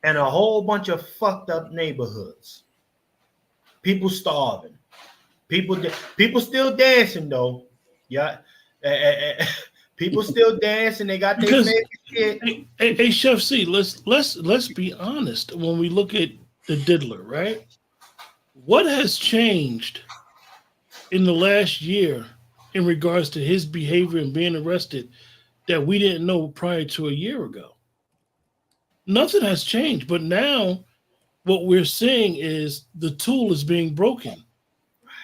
and a whole bunch of fucked up neighborhoods. People starving. People still dancing though. Yeah. People still dancing. They got their Because favorite shit. hey, Chef C, let's be honest. When we look at the diddler, right? What has changed in the last year in regards to his behavior and being arrested that we didn't know prior to a year ago? Nothing has changed, but now what we're seeing is the tool is being broken.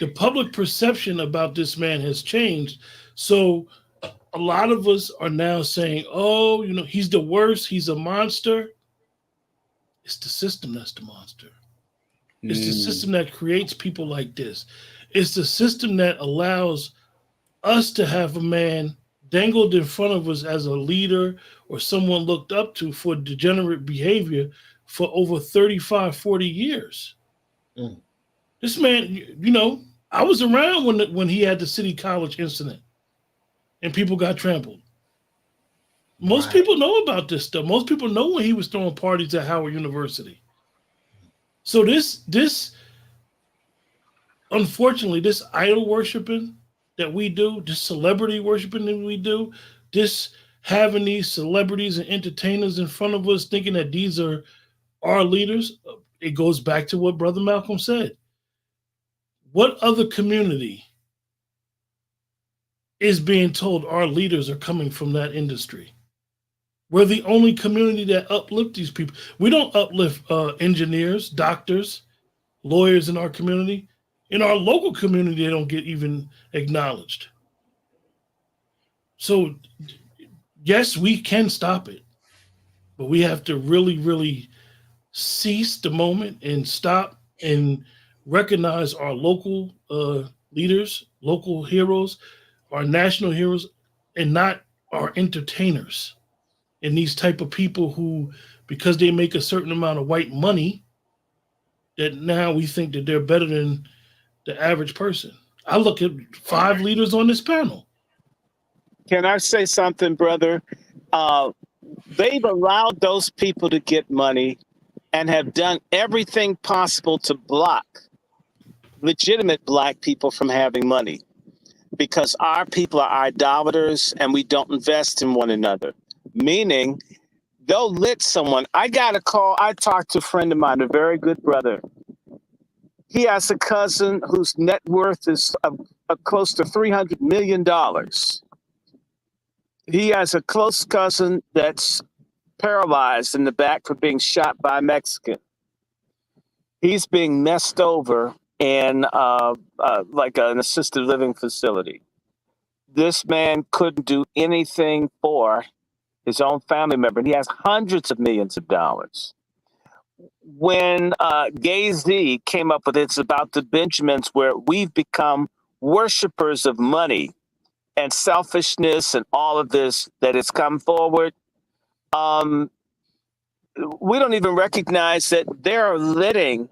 The public perception about this man has changed. So a lot of us are now saying, oh, he's the worst, he's a monster. It's the system that's the monster. It's the system that creates people like this. It's the system that allows us to have a man dangled in front of us as a leader or someone looked up to for degenerate behavior for over 35, 40 years. Mm. This man, I was around when he had the City College incident and people got trampled. Most Right. people know about this stuff. Most people know when he was throwing parties at Howard University. So this unfortunately, this idol worshiping that we do, this celebrity worshiping that we do, this having these celebrities and entertainers in front of us thinking that these are our leaders, it goes back to what Brother Malcolm said. What other community is being told our leaders are coming from that industry? We're the only community that uplift these people. We don't uplift engineers, doctors, lawyers in our community. In our local community, they don't get even acknowledged. So, yes, we can stop it, but we have to really, really cease the moment and stop and recognize our local leaders, local heroes, our national heroes, and not our entertainers and these type of people who, because they make a certain amount of white money, that now we think that they're better than the average person. I look at 5 leaders on this panel. Can I say something, brother? They've allowed those people to get money and have done everything possible to block legitimate Black people from having money, because our people are idolaters and we don't invest in one another. Meaning, they'll let someone. I got a call. I talked to a friend of mine, a very good brother. He has a cousin whose net worth is close to $300 million. He has a close cousin that's paralyzed in the back for being shot by a Mexican. He's being messed over in like an assisted living facility. This man couldn't do anything for his own family member, and he has hundreds of millions of dollars. When Gay-Z came up with It's About the Benjamins, where we've become worshipers of money and selfishness and all of this that has come forward, we don't even recognize that they're letting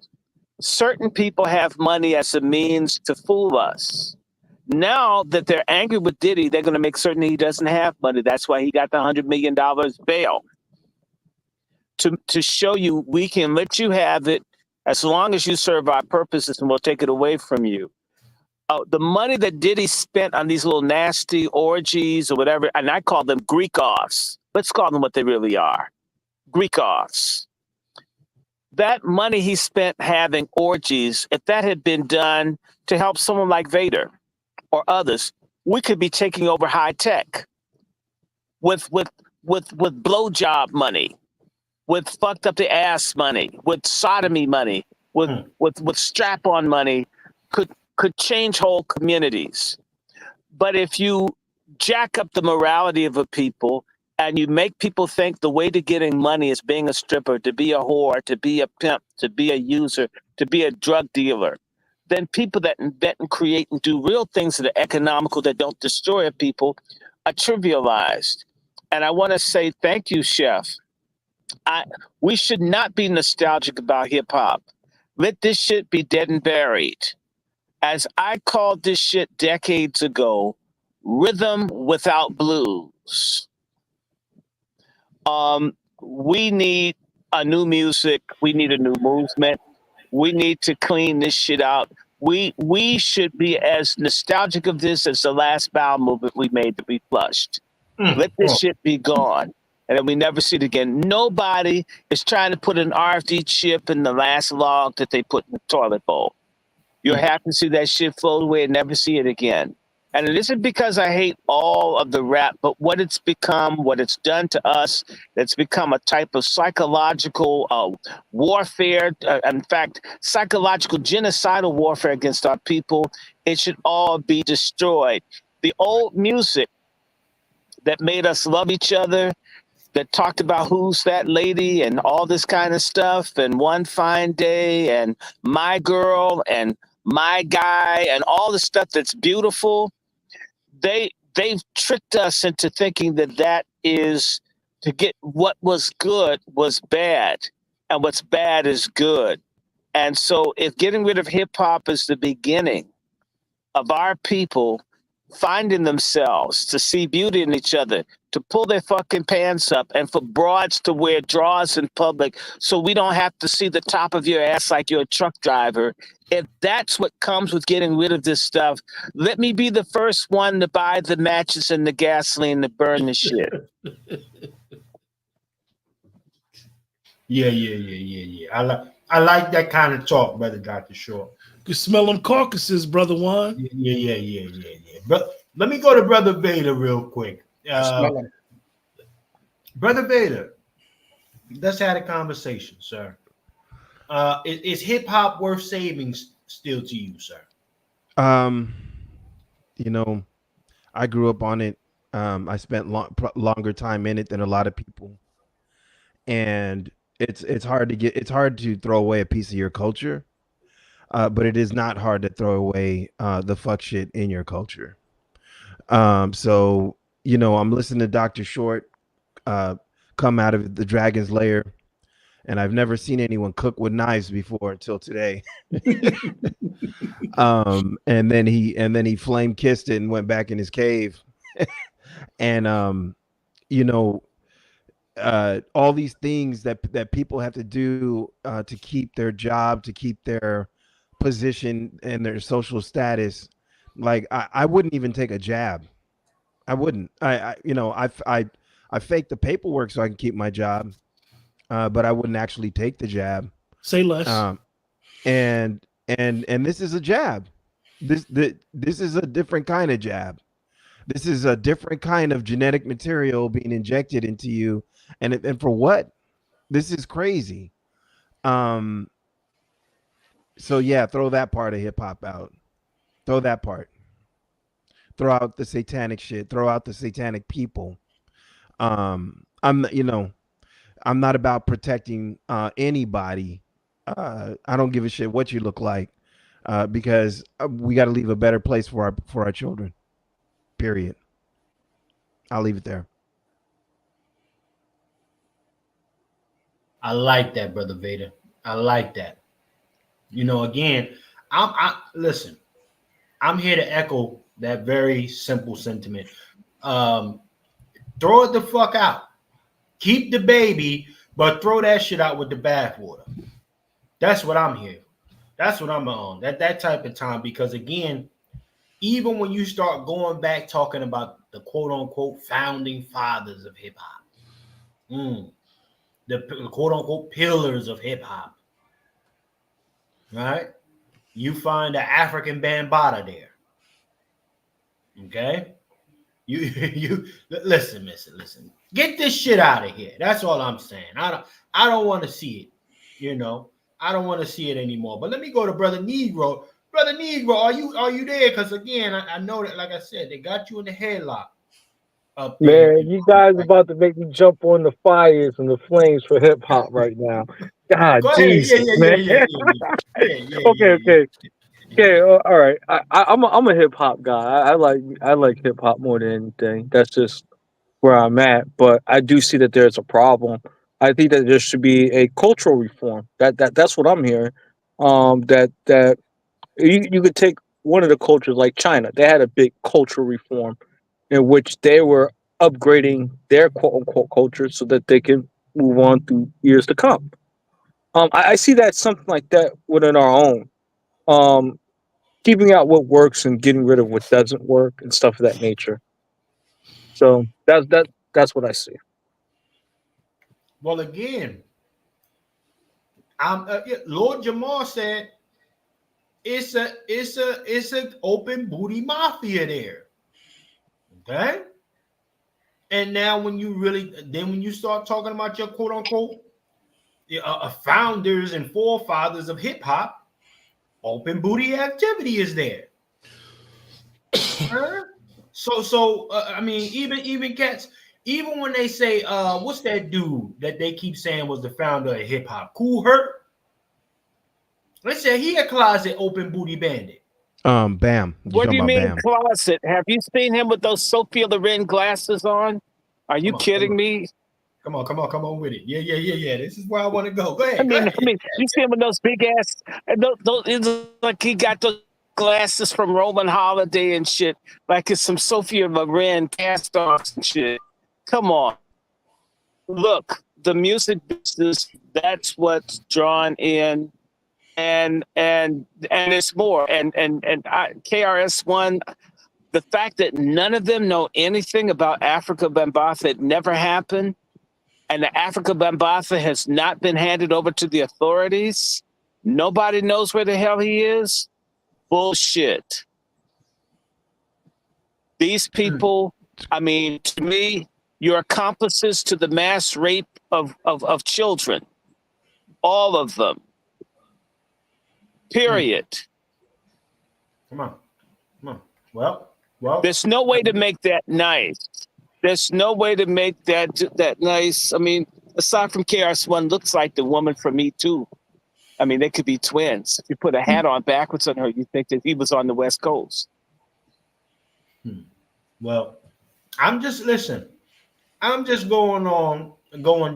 certain people have money as a means to fool us. Now that they're angry with Diddy, they're going to make certain he doesn't have money. That's why he got the $100 million bail. To show you we can let you have it as long as you serve our purposes, and we'll take it away from you. The money that Diddy spent on these little nasty orgies or whatever, and I call them Greek-offs. Let's call them what they really are. Greek-offs. That money he spent having orgies, if that had been done to help someone like Vader or others, we could be taking over high tech with blowjob money, with fucked up the ass money, with sodomy money, with strap on money, could change whole communities. But if you jack up the morality of a people and you make people think the way to getting money is being a stripper, to be a whore, to be a pimp, to be a user, to be a drug dealer, then people that invent and create and do real things that are economical, that don't destroy a people, are trivialized. And I want to say thank you, Chef. We should not be nostalgic about hip hop. Let this shit be dead and buried. As I called this shit decades ago, rhythm without blues. We need a new music. We need a new movement. We need to clean this shit out. We should be as nostalgic of this as the last bowel movement we made that we flushed. Let this Oh, shit be gone. And then we never see it again. Nobody is trying to put an RFD chip in the last log that they put in the toilet bowl. You're happy to see that shit float away and never see it again. And it isn't because I hate all of the rap, but what it's become, what it's done to us, it's become a type of psychological warfare. In fact, psychological genocidal warfare against our people. It should all be destroyed. The old music that made us love each other, that talked about who's that lady and all this kind of stuff, and One Fine Day and My Girl and My Guy and all the stuff that's beautiful. They've tricked us into thinking that that is to get what was good was bad, and what's bad is good. And so, if getting rid of hip hop is the beginning of our people finding themselves to see beauty in each other, to pull their fucking pants up, and for broads to wear drawers in public so we don't have to see the top of your ass like you're a truck driver. If that's what comes with getting rid of this stuff, let me be the first one to buy the matches and the gasoline to burn the shit. yeah. I like that kind of talk, brother Dr. Short. You smell them carcasses, brother Juan. Yeah. But let me go to Brother Vader real quick. Brother Vader, let's have a conversation, sir. Is hip hop worth saving still to you, sir? You know, I grew up on it. I spent longer time in it than a lot of people, and it's hard to throw away a piece of your culture, but it is not hard to throw away the fuck shit in your culture. So I'm listening to Dr. Short come out of the dragon's lair, and I've never seen anyone cook with knives before until today. And then he flame kissed it and went back in his cave. And all these things that people have to do to keep their job, to keep their position and their social status. Like I wouldn't even take a jab. I wouldn't. I fake the paperwork so I can keep my job, but I wouldn't actually take the jab. Say less. And this is a jab. This is a different kind of jab. This is a different kind of genetic material being injected into you, and for what? This is crazy. So yeah, throw that part of hip hop out. Throw that part. Throw out the satanic shit. Throw out the satanic people. I'm not about protecting anybody. I don't give a shit what you look like, because we got to leave a better place for our children. Period. I'll leave it there. I like that, Brother Vader. I like that. Again, listen. I'm here to echo that very simple sentiment. Throw it the fuck out. Keep the baby, but throw that shit out with the bathwater. That's what I'm here. That's what I'm on. That type of time. Because again, even when you start going back talking about the quote unquote founding fathers of hip hop, the quote unquote pillars of hip hop, right? You find the African Bambaataa there. Okay? You listen. Get this shit out of here. That's all I'm saying. I don't want to see it. I don't want to see it anymore. But let me go to Brother Negro. Brother Negro, are you there? Because again, I know that, like I said, they got you in the headlock. Up there. Man, you guys about to make me jump on the fires and the flames for hip hop right now. God, Go ahead. Jesus, man. Okay. All right. I'm a hip hop guy. I like hip hop more than anything. That's just where I'm at. But I do see that there's a problem. I think that there should be a cultural reform. That's what I'm hearing. That you could take one of the cultures like China. They had a big cultural reform in which they were upgrading their quote unquote culture so that they can move on through years to come. I see that something like that within our own. Um, Keeping out what works and getting rid of what doesn't work and stuff of that nature. So that's what I see. Well, again, Lord Jamar said it's a open booty mafia there. Okay. And now when you start talking about your quote unquote founders and forefathers of hip hop, open booty activity is there. Huh? I mean, even cats, even when they say what's that dude that they keep saying was the founder of hip hop, Cool Herc? They say he a closet open booty bandit. Bam. You What do talking you about mean Bam? closet? Have you seen him with those Sophia Loren glasses on? Are you Come on, kidding me? come on with it. Yeah. This is where I want to go. Go I ahead. mean, you see him with those big ass, and those it's like he got those glasses from Roman Holiday and shit, like it's some Sophia Loren cast offs and shit. Come on, look, the music business. That's what's drawn in, and it's more. KRS-One. The fact that none of them know anything about Africa Bambaataa, it never happened, and the Africa Bambaataa has not been handed over to the authorities. Nobody knows where the hell he is. Bullshit. These people, I mean, to me, you're accomplices to the mass rape of children. All of them. Period. Come on. Well. There's no way to make that nice. There's no way to make that nice. I mean, aside from KRS-One, looks like the woman from Me Too. I mean, they could be twins. If you put a hat on backwards on her, you think that he was on the West Coast. Well, I'm just going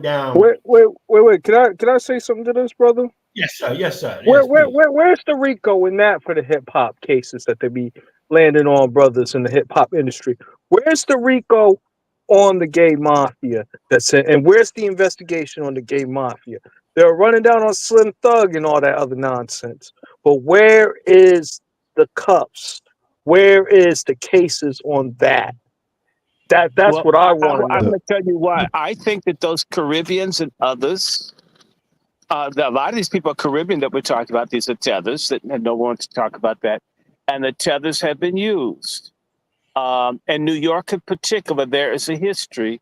down. Wait. Can I say something to this, brother? Yes, sir. Yes, please. Where's the RICO in that for the hip hop cases that they be landing on brothers in the hip hop industry? Where's the RICO on the gay mafia? And where's the investigation on the gay mafia? They're running down on Slim Thug and all that other nonsense. But where is the cuffs? Where is the cases on that? That's what I want to I'm know. going to tell you why. I think that those Caribbeans and others, a lot of these people are Caribbean that we're talking about. These are tethers that no one wants to talk about that. And the tethers have been used. In New York in particular, there is a history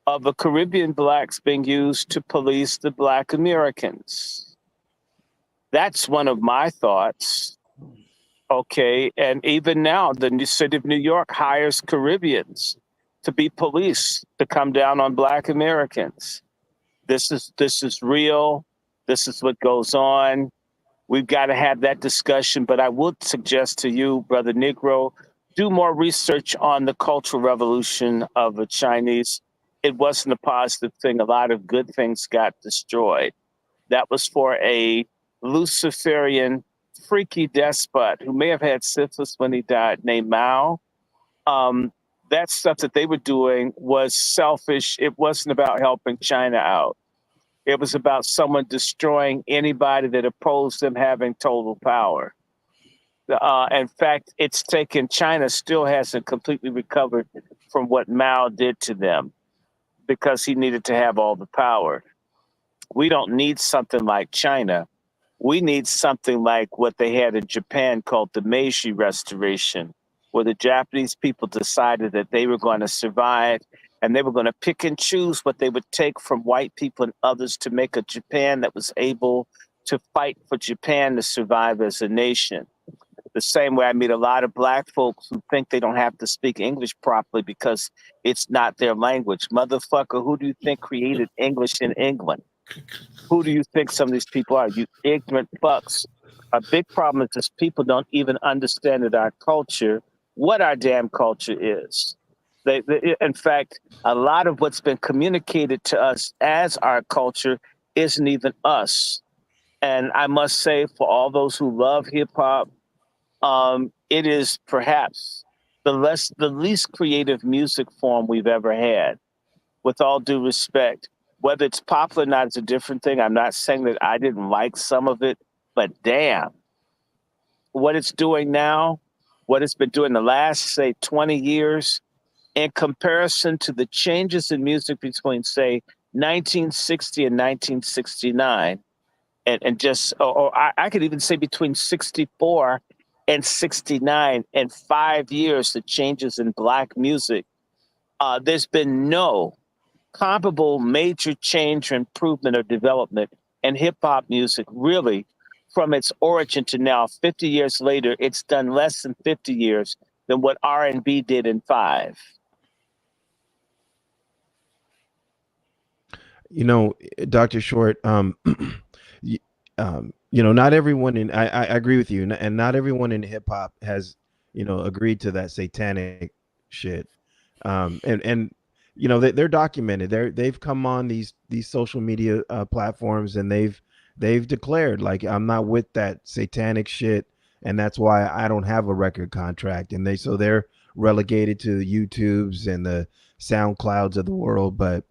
of the Caribbean blacks being used to police the Black Americans. That's one of my thoughts. Okay. And even now, the city of New York hires Caribbeans to be police to come down on Black Americans. This is real. This is what goes on. We've got to have that discussion. But I would suggest to you, Brother Negro, do more research on the Cultural Revolution of the Chinese. It wasn't a positive thing. A lot of good things got destroyed. That was for a Luciferian, freaky despot who may have had syphilis when he died, named Mao. That stuff that they were doing was selfish. It wasn't about helping China out. It was about someone destroying anybody that opposed them having total power. In fact, China still hasn't completely recovered from what Mao did to them because he needed to have all the power. We don't need something like China. We need something like what they had in Japan called the Meiji Restoration, where the Japanese people decided that they were going to survive and they were going to pick and choose what they would take from white people and others to make a Japan that was able to fight for Japan to survive as a nation. The same way I meet a lot of Black folks who think they don't have to speak English properly because it's not their language. Motherfucker, who do you think created English in England? Who do you think some of these people are? You ignorant fucks. A big problem is this people don't even understand that our culture, what our damn culture is. In fact, a lot of what's been communicated to us as our culture isn't even us. And I must say, for all those who love hip hop, it is perhaps the least creative music form we've ever had, with all due respect. Whether it's popular or not is a different thing. I'm not saying that I didn't like some of it, but damn, what it's doing now, what it's been doing the last, say, 20 years, in comparison to the changes in music between, say, 1960 and 1969, and just, or I could even say between 64 and 69, in 5 years, the changes in Black music, there's been no comparable major change or improvement or development in hip hop music, really, from its origin to now. 50 years later, it's done less than 50 years than what R&B did in 5. You know, Dr. Short, not everyone in I agree with you, and not everyone in hip hop has, agreed to that satanic shit. And they're documented. They've come on these social media platforms, and they've declared, like, I'm not with that satanic shit, and that's why I don't have a record contract. And they're relegated to the YouTubes and the SoundClouds of the world. But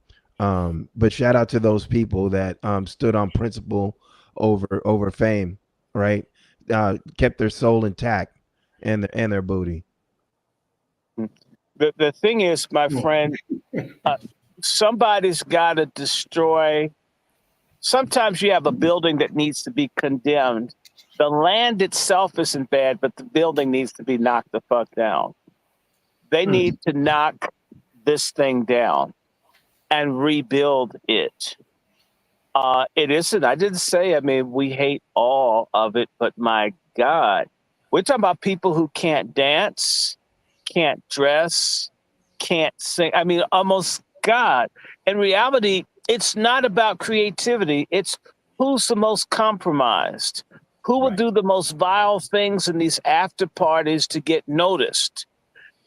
shout out to those people that stood on principle over fame, right? Kept their soul intact and their booty. The thing is, my friend, somebody's got to destroy. Sometimes you have a building that needs to be condemned. The land itself isn't bad, but the building needs to be knocked the fuck down. They need to knock this thing down and rebuild it. It isn't, I didn't say, I mean, we hate all of it, but my God, we're talking about people who can't dance, can't dress, can't sing. I mean, almost God. In reality, it's not about creativity. It's who's the most compromised, who will do the most vile things in these after parties to get noticed,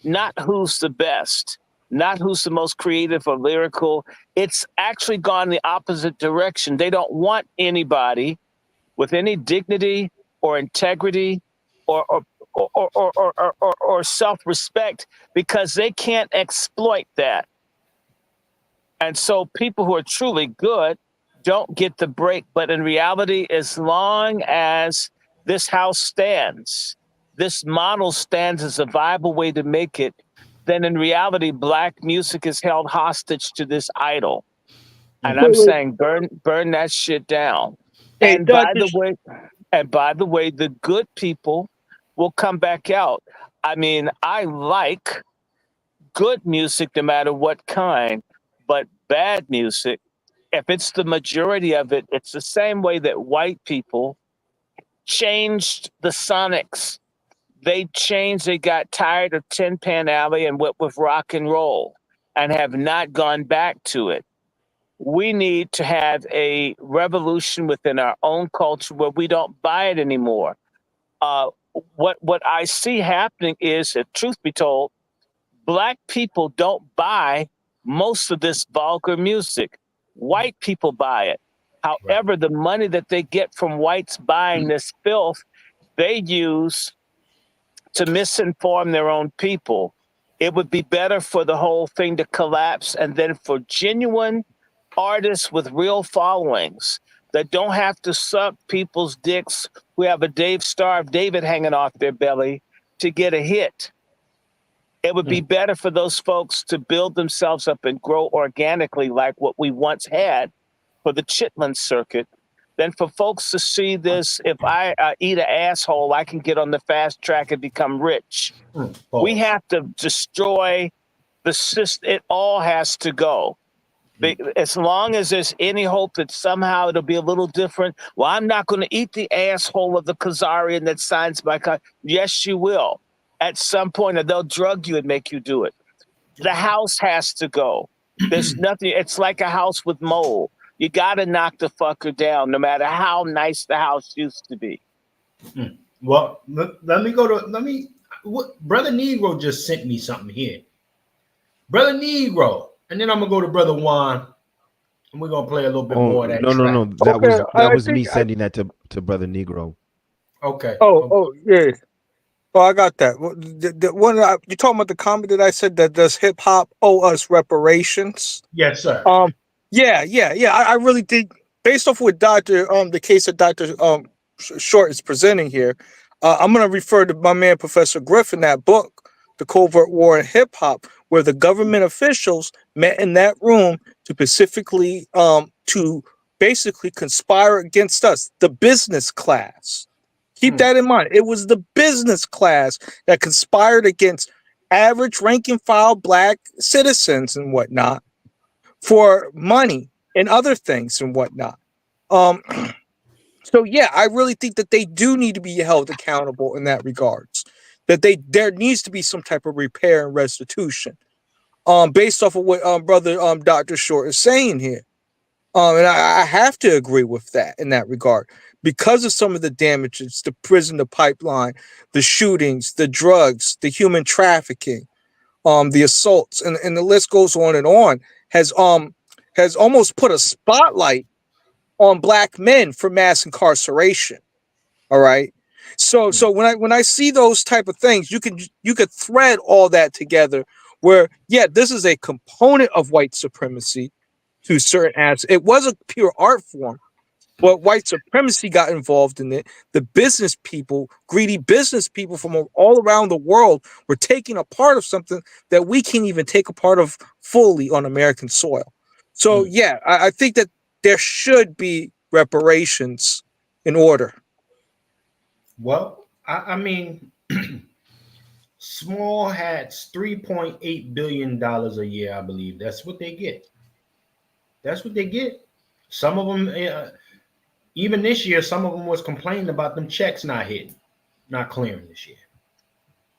not who's the best, not who's the most creative or lyrical. It's actually gone the opposite direction. They don't want anybody with any dignity or integrity or self-respect, because they can't exploit that. And so people who are truly good don't get the break. But in reality, as long as this house stands, this model stands as a viable way to make it, then in reality, Black music is held hostage to this idol. And I'm saying burn that shit down. Hey, And by the way, the good people will come back out. I mean, I like good music no matter what kind, but bad music, if it's the majority of it, it's the same way that white people changed the Sonics. They got tired of Tin Pan Alley and went with rock and roll and have not gone back to it. We need to have a revolution within our own culture where we don't buy it anymore. What I see happening is, if truth be told, Black people don't buy most of this vulgar music. White people buy it. However, the money that they get from whites buying this filth, they use to misinform their own people. It would be better for the whole thing to collapse, and then for genuine artists with real followings that don't have to suck people's dicks, who have a Star of David hanging off their belly, to get a hit. It would be better for those folks to build themselves up and grow organically like what we once had for the Chitlin circuit, than for folks to see this, if I eat an asshole, I can get on the fast track and become rich. We have to destroy the system. It all has to go. As long as there's any hope that somehow it'll be a little different, well, I'm not going to eat the asshole of the Khazarian that signs my contract. Yes, you will. At some point, or they'll drug you and make you do it. The house has to go. There's nothing. It's like a house with mold. You got to knock the fucker down, no matter how nice the house used to be. Well, let me go to Brother Negro just sent me something here. Brother Negro, and then I'm gonna go to Brother Juan, and we're gonna play a little bit more of that. No. That was me sending that to Brother Negro. Okay. Oh, yeah. Oh, I got that. The one you talking about, the comment that I said that does hip hop owe us reparations? Yes, sir. Yeah. I really think, based off what the case that Dr. Short is presenting here, I'm going to refer to my man Professor Griffin, that book, The Covert War in Hip Hop, where the government officials met in that room to specifically to basically conspire against us, the business class. Keep that in mind. It was the business class that conspired against average rank and file black citizens and whatnot for money and other things and whatnot. So yeah, I really think that they do need to be held accountable in that regards. That there needs to be some type of repair and restitution, based off of what brother Dr. Short is saying here. And I have to agree with that in that regard, because of some of the damages, the prison, the pipeline, the shootings, the drugs, the human trafficking, the assaults, and the list goes on, has almost put a spotlight on black men for mass incarceration. All right. So when I see those type of things, you could thread all that together where, yeah, this is a component of white supremacy to certain aspects. It was a pure art form, but white supremacy got involved in it. The business people, greedy business people from all around the world, were taking a part of something that we can't even take a part of fully on American soil. So yeah, I think that there should be reparations in order. Well, I mean, Small Hats, $3.8 billion a year, I believe. That's what they get. That's what they get. Some of them, even this year, some of them was complaining about them checks not clearing this year.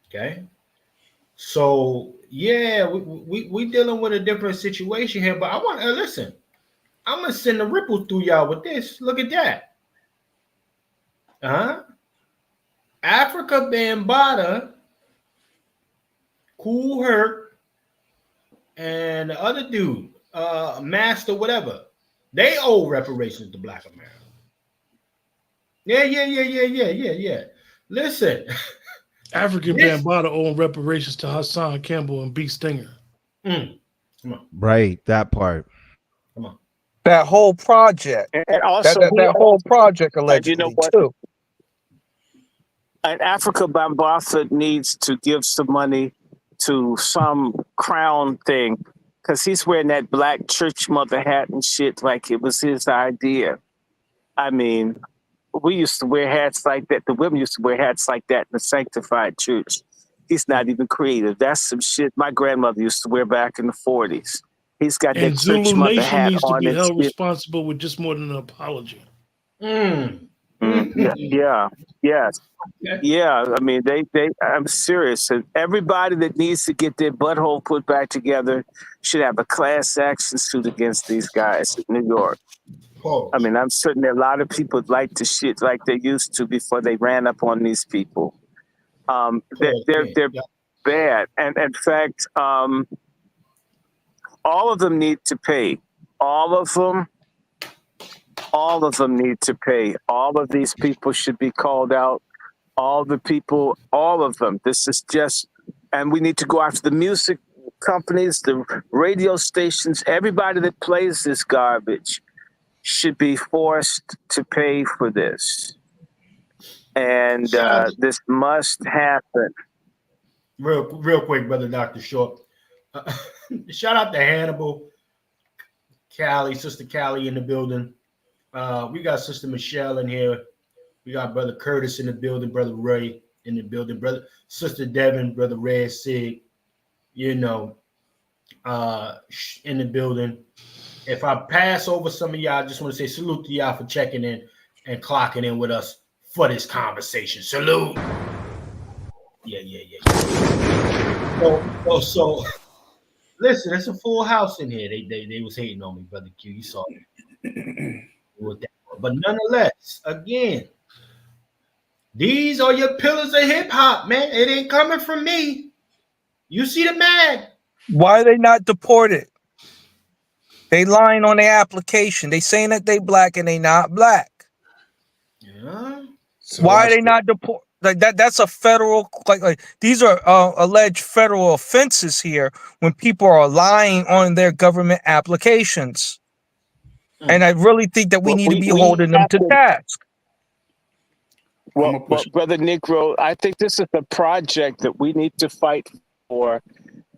Okay. So yeah, we dealing with a different situation here, but I want to listen. I'm gonna send a ripple through y'all with this. Look at that. Africa Bambaataa, Kool Herc, and the other dude, Master whatever, they owe reparations to Black America. Yeah. Listen. African Bambaataa owe reparations to Hassan Campbell and B. Stinger. Come on. Right, that part. Come on. That whole project. And also that whole project allegedly, you know what? too. And Africa Bambaataa needs to give some money to some crown thing, because he's wearing that black church mother hat and shit like it was his idea. I mean, we used to wear hats like that. The women used to wear hats like that in the sanctified church. He's not even creative. That's some shit my grandmother used to wear back in the 40s. He's got And that Zulu church mother Nation hat needs to on. be held responsible with just more than an apology. Yes. Yeah, I mean, I'm serious. And everybody that needs to get their butthole put back together should have a class action suit against these guys in New York. I mean, I'm certain that a lot of people like to shit like they used to before they ran up on these people. They're bad. And in fact, all of them need to pay. All of them need to pay. All of these people should be called out. All of them. This is just, and we need to go after the music companies, the radio stations, everybody that plays this garbage should be forced to pay for this. And this must happen. Real quick, brother Dr. Short. Shout out to Hannibal, Callie, Sister Callie in the building. We got Sister Michelle in here. We got Brother Curtis in the building, Brother Ray in the building, Sister Devin, Brother Red Sig, in the building. If I pass over some of y'all, I just want to say salute to y'all for checking in and clocking in with us for this conversation. Salute. Yeah. So listen, it's a full house in here. They was hating on me, Brother Q. You saw it. But nonetheless, again, these are your pillars of hip hop, man. It ain't coming from me. You see the man. Why are they not deported? They lying on their application. They saying that they black and they not black. Yeah. So why are they not deported? Like that's a federal, like these are alleged federal offenses here when people are lying on their government applications. And I really think that we need to be we holding them have to task. Well, Brother Negro, I think this is a project that we need to fight for,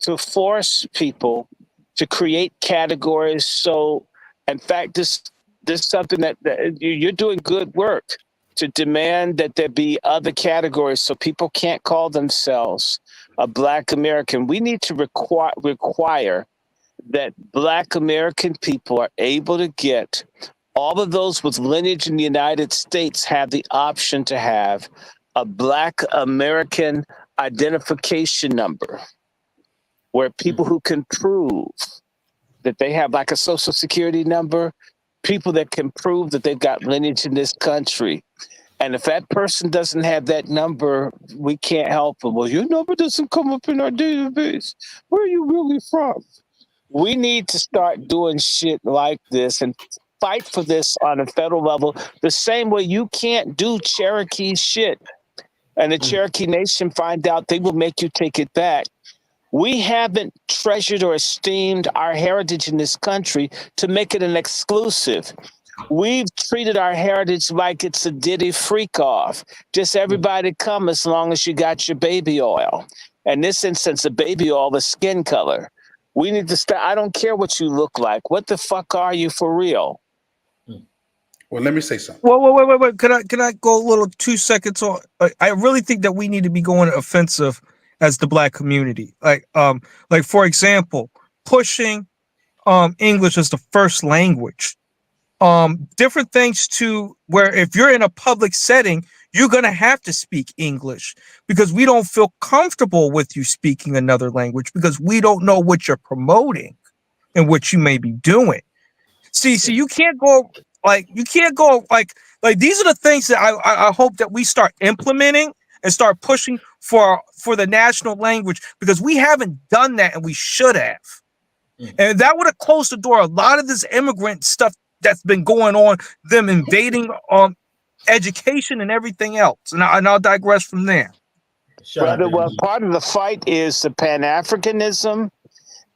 to force people to create categories. So, in fact, this is something that you're doing good work to demand that there be other categories so people can't call themselves a Black American. We need to require that Black American people are able to get all of those with lineage in the United States have the option to have a Black American identification number where people who can prove that they have like a social security number, people that can prove that they've got lineage in this country. And if that person doesn't have that number, we can't help them. Well, your number doesn't come up in our database. Where are you really from? We need to start doing shit like this and fight for this on a federal level, the same way you can't do Cherokee shit. And the Cherokee Nation find out, they will make you take it back. We haven't treasured or esteemed our heritage in this country to make it an exclusive. We've treated our heritage like it's a Diddy freak off. Just everybody come as long as you got your baby oil. In this instance, the baby oil is skin color. We need to start. I don't care what you look like. What the fuck are you for real? Well, let me say something. Wait. Can I go a little 2 seconds on? I really think that we need to be going offensive as the Black community. Like for example, pushing English as the first language. Different things to where if you're in a public setting, you're gonna have to speak English because we don't feel comfortable with you speaking another language because we don't know what you're promoting and what you may be doing. See, you can't go like these are the things that I hope that we start implementing and start pushing for the national language because we haven't done that and we should have. And that would have closed the door. A lot of this immigrant stuff that's been going on, them invading education and everything else. And I'll digress from there. Well, part of the fight is the Pan-Africanism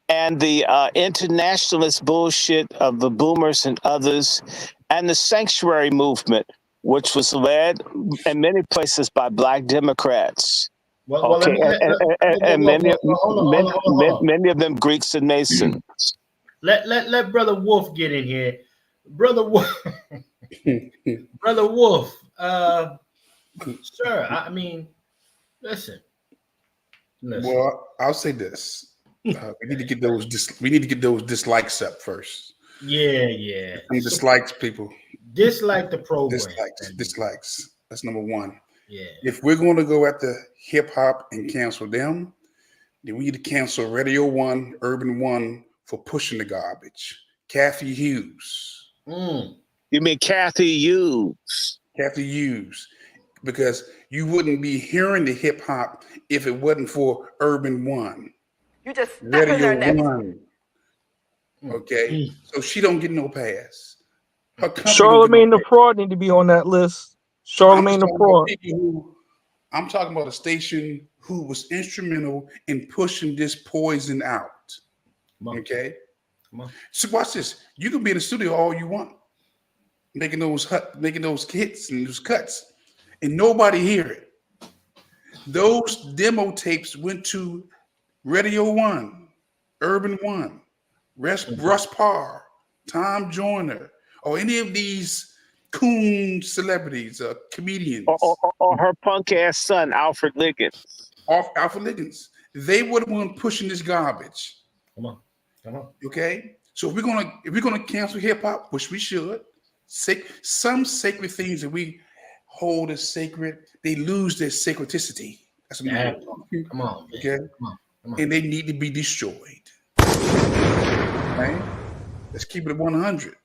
and the internationalist bullshit of the boomers and others, and the sanctuary movement, which was led in many places by Black Democrats. Okay, and many of them Greeks and Masons. Let Brother Wolf get in here. Brother Wolf, Brother Wolf, sir. I mean, listen. Well, I'll say this: we need to get those. We need to get those dislikes up first. Yeah. Some dislikes, people. Dislike the program. Dislikes. That's number one. Yeah. If we're going to go at the hip hop and cancel them, then we need to cancel Radio 1, Urban 1 for pushing the garbage. Kathy Hughes. You mean Kathy Hughes? Kathy Hughes. Because you wouldn't be hearing the hip hop if it wasn't for Urban 1. You just Radio 1. Okay. So she don't get no pass. Charlemagne the Fraud need to be on that list. Charlemagne the Fraud. I'm talking about a station who was instrumental in pushing this poison out. Okay. So watch this. You can be in the studio all you want, making those hits and those cuts, and nobody hear it. Those demo tapes went to Radio 1, Urban 1, Russ Parr, Tom Joyner, or any of these coon celebrities, comedians. Or her punk ass son, Alfred Liggins. Alfred Liggins. They were the one pushing this garbage. Come on. Okay. So if we're gonna cancel hip hop, which we should, some sacred things that we hold as sacred, they lose their sacredicity. That's what Come on. Man. Okay. Come on. And they need to be destroyed. Right? Let's keep it at 100.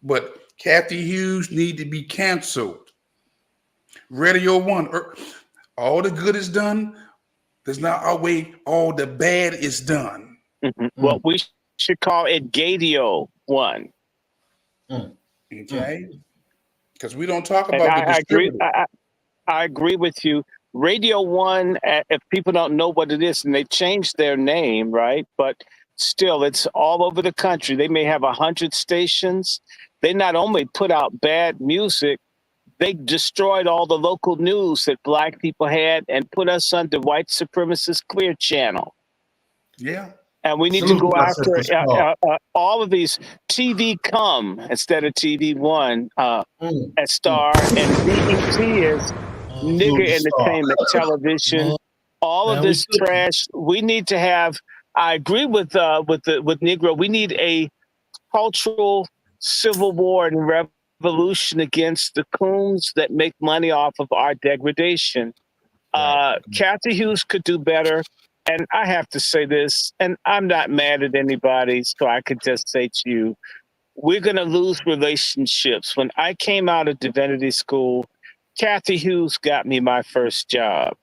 But Kathy Hughes need to be canceled. Radio 1, all the good is done does not outweigh all the bad is done. Well, we should call it Gadio 1. Okay? Because we don't talk about the distributor. I agree with you. Radio 1, if people don't know what it is, and they changed their name, right? But still, it's all over the country. They may have 100 stations. They not only put out bad music, they destroyed all the local news that Black people had and put us under white supremacist Clear Channel. Yeah. And we need Salute to go my after sister Star. all of these TV Come instead of TV One at Star, and BET is nigger entertainment television. All of this trash. We need to have. I agree with Negro. We need a cultural civil war and revolution against the coons that make money off of our degradation. Kathy Hughes could do better. And I have to say this, and I'm not mad at anybody, so I could just say to you, we're going to lose relationships. When I came out of divinity school, Kathy Hughes got me my first job.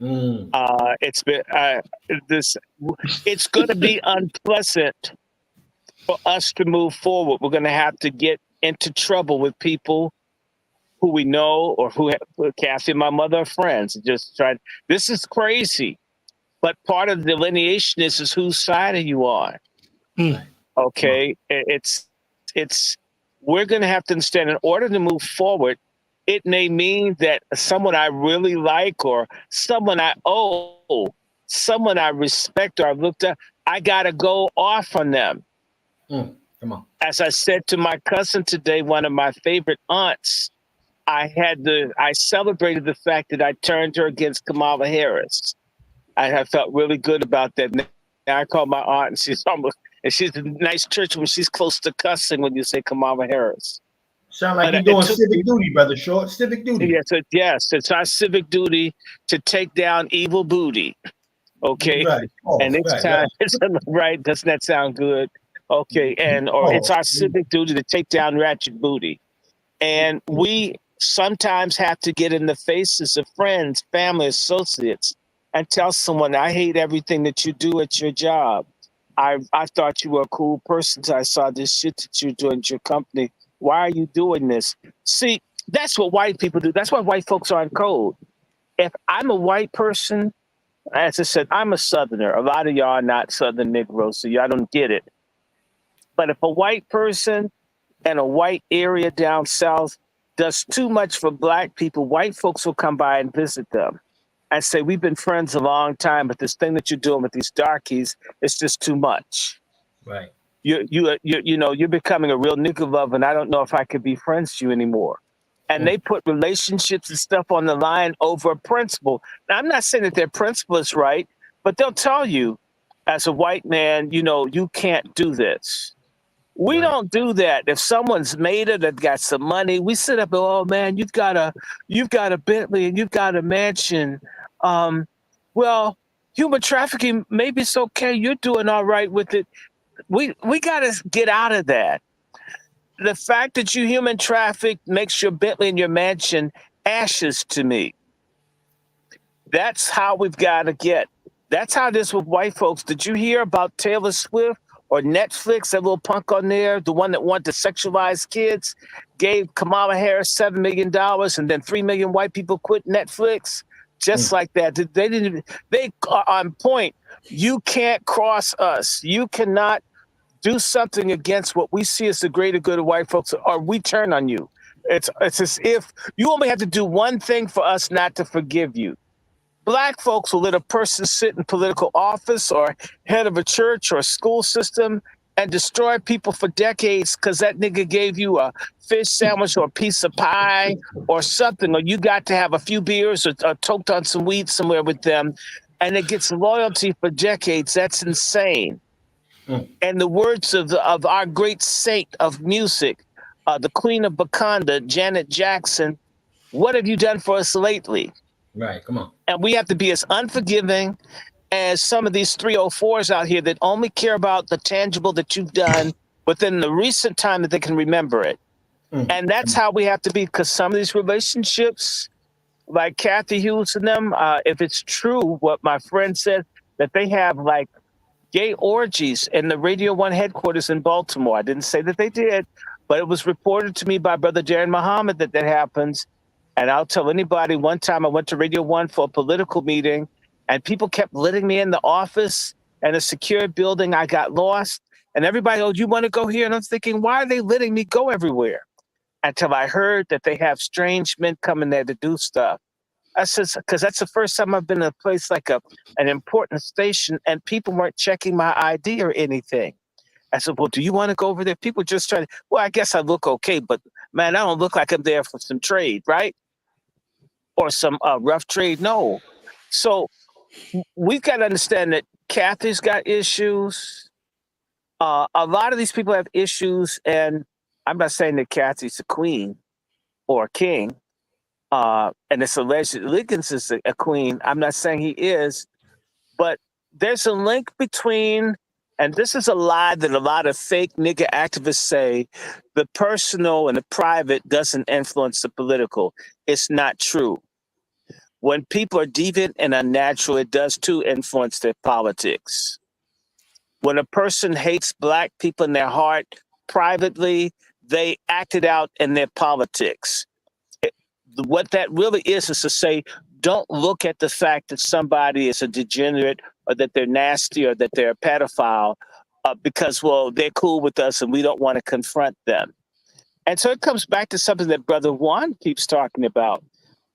It's been it's going to be unpleasant for us to move forward. We're going to have to get into trouble with people who we know or who Kathy and my mother are friends. Just trying. This is crazy, but part of the delineation is whose side are you on? Okay, it's we're going to have to understand in order to move forward. It may mean that someone I really like or someone I owe, someone I respect or I've looked at, I got to go off on them. Come on. As I said to my cousin today, one of my favorite aunts, I celebrated the fact that I turned her against Kamala Harris. I felt really good about that. Now I call my aunt and she's a nice church when she's close to cussing when you say Kamala Harris. Sound like you're doing civic duty, brother Short. Civic duty. Yes, it's our civic duty to take down evil booty. Okay, right. And it's time. Right? Doesn't that sound good? Okay, it's our civic duty to take down ratchet booty, and we sometimes have to get in the faces of friends, family, associates, and tell someone, "I hate everything that you do at your job. I thought you were a cool person until I saw this shit that you're doing at your company. Why are you doing this?" See, that's what white people do. That's why white folks are in code. If I'm a white person, as I said, I'm a Southerner. A lot of y'all are not Southern Negroes, so y'all don't get it. But if a white person in a white area down south does too much for Black people, white folks will come by and visit them and say, "We've been friends a long time, but this thing that you're doing with these darkies is just too much." Right. You're becoming a real nigga lover, and I don't know if I could be friends with you anymore. And they put relationships and stuff on the line over a principle. Now, I'm not saying that their principle is right, but they'll tell you, as a white man, you can't do this. We don't do that. If someone's made it, that got some money, we sit up and, "Oh man, you've got a Bentley and you've got a mansion." Well, human trafficking, maybe it's okay. You're doing all right with it. We got to get out of that. The fact that you human traffic makes your Bentley and your mansion ashes to me. That's how we've got to get. That's how it is with white folks. Did you hear about Taylor Swift or Netflix, that little punk on there, the one that wanted to sexualize kids, gave Kamala Harris $7 million and then 3 million white people quit Netflix? Just like that. They are on point. You can't cross us. You cannot do something against what we see as the greater good of white folks, or we turn on you. It's as if you only have to do one thing for us not to forgive you. Black folks will let a person sit in political office or head of a church or a school system and destroy people for decades because that nigga gave you a fish sandwich or a piece of pie or something, or you got to have a few beers or toked on some weed somewhere with them, and it gets loyalty for decades. That's insane. And the words of our great saint of music, the Queen of Bakanda, Janet Jackson, "What have you done for us lately?" Right, come on. And we have to be as unforgiving as some of these 304s out here that only care about the tangible that you've done within the recent time that they can remember it. And that's how we have to be, because some of these relationships, like Kathy Hughes and them, if it's true what my friend said, that they have like gay orgies in the Radio 1 headquarters in Baltimore. I didn't say that they did, but it was reported to me by Brother Darren Muhammad that happens. And I'll tell anybody, one time I went to Radio 1 for a political meeting, and people kept letting me in the office and a secure building. I got lost. And everybody, oh, you want to go here? And I'm thinking, why are they letting me go everywhere? Until I heard that they have strange men coming there to do stuff. I said, because that's the first time I've been in a place like an important station and people weren't checking my ID or anything. I said, well, do you want to go over there? People just trying to, well, I guess I look okay, but man, I don't look like I'm there for some trade, right? Or some rough trade. No. So we've got to understand that Kathy's got issues. A lot of these people have issues, and I'm not saying that Kathy's a queen or a king, and it's alleged that Liggins is a queen. I'm not saying he is, but there's a link between, and this is a lie that a lot of fake nigga activists say, the personal and the private doesn't influence the political. It's not true. When people are deviant and unnatural, it does too influence their politics. When a person hates Black people in their heart privately, they act it out in their politics. What that really is to say, don't look at the fact that somebody is a degenerate or that they're nasty or that they're a pedophile because, well, they're cool with us and we don't want to confront them. And so it comes back to something that Brother Juan keeps talking about.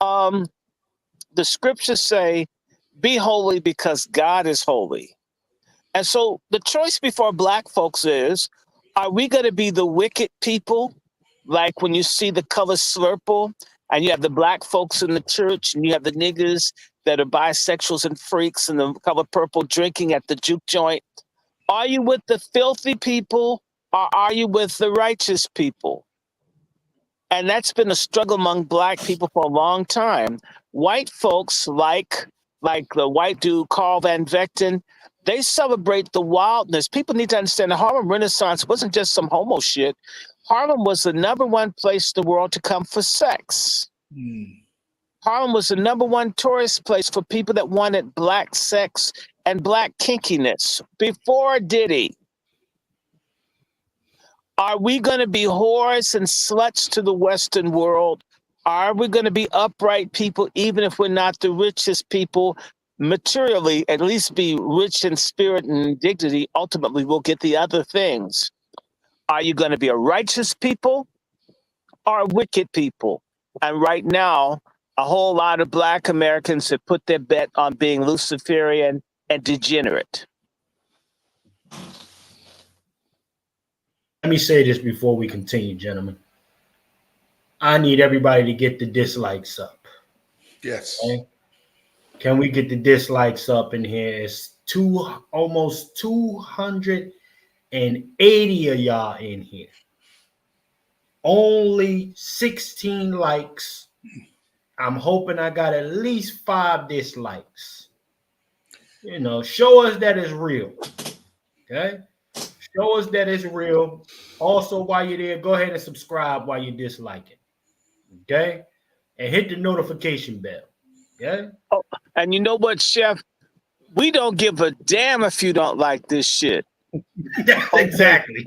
The scriptures say, be holy because God is holy. And so the choice before Black folks is, are we going to be the wicked people? Like when you see the color Slurple and you have the Black folks in the church and you have the niggas that are bisexuals and freaks and the color purple drinking at the juke joint. Are you with the filthy people or are you with the righteous people? And that's been a struggle among Black people for a long time. White folks like the white dude, Carl Van Vechten, they celebrate the wildness. People need to understand the Harlem Renaissance wasn't just some homo shit. Harlem was the #1 place in the world to come for sex. Harlem was the #1 tourist place for people that wanted Black sex and Black kinkiness before Diddy. Are we going to be whores and sluts to the Western world? Are we going to be upright people, even if we're not the richest people materially, at least be rich in spirit and dignity? Ultimately, we'll get the other things. Are you going to be a righteous people or a wicked people? And right now, a whole lot of Black Americans have put their bet on being Luciferian and degenerate. Let me say this before we continue, gentlemen. I need everybody to get the dislikes up. Yes. Okay? Can we get the dislikes up in here? It's almost 280 of y'all in here. Only 16 likes. I'm hoping I got at least 5 dislikes. You know, show us that it's real. Okay? Show us that it's real. Also, while you're there, go ahead and subscribe while you're disliking. Okay? And hit the notification bell. Okay? Oh, and you know what, Chef? We don't give a damn if you don't like this shit. Exactly.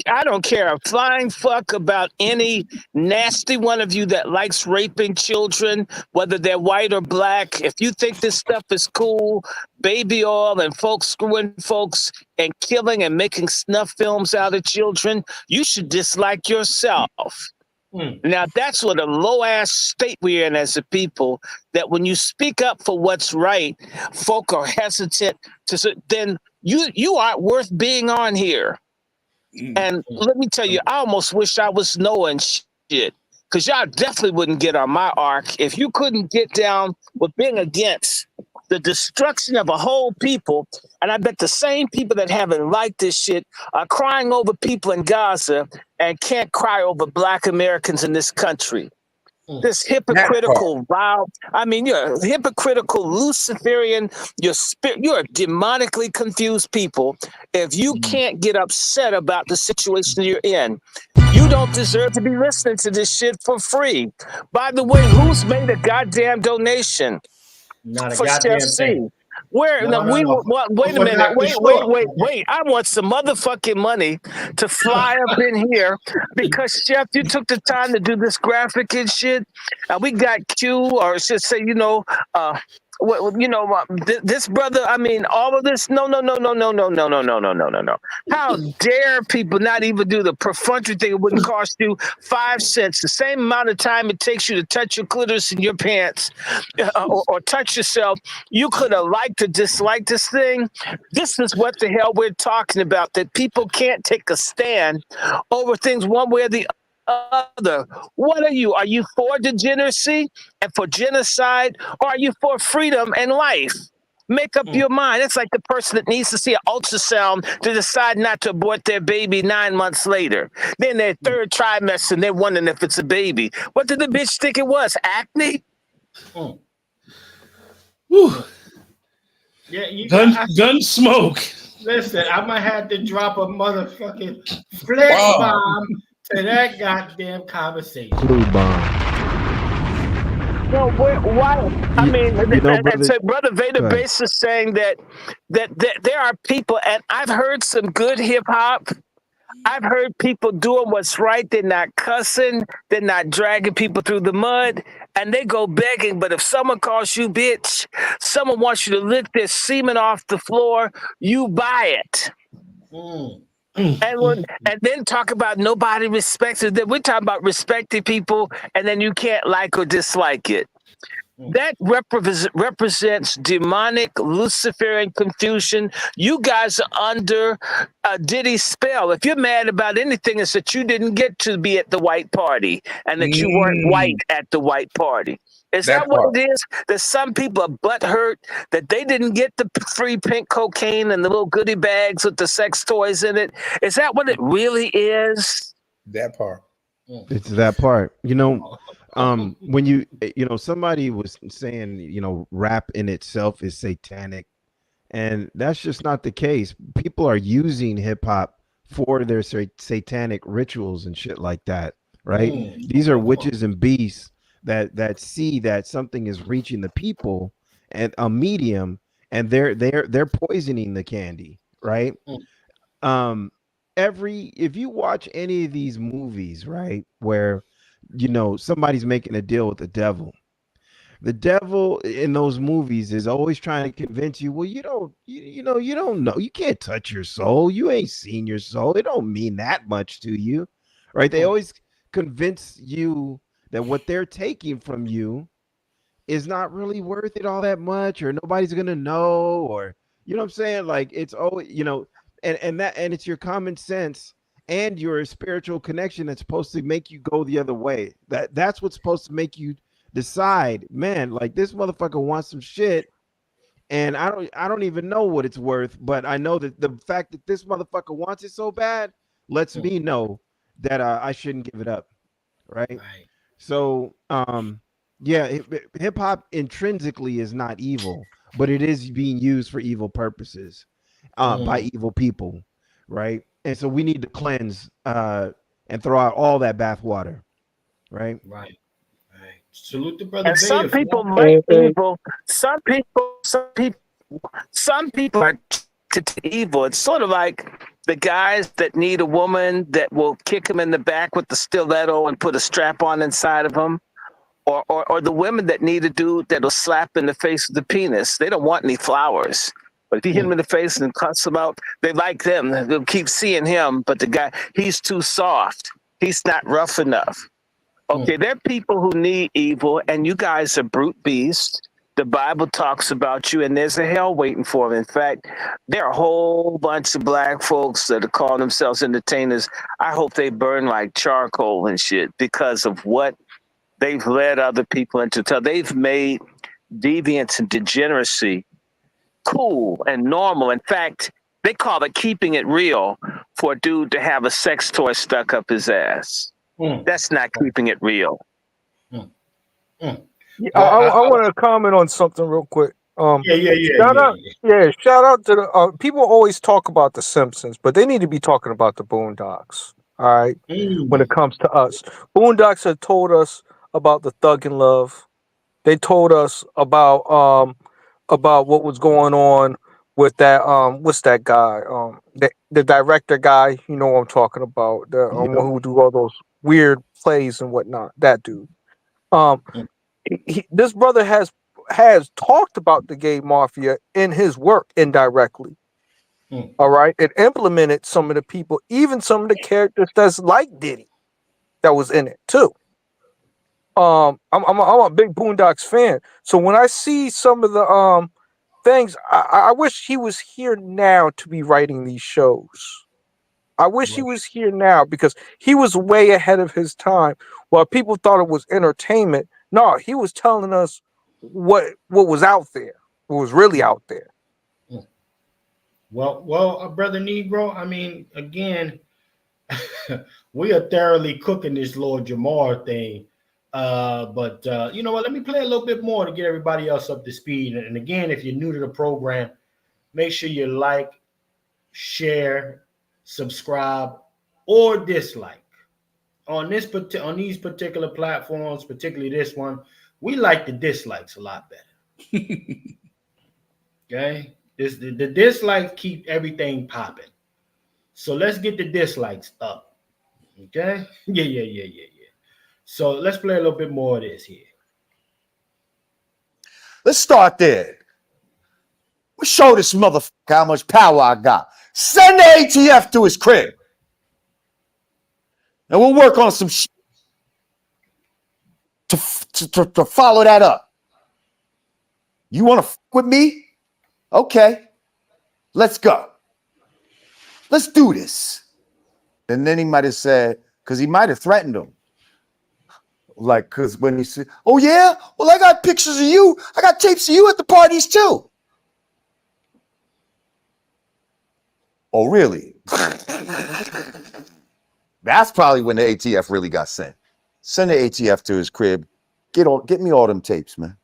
I don't care a flying fuck about any nasty one of you that likes raping children, whether they're white or Black. If you think this stuff is cool, baby oil and folks screwing folks and killing and making snuff films out of children, you should dislike yourself. Now, that's what a low-ass state we're in as a people, that when you speak up for what's right, folk are hesitant to, then you aren't worth being on here. And let me tell you, I almost wish I was knowing shit, because y'all definitely wouldn't get on my arc if you couldn't get down with being against the destruction of a whole people. And I bet the same people that haven't liked this shit are crying over people in Gaza and can't cry over Black Americans in this country. This hypocritical, vile, I mean, you're a hypocritical, Luciferian, you're a demonically confused people. If you can't get upset about the situation you're in, you don't deserve to be listening to this shit for free. By the way, who's made a goddamn donation? Not a for goddamn Chef thing. C? Wait a minute. Wait. I want some motherfucking money to fly up in here because, Chef, you took the time to do this graphic and shit. And we got Q, or I should say, you know, this brother. I mean, all of this. No. How dare people not even do the perfunctory thing? It wouldn't cost you 5 cents. The same amount of time it takes you to touch your clitoris in your pants, or touch yourself. You could have liked or disliked this thing. This is what the hell we're talking about. That people can't take a stand over things one way or the other. What are you? Are you for degeneracy and for genocide, or are you for freedom and life? Make up your mind. It's like the person that needs to see an ultrasound to decide not to abort their baby 9 months later. Then their third trimester, and they're wondering if it's a baby. What did the bitch think it was? Acne? Whew. Yeah, gun smoke. Listen, I might have to drop a motherfucking flex bomb to that goddamn conversation. Blue bomb. Well, why? I mean, Brother Vader Right. Bass is saying that there are people, and I've heard some good hip hop. I've heard people doing what's right. They're not cussing. They're not dragging people through the mud, and they go begging. But if someone calls you bitch, someone wants you to lick their semen off the floor, you buy it. And then talk about nobody respects it. Then we're talking about respecting people, and then you can't like or dislike it. That represents demonic Luciferian confusion. You guys are under a Diddy spell. If you're mad about anything, it's that you didn't get to be at the white party and that you weren't white at the white party. Is that what it is? That some people are butthurt that they didn't get the free pink cocaine and the little goodie bags with the sex toys in it. Is that what it really is? That part. It's that part. You know, when you know, somebody was saying, you know, rap in itself is satanic, and that's just not the case. People are using hip hop for their satanic rituals and shit like that, right? These are witches and beasts that see that something is reaching the people and a medium, and they're poisoning the candy, right? If you watch any of these movies, right, where you know somebody's making a deal with the devil in those movies is always trying to convince you, well, you don't know, you can't touch your soul, you ain't seen your soul, it don't mean that much to you, right? They always convince you that what they're taking from you is not really worth it all that much, or nobody's gonna know, or you know what I'm saying? Like it's always, you know, and it's your common sense and your spiritual connection that's supposed to make you go the other way. That's what's supposed to make you decide, man, like this motherfucker wants some shit, and I don't even know what it's worth, but I know that the fact that this motherfucker wants it so bad lets me know that I shouldn't give it up, right? So yeah, hip hop intrinsically is not evil, but it is being used for evil purposes by evil people, right? And so we need to cleanse and throw out all that bath water, right? Right. Salute the brother. And some people like evil. Some people are to evil. It's sort of like the guys that need a woman that will kick him in the back with the stiletto and put a strap on inside of him. Or the women that need a dude that'll slap in the face with the penis. They don't want any flowers. But if you hit him in the face and cuss him out, they like them. They'll keep seeing him. But the guy, he's too soft. He's not rough enough. Okay, there are people who need evil, and you guys are brute beasts. The Bible talks about you, and there's a hell waiting for them. In fact, there are a whole bunch of black folks that are calling themselves entertainers. I hope they burn like charcoal and shit because of what they've led other people into. They've made deviance and degeneracy cool and normal. In fact, they call it keeping it real for a dude to have a sex toy stuck up his ass. That's not keeping it real. I want to comment on something real quick. Shout out to the people always talk about the Simpsons, but they need to be talking about the Boondocks. All right, when it comes to us, Boondocks have told us about the Thug and Love. They told us about what was going on with that what's that guy the director guy, you know what I'm talking about, the one who do all those weird plays and whatnot, that dude. This brother has has talked about the gay mafia in his work indirectly. All right, it implemented some of the people, even some of the characters that's like Diddy, that was in it too. I'm a big Boondocks fan, so when I see some of the things, I wish he was here now to be writing these shows. I wish he was here now because he was way ahead of his time. While people thought it was entertainment, no, he was telling us what was out there, what was really out there. Well, brother Negro. I mean, again, we are thoroughly cooking this Lord Jamar thing. But you know what? Let me play a little bit more to get everybody else up to speed. And again, if you're new to the program, make sure you like, share, subscribe, or dislike. On these particular platforms, particularly this one, we like the dislikes a lot better. Okay, the dislikes keep everything popping. So let's get the dislikes up. Okay, yeah. So let's play a little bit more of this here. Let's start there. We'll show this motherfucker how much power I got. Send the ATF to his crib. And we'll work on some shit to follow that up. You want to fuck with me? Okay. Let's go. Let's do this. And then he might have said, because he might have threatened him. Like, because when he said, oh, yeah? Well, I got pictures of you. I got tapes of you at the parties, too. Oh, really? That's probably when the ATF really got sent. Send the ATF to his crib. Get me all them tapes, man.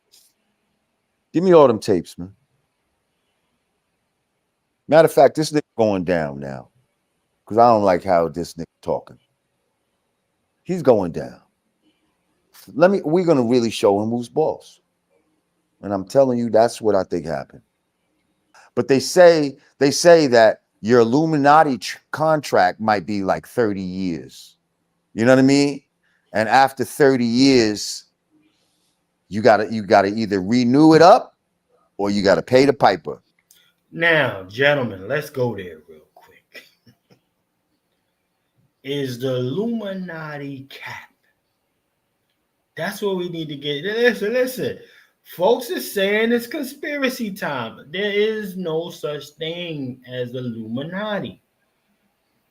Give me all them tapes, man. Matter of fact, this nigga going down now. Because I don't like how this nigga talking. He's going down. We're gonna really show him who's boss. And I'm telling you, that's what I think happened. But they say that your Illuminati contract might be like 30 years. You know what I mean? And after 30 years, you gotta either renew it up or you gotta pay the piper. Now, gentlemen, let's go there real quick. Is the Illuminati cap? That's what we need to get. Listen. Folks are saying it's conspiracy time. There is no such thing as Illuminati.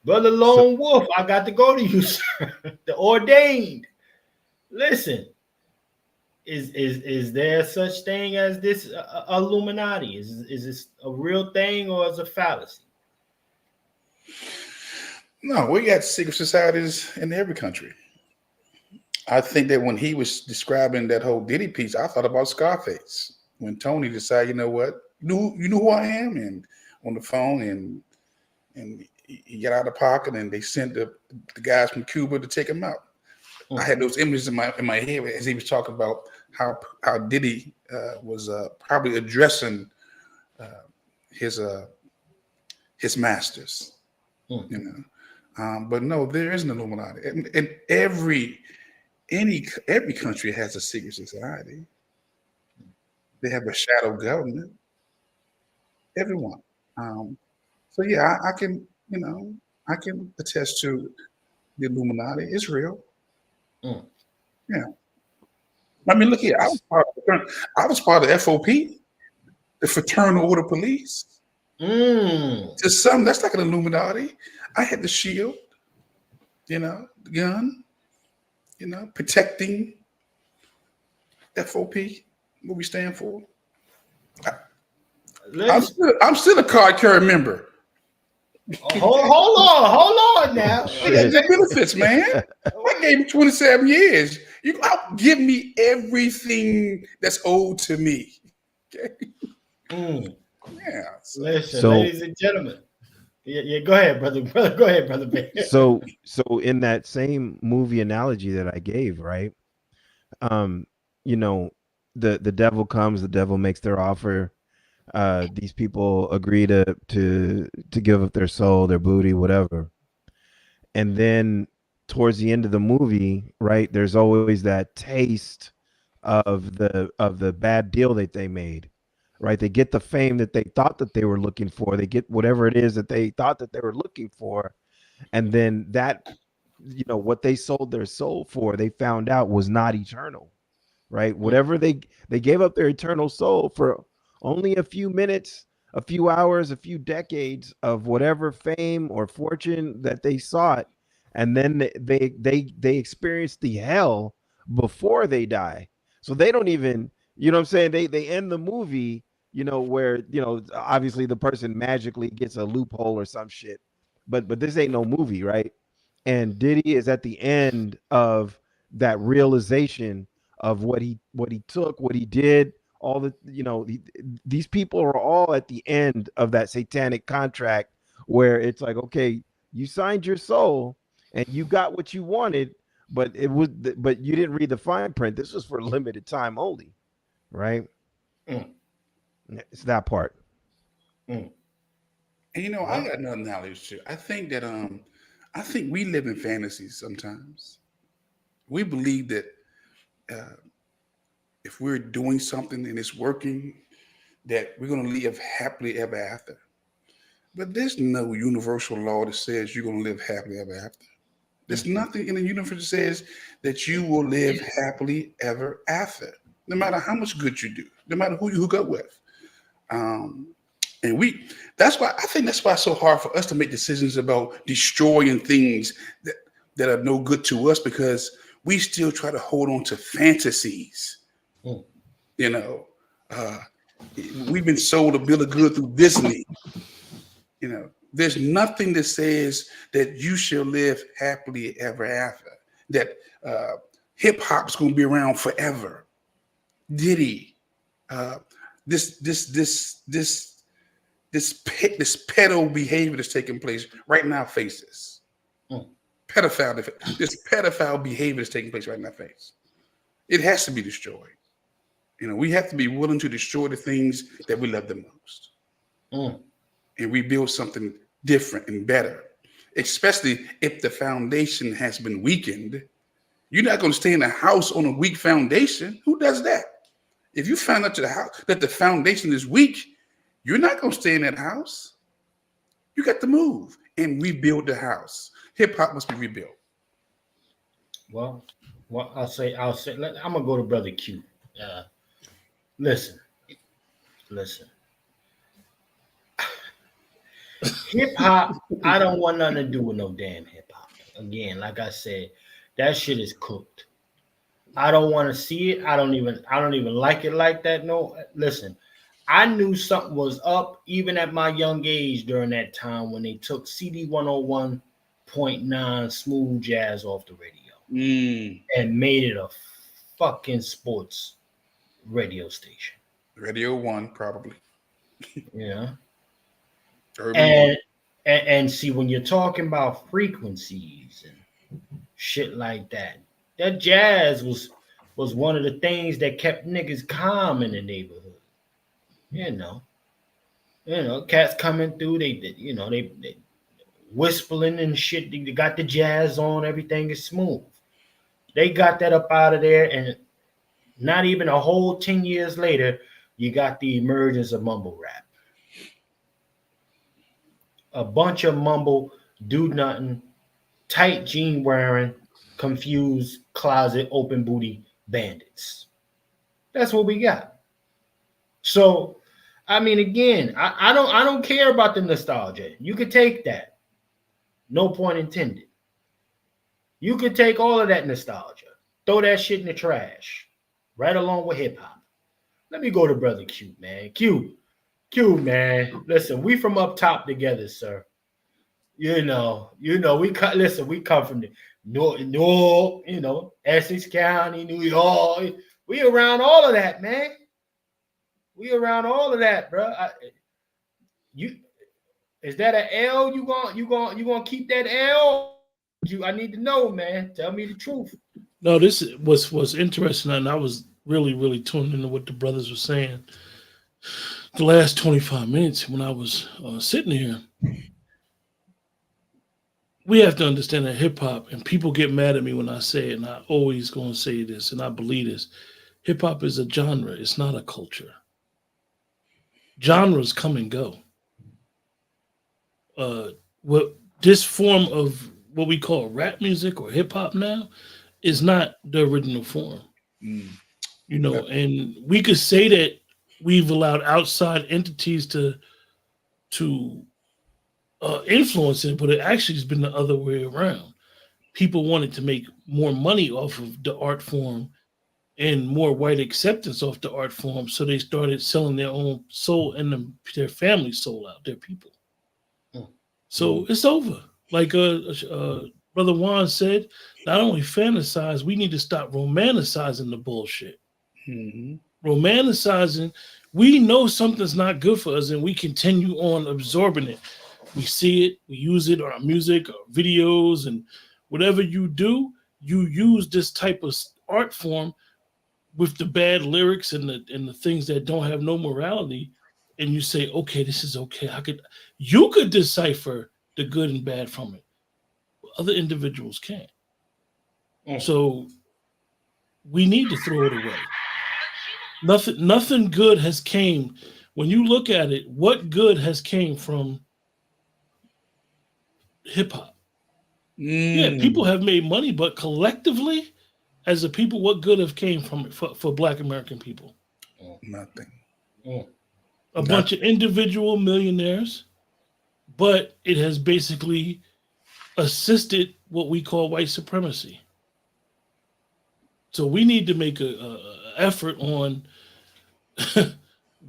Brother Lone Wolf, I got to go to you, sir. The ordained. Listen, is there such thing as this Illuminati? Is this a real thing or is it a fallacy? No, we got secret societies in every country. I think that when he was describing that whole Diddy piece, I thought about Scarface. When Tony decided, you know what, you know who I am, and on the phone, and he got out of the pocket, and they sent the guys from Cuba to take him out. I had those images in my head as he was talking about how Diddy was probably addressing his masters, you know. But no, there is an Illuminati, and every country has a secret society. They have a shadow government. Everyone. So yeah, I can attest to the Illuminati. It's real. Yeah. I mean, look here. I was part of the FOP, the Fraternal Order Police. To some, that's like an Illuminati. I had the shield, the gun, protecting FOP, what we stand for. I'm still a card carrying member. Hold on now. The benefits, man. I gave him 27 years. You give me everything that's owed to me. Okay. Yeah. Listen, ladies and gentlemen. Yeah, go ahead, brother. Go ahead, brother. So in that same movie analogy that I gave, right? The devil comes, the devil makes their offer. These people agree to give up their soul, their booty, whatever. And then towards the end of the movie, right, there's always that taste of the bad deal that they made, right? They get the fame that they thought that they were looking for. They get whatever it is that they thought that they were looking for, and then that, what they sold their soul for, they found out was not eternal, right? Whatever they gave up their eternal soul for only a few minutes, a few hours, a few decades of whatever fame or fortune that they sought, and then they experience the hell before they die. So they don't even, what I'm saying, they end the movie, where, obviously the person magically gets a loophole or some shit, but this ain't no movie, right? And Diddy is at the end of that realization of what he took, what he did, all the, these people are all at the end of that satanic contract where it's like, okay, you signed your soul and you got what you wanted, but but you didn't read the fine print. This was for a limited time only, right? It's that part. And I got another knowledge too. I think that I think we live in fantasies sometimes. We believe that if we're doing something and it's working, that we're going to live happily ever after. But there's no universal law that says you're going to live happily ever after. There's nothing in the universe that says that you will live happily ever after, no matter how much good you do, no matter who you hook up with. And that's why it's so hard for us to make decisions about destroying things that are no good to us, because we still try to hold on to fantasies. We've been sold a bill of good through Disney. There's nothing that says that you shall live happily ever after, that hip hop's going to be around forever. Diddy, this pedo behavior that's taking place right in our faces. This pedophile behavior that's taking place right in our face. It has to be destroyed. We have to be willing to destroy the things that we love the most. And rebuild something different and better, especially if the foundation has been weakened. You're not going to stay in a house on a weak foundation. Who does that? If you find out that the foundation is weak, you're not going to stay in that house. You got to move and rebuild the house. Hip hop must be rebuilt. Well, I'll say. I'm gonna go to Brother Q. Listen. Hip hop, I don't want nothing to do with no damn hip hop. Again, like I said, that shit is cooked. I don't want to see it. I don't even like it like that. No, listen, I knew something was up even at my young age during that time when they took CD 101.9 smooth jazz off the radio and made it a fucking sports radio station. Radio 1, probably. Yeah. And see, when you're talking about frequencies and shit like that, that jazz was one of the things that kept niggas calm in the neighborhood. Cats coming through, they whistling and shit. They got the jazz on, everything is smooth. They got that up out of there, and not even a whole 10 years later, you got the emergence of mumble rap. A bunch of mumble, do nothing, tight jean wearing, confused, closet, open booty bandits. That's what we got. So, I mean, again, I don't care about the nostalgia. You could take that. No point intended. You could take all of that nostalgia, throw that shit in the trash, right along with hip hop. Let me go to Brother Q, man. Q, man. Listen, we from up top together, sir. We come from the North, Essex County, New York. We around all of that, man. We around all of that, bro. Is that an L? You gonna keep that L? I need to know, man. Tell me the truth. No, this was interesting, and I was really, really tuned into what the brothers were saying. The last 25 minutes when I was sitting here, we have to understand that hip hop, and people get mad at me when I say it, and I always gonna say this, and I believe this. hip hop is a genre. It's not a culture. Genres come and go. What this form of what we call rap music or hip hop now is not the original form. You know, and we could say that we've allowed outside entities to influence it, but it actually has been the other way around. People wanted to make more money off of the art form and more white acceptance off the art form, so they started selling their own soul and their family soul out, their people. So it's over. Like Brother Juan said, not only fantasize, we need to stop romanticizing the bullshit. Romanticizing, we know something's not good for us and we continue on absorbing it. We see it, we use it on our music, our videos, and whatever you do, you use this type of art form with the bad lyrics and the things that don't have no morality, and you say, okay, this is okay. You could decipher the good and bad from it. Other individuals can't. So we need to throw it away. Nothing good has came. When you look at it, what good has came from hip hop? Yeah, people have made money, but collectively, as a people, what good have came from it for Black American people? Nothing. A bunch of individual millionaires, but it has basically assisted what we call white supremacy. So we need to make a effort on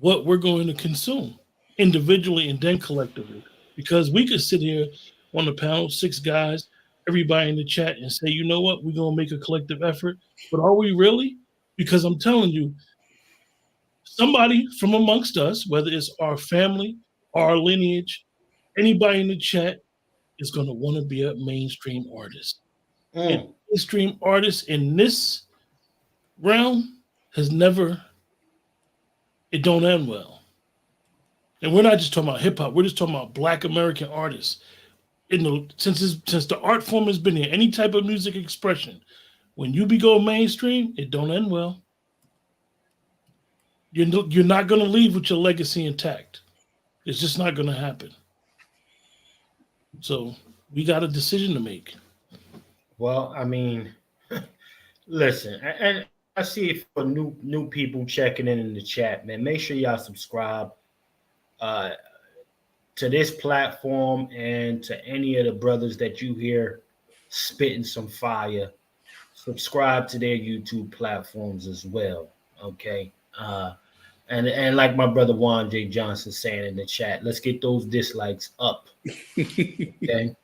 what we're going to consume individually and then collectively, because we could sit here on the panel, 6 guys, everybody in the chat, and say, you know what, we're going to make a collective effort. But are we really? Because I'm telling you, somebody from amongst us, whether it's our family, our lineage, anybody in the chat is going to want to be a mainstream artist. And mainstream artists in this realm has never, it don't end well. And we're not just talking about hip hop, we're just talking about Black American artists. Since the art form has been here, any type of music expression, when you go mainstream, it don't end well. You're not going to leave with your legacy intact. It's just not going to happen. So we got a decision to make. Well, I mean, listen, and I see it for new people checking in the chat, man. Make sure y'all subscribe to this platform and to any of the brothers that you hear spitting some fire. Subscribe to their YouTube platforms as well, okay? And like my brother Juan J. Johnson saying in the chat, let's get those dislikes up, okay?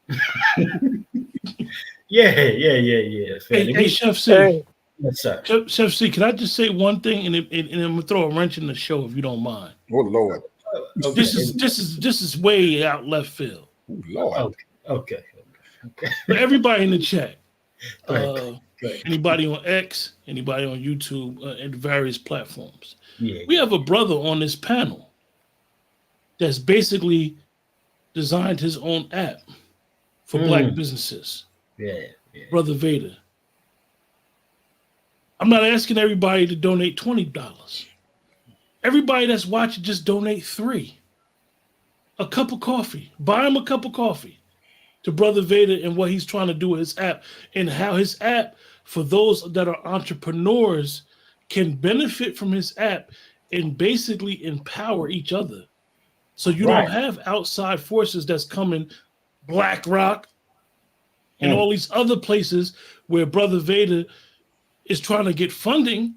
Yeah. Hey, Chef C. Hey. Yes, sir. Chef C, can I just say one thing, and I'm gonna throw a wrench in the show if you don't mind. Oh Lord. Okay. This is way out left field. Oh Lord. Okay. For everybody in the chat, Right. anybody on X, anybody on YouTube, and various platforms. Yeah. We have a brother on this panel that's basically designed his own app for Black businesses. Yeah. Brother Vader. I'm not asking everybody to donate $20. Everybody that's watching, just donate $3. A cup of coffee. Buy him a cup of coffee to Brother Vader and what he's trying to do with his app, and how his app, for those that are entrepreneurs, can benefit from his app and basically empower each other. So you don't have outside forces that's coming, BlackRock and all these other places where Brother Vader is trying to get funding.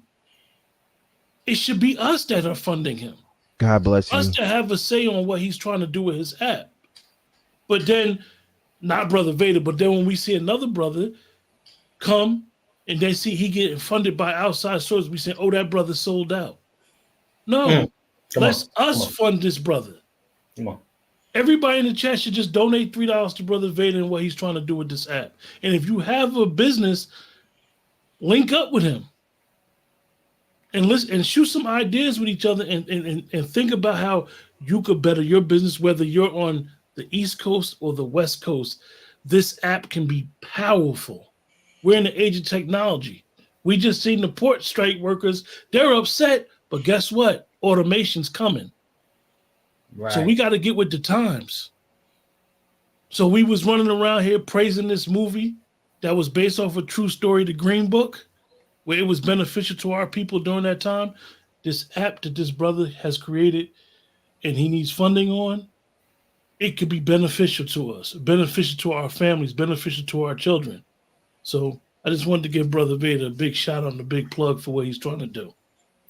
It should be us that are funding him. God bless you. Us to have a say on what he's trying to do with his app. But then, not Brother Vader, but then when we see another brother come and they see he getting funded by outside sources, we say, oh, that brother sold out. No, let's fund this brother. Come on. Everybody in the chat should just donate $3 to Brother Vader and what he's trying to do with this app. And if you have a business, link up with him and listen and shoot some ideas with each other and think about how you could better your business, whether you're on the East Coast or the West Coast. This app can be powerful. We're in the age of technology. We just seen the port strike workers. They're upset, but guess what? Automation's coming. Right. So we got to get with the times. So we was running around here praising this movie that was based off a true story, The Green Book, where it was beneficial to our people during that time. This app that this brother has created and he needs funding on, it could be beneficial to us, beneficial to our families, beneficial to our children. So I just wanted to give Brother Vader a big shout out and a big plug for what he's trying to do.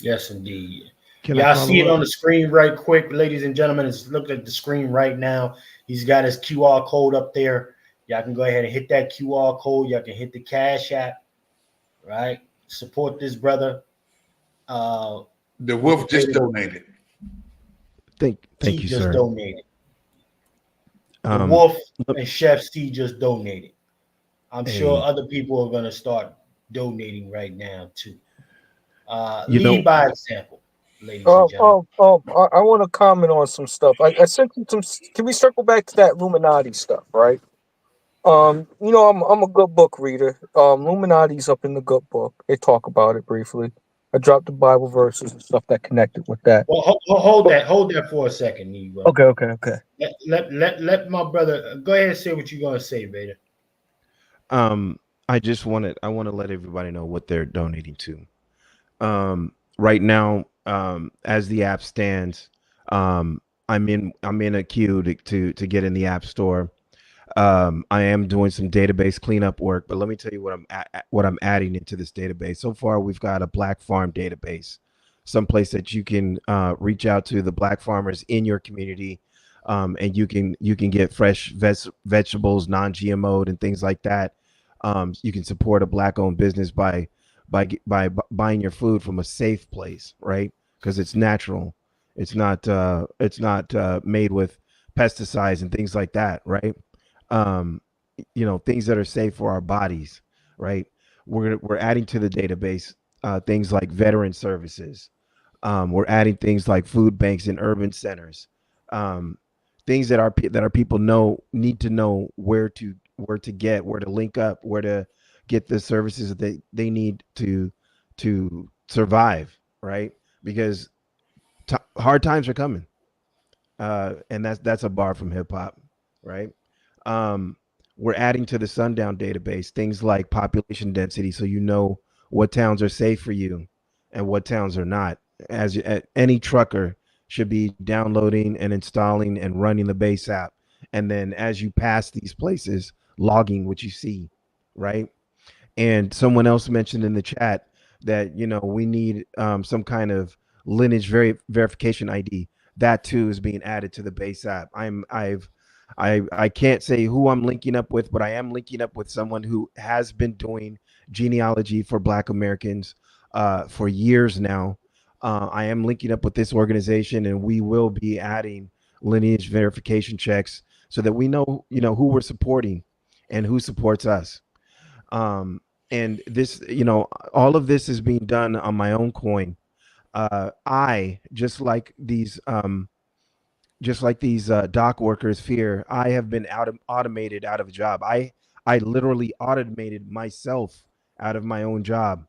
Yes, indeed. Can Y'all I see it follow on the screen right quick, ladies and gentlemen. It's look at the screen right now. He's got his QR code up there. Y'all can go ahead and hit that QR code. Y'all can hit the Cash App, right? Support this brother. The Wolf just donated. Thank T you, just sir. donated. The Wolf and Chef C just donated. I'm sure other people are going to start donating right now too. Lead by example, ladies and gentlemen. I want to comment on some stuff. I sent you some. Can we circle back to that Illuminati stuff, right? I'm a good book reader. Illuminati's up in the good book. They talk about it briefly. I dropped the Bible verses and stuff that connected with that. Well, hold that for a second, Negro. Okay. Let my brother go ahead and say what you're gonna say, Vader. I want to let everybody know what they're donating to. Right now, as the app stands, I'm in a queue to get in the App Store. I am doing some database cleanup work, but let me tell you what I'm adding into this database. So far, we've got a Black Farm database, someplace that you can reach out to the Black farmers in your community, and you can get fresh vegetables, non-GMO'd, and things like that. You can support a Black-owned business by buying your food from a safe place, right? Because it's natural. It's not made with pesticides and things like that, right? Things that are safe for our bodies, right? We're adding to the database things like veteran services. We're adding things like food banks in urban centers, things that our people need to know where to link up, where to get the services that they need to survive, right? Because hard times are coming, and that's a bar from hip hop, right? We're adding to the Sundown database things like population density, so you know what towns are safe for you and what towns are not. Any trucker should be downloading and installing and running the base app, and then as you pass these places, logging what you see, right? And someone else mentioned in the chat that we need some kind of lineage verification ID. That too is being added to the base app. I can't say who I'm linking up with, but I am linking up with someone who has been doing genealogy for Black Americans for years now. I am linking up with this organization, and we will be adding lineage verification checks so that we know who we're supporting and who supports us. And this, all of this is being done on my own coin. I just like these dock workers fear, I have been automated out of a job. I literally automated myself out of my own job.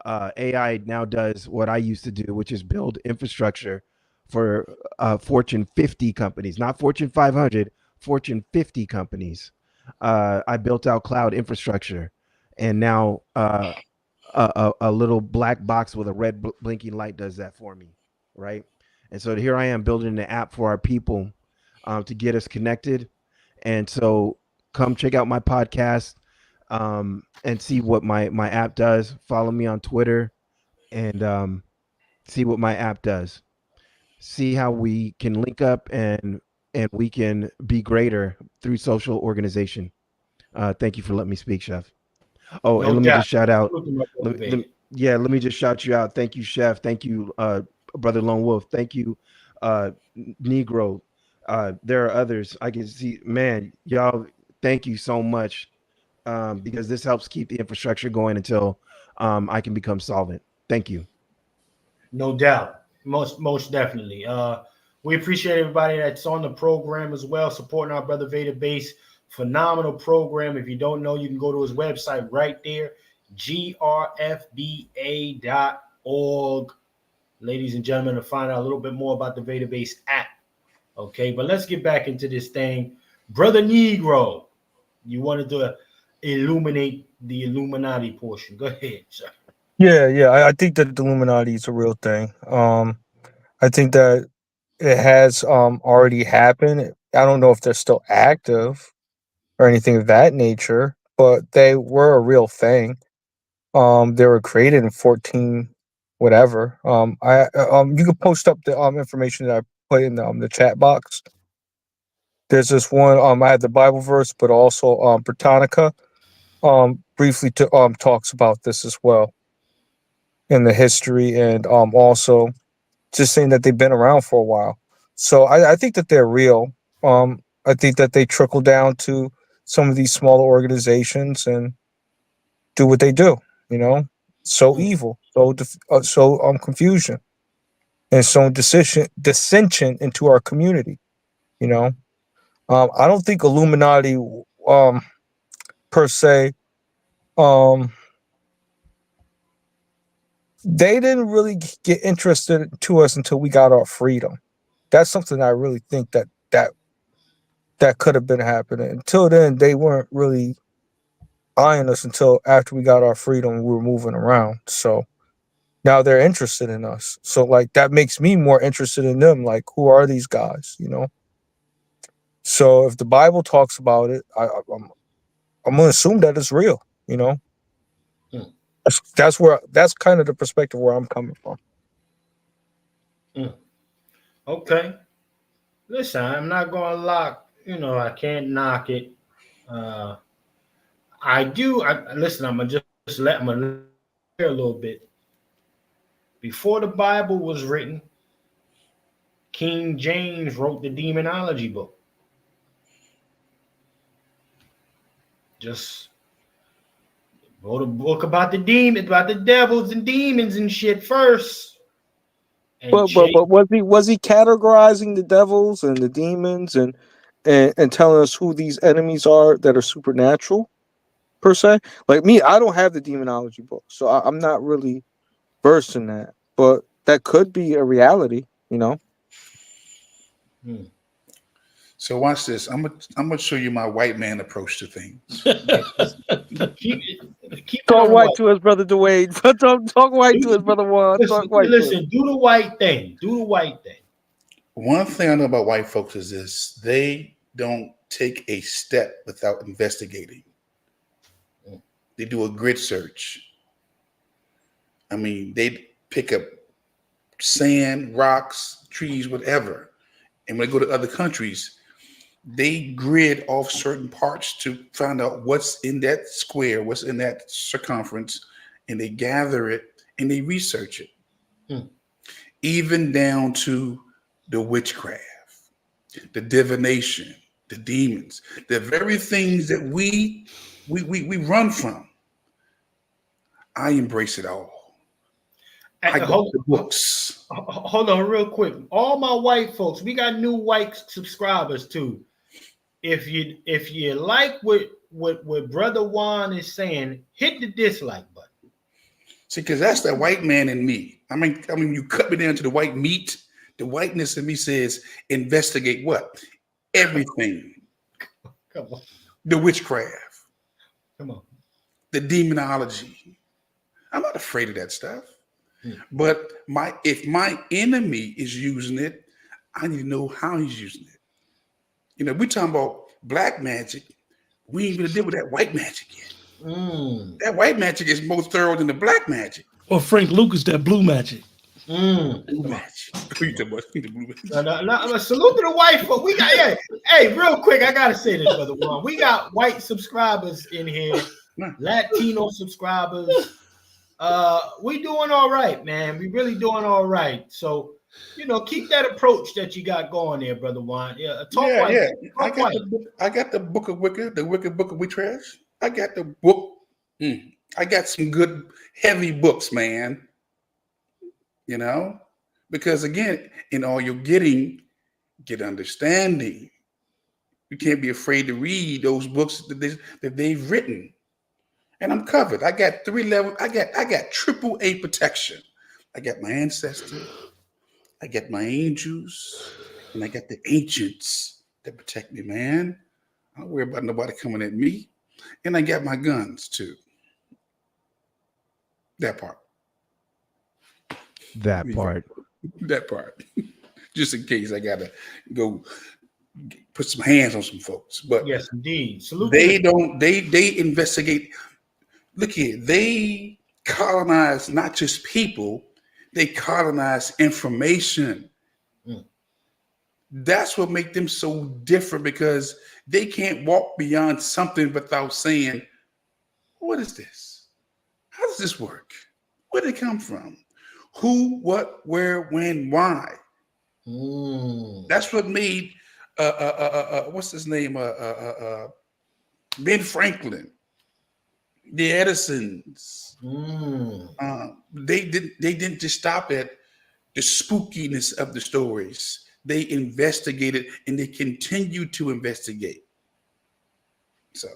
AI now does what I used to do, which is build infrastructure for Fortune 50 companies, not Fortune 500, Fortune 50 companies. I built out cloud infrastructure, and now a little black box with a red blinking light does that for me, right? And so here I am building an app for our people to get us connected. And so come check out my podcast and see what my app does. Follow me on Twitter and see what my app does. See how we can link up and we can be greater through social organization. Thank you for letting me speak, Chef. Oh, and let me just shout out. Let me just shout you out. Thank you, Chef. Thank you, Brother Lone Wolf. Thank you, Negro. There are others I can see. Man, y'all, thank you so much because this helps keep the infrastructure going until I can become solvent. Thank you. No doubt. Most definitely. We appreciate everybody that's on the program as well, supporting our brother Vader Base. Phenomenal program. If you don't know, you can go to his website right there. grfba.org, ladies and gentlemen, to find out a little bit more about the Vader Base app. Okay, but let's get back into this thing. Brother Negro, you wanted to illuminate the Illuminati portion. Go ahead, sir. Yeah. I think that the Illuminati is a real thing. I think that it has already happened. I don't know if they're still active or anything of that nature, but they were a real thing. They were created in 14 whatever. You can post up the information that I put in the chat box. There's this one. I had the Bible verse, but also Britannica. Briefly talks about this as well in the history, and also just saying that they've been around for a while. So I think that they're real. I think that they trickle down to some of these smaller organizations and do what they do. So evil, so confusion, and so dissension into our community. I don't think Illuminati per se. They didn't really get interested to us until we got our freedom. That's something I really think that could have been happening. Until then, they weren't really eyeing us until after we got our freedom and we were moving around. So now they're interested in us. So like that makes me more interested in them. Like, who are these guys? So if the Bible talks about it, I'm gonna assume that it's real. That's kind of the perspective where I'm coming from. Okay. Listen, I'm not gonna lock. I can't knock it. Listen. I'm gonna let share a little bit. Before the Bible was written, King James wrote the demonology book. Just wrote a book about the demons, about the devils and demons and shit first. But was he categorizing the devils and the demons and telling us who these enemies are that are supernatural per se? Like me, I don't have the demonology book, so I'm not really versed in that. But that could be a reality. So watch this. I'm gonna show you my white man approach to things. keep talk white to us, brother Dwayne. talk white to us, brother Juan. Talk white. Listen, do the white thing. Do the white thing. One thing I know about white folks is this: they don't take a step without investigating. They do a grid search. I mean, they pick up sand, rocks, trees, whatever, and when they go to other countries, they grid off certain parts to find out what's in that square, what's in that circumference, and they gather it and they research it. Even down to the witchcraft, the divination, the demons, the very things that we run from. I embrace it all. I got the books. Hold on real quick. All my white folks, we got new white subscribers too. If you like what Brother Juan is saying, hit the dislike button. See, because that's that white man in me. I mean, you cut me down to the white meat. The whiteness in me says, investigate what? Everything. Come on. The witchcraft. Come on. The demonology. I'm not afraid of that stuff. But if my enemy is using it, I need to know how he's using it. We're talking about black magic. We ain't gonna deal with that white magic yet. That white magic is more thorough than the black magic. Or Frank Lucas, that blue magic. Blue magic. No, salute to the white folk. We got hey, real quick, I gotta say this, Brother Juan. We got white subscribers in here, Latino subscribers. We doing all right, man. We really doing all right. So, keep that approach that you got going there, Brother Juan. Yeah, white. I got the book of Wicca, the Wicca Book of Witchcraft. I got the book. I got some good heavy books, man. Because again, in all you're getting, get understanding. You can't be afraid to read those books that they've written. and I'm covered. I got 3 levels. I got triple A protection. I got my ancestors, I got my angels, and I got the ancients that protect me, man. I don't worry about nobody coming at me. And I got my guns too. That part. That part. That part. Just in case I gotta go put some hands on some folks. But yes, indeed. Salute they don't. They investigate. Look here. They colonize not just people. They colonize information. Mm. That's what makes them so different, because they can't walk beyond something without saying, "What is this? How does this work? Where did it come from? Who, what, where, when, why?" That's what made what's his name? Ben Franklin, the Edisons. They didn't just stop at the spookiness of the stories. They investigated, and they continue to investigate. So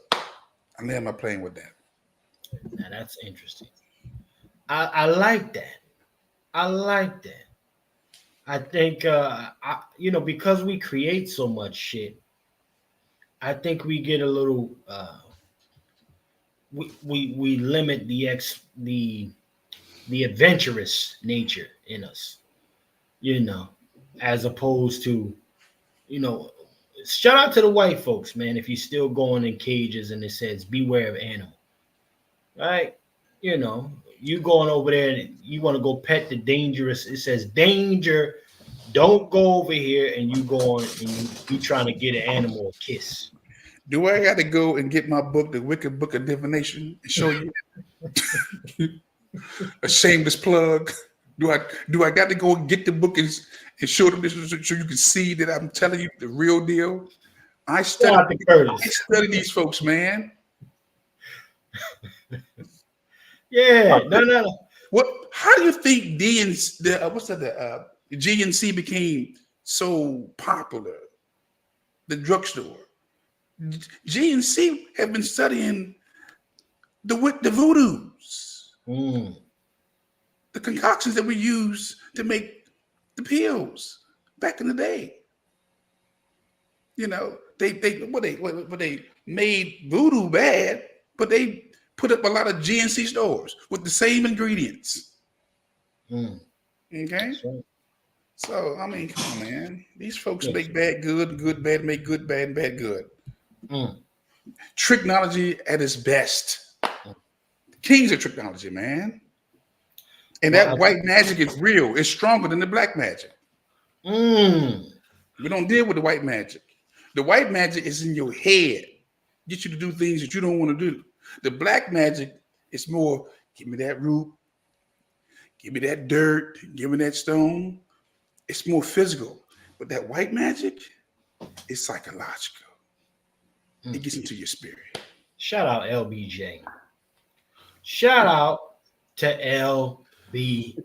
I land my plane with that. Now that's interesting. I like that. I like that. I think because we create so much shit, I think we get a little we limit the adventurous nature in us, as opposed to, shout out to the white folks, man. If you're still going in cages and it says beware of animal, right? You going over there and you want to go pet the dangerous. It says danger. Don't go over here, and you go on and you trying to get an animal a kiss. Do I got to go and get my book, The Wicked Book of Divination, and show you? A shameless plug. Do I got to go and get the book and show them this so you can see that I'm telling you the real deal? I study these folks, man. Yeah, no. What? How do you think GNC became so popular? The drugstore. GNC have been studying the voodoos, the concoctions that we use to make the pills back in the day. They made voodoo bad, but they put up a lot of GNC stores with the same ingredients. Okay. So, I mean, come on, man. These folks make bad good, good bad, make good bad, and bad good. Technology at its best. Kings of technology, man. And that white magic is real. It's stronger than the black magic. We don't deal with the white magic. The white magic is in your head. Get you to do things that you don't want to do. The black magic is more, give me that root, give me that dirt, give me that stone. It's more physical. But that white magic is psychological. It gets into your spirit. Shout out LBJ. Shout out to LBJ.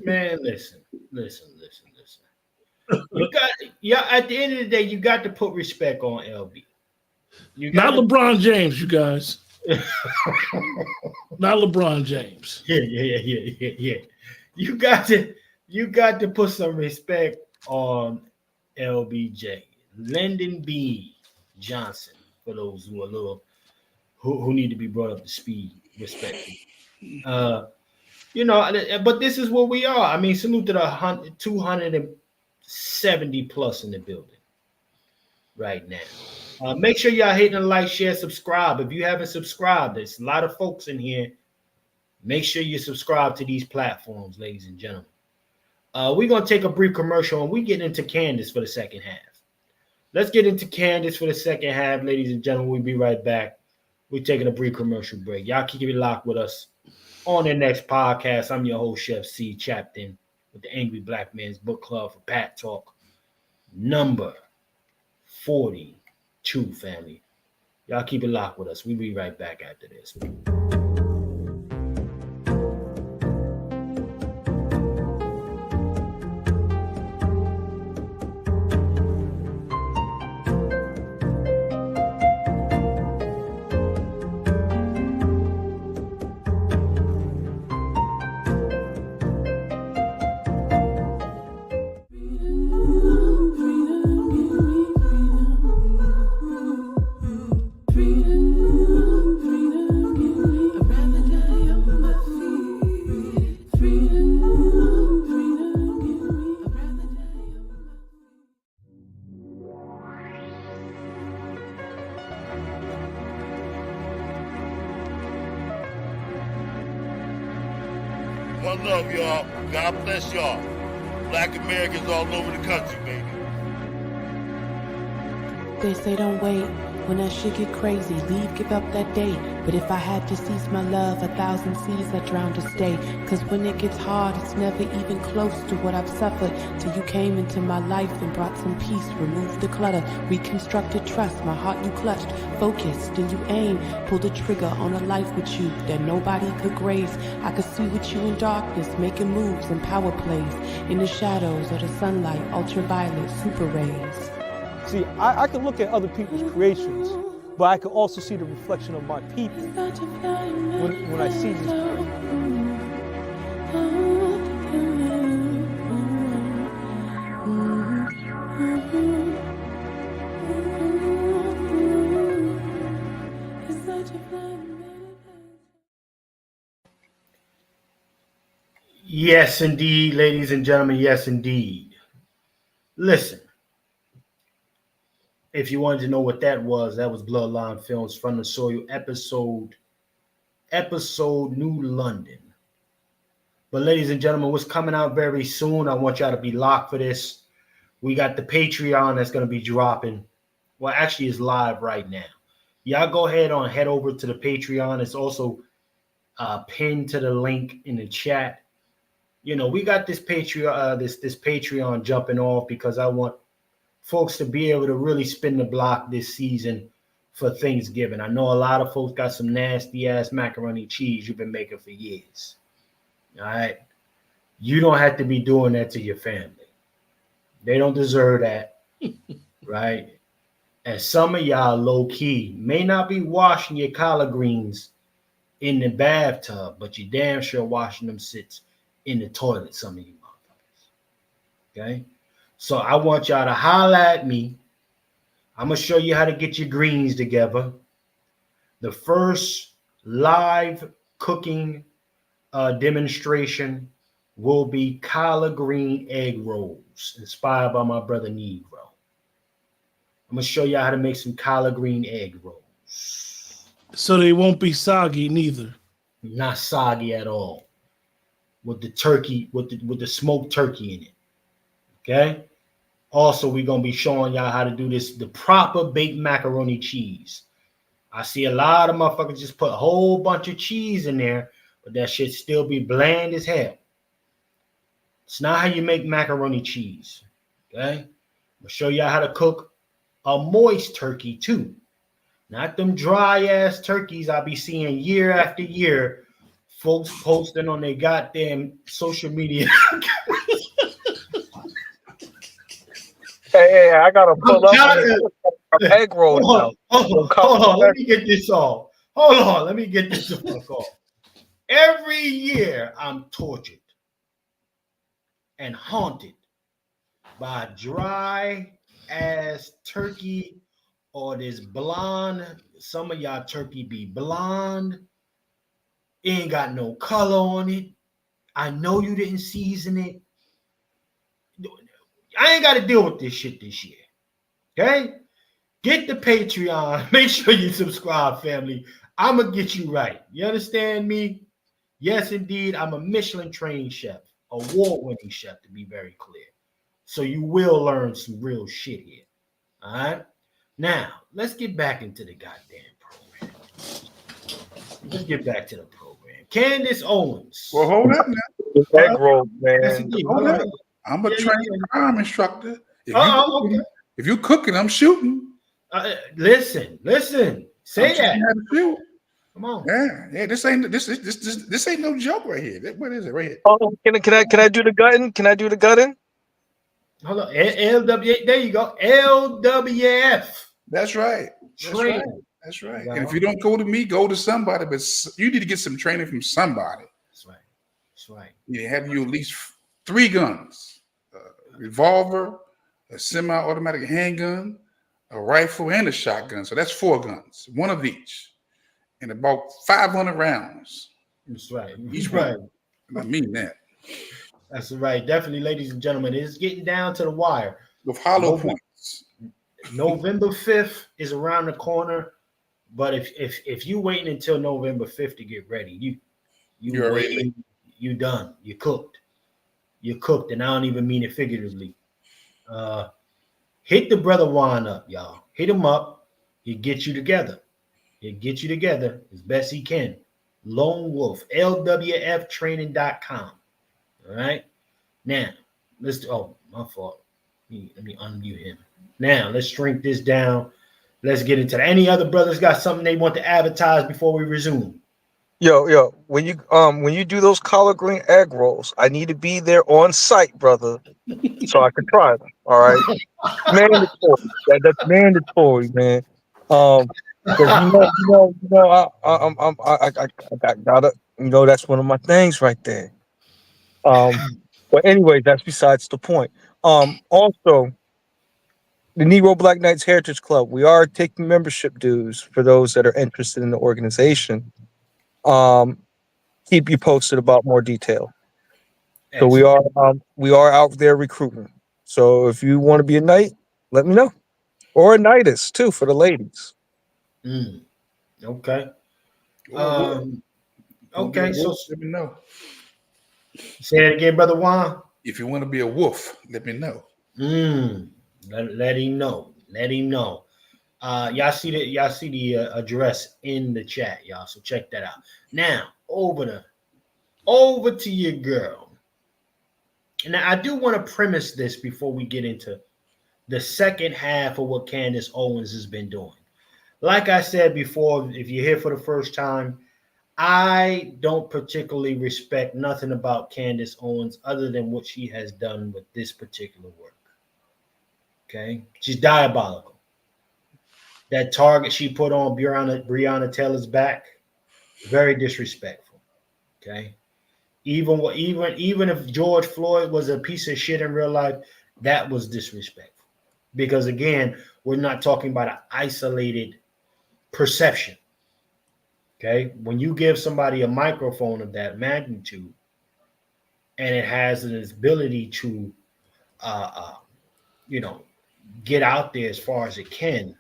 Man, listen. At the end of the day, you got to put respect on LB. Not LeBron James, you guys. Not LeBron James. Yeah. You got to put some respect on LBJ. Lyndon B. Johnson, for those who are who need to be brought up to speed, respectfully. But this is where we are. I mean, salute to the 270 plus in the building right now. Make sure y'all hitting the like, share, subscribe. If you haven't subscribed, there's a lot of folks in here. Make sure you subscribe to these platforms, ladies and gentlemen. We're going to take a brief commercial and we get into Candice for the second half. Let's get into Candice for the second half, ladies and gentlemen. We'll be right back. We're taking a brief commercial break. Y'all keep it locked with us on the next podcast. I'm your host, Chef C, chapped in with the Angry Black Man's Book Club for Pat Talk number 42, family. Y'all keep it locked with us. We'll be right back after this. One love, y'all. God bless y'all. Black Americans all over the country, baby. They say don't wait. When that shit get crazy, leave, give up that date. But if I had to cease my love, 1,000 seas I drown to stay. Cause when it gets hard, it's never even close to what I've suffered. Till you came into my life and brought some peace, removed the clutter, reconstructed trust. My heart you clutched, focused, and you aim. Pulled the trigger on a life with you that nobody could graze. I could see with you in darkness, making moves and power plays. In the shadows of the sunlight, ultraviolet super rays. See, I can look at other people's creations, but I can also see the reflection of my people when I see these creations. Yes, indeed, ladies and gentlemen. Yes, indeed. Listen. If you wanted to know what that was Bloodline Films From the Soil episode New London. But ladies and gentlemen, what's coming out very soon, I want y'all to be locked for this. We got the Patreon that's going to be dropping. Well, actually, it's live right now. Y'all go ahead head over to the Patreon. It's also pinned to the link in the chat. You know, we got this Patreon, this Patreon jumping off because I want folks to be able to really spin the block this season for Thanksgiving. I know a lot of folks got some nasty ass macaroni cheese you've been making for years. All right. You don't have to be doing that to your family. They don't deserve that. Right. And some of y'all low key may not be washing your collard greens in the bathtub, but you damn sure washing them sits in the toilet, some of you motherfuckers. Okay. So I want y'all to holler at me. I'm going to show you how to get your greens together. The first live cooking demonstration will be collard green egg rolls, inspired by my brother Negro. I'm going to show y'all how to make some collard green egg rolls. So they won't be soggy neither. Not soggy at all. With the turkey, with the smoked turkey in it. Okay? Also, we're going to be showing y'all how to do this, the proper baked macaroni cheese. I see a lot of motherfuckers just put a whole bunch of cheese in there, but that shit still be bland as hell. It's not how you make macaroni cheese. Okay? I'm going to show y'all how to cook a moist turkey too. Not them dry ass turkeys I be seeing year after year, folks posting on their goddamn social media. Hey, I gotta pull up egg roll. Hold on, let me get this off. Hold on, let me get this the fuck off. Every year I'm tortured and haunted by a dry ass turkey or this blonde. Some of y'all turkey be blonde. It ain't got no color on it. I know you didn't season it. I ain't got to deal with this shit this year. Okay? Get the Patreon. Make sure you subscribe, family. I'm going to get you right. You understand me? Yes, indeed. I'm a Michelin trained chef, award-winning chef, to be very clear. So you will learn some real shit here. All right? Now, let's get back into the goddamn program. Let's get back to the program. Candice Owens. Well, hold up now. Egg roll, man. Yes, indeed. Hold up. I'm a trained crime instructor. If you cooking, I'm shooting. Listen. Say that. Shoot. Come on. Yeah. This ain't no joke right here. What is it right here? Oh, can I do the gutting? Can I do the gutting? Hold on. LW. There you go. LWF. That's right. That's right. And if you don't go to me, go to somebody. But you need to get some training from somebody. That's right. You have you at least 3 guns. Revolver, a semi-automatic handgun, a rifle, and a shotgun. So that's 4 guns, 1 of each, and about 500 rounds. That's right. Each one. I mean that. That's right. Definitely, ladies and gentlemen, it's getting down to the wire. With hollow points. November 5th is around the corner, but if you waiting until November 5th to get ready, you're You done. You cooked. You cooked, and I don't even mean it figuratively. Hit the brother Juan up, y'all. Hit him up. He'll get you together. He'll get you together as best he can. Lone Wolf, lwftraining.com. All right. Now, my fault. Let me unmute him. Now, let's shrink this down. Let's get into that. Any other brothers got something they want to advertise before we resume? Yo, when you do those collard green egg rolls, I need to be there on site, brother, so I can try them. All right, mandatory. That's mandatory, man. Because I gotta, that's one of my things right there. But anyway, that's besides the point. Also, the Negro Black Knights Heritage Club, we are taking membership dues for those that are interested in the organization. Keep you posted about more detail. So we are out there recruiting. So if you want to be a knight, let me know, or a knightess too for the ladies. Okay. Okay. So let me know. Say that again, brother Juan. If you want to be a wolf, let me know. Let him know. Let him know. Y'all see the address in the chat, y'all. So check that out. Now over to your girl. Now I do want to premise this before we get into the second half of what Candice Owens has been doing. Like I said before, if you're here for the first time, I don't particularly respect nothing about Candice Owens other than what she has done with this particular work. Okay, she's diabolical. That target she put on Breonna Taylor's back, very disrespectful. Okay, even if George Floyd was a piece of shit in real life, that was disrespectful. Because again, we're not talking about an isolated perception. Okay, when you give somebody a microphone of that magnitude, and it has an ability to, get out there as far as it can,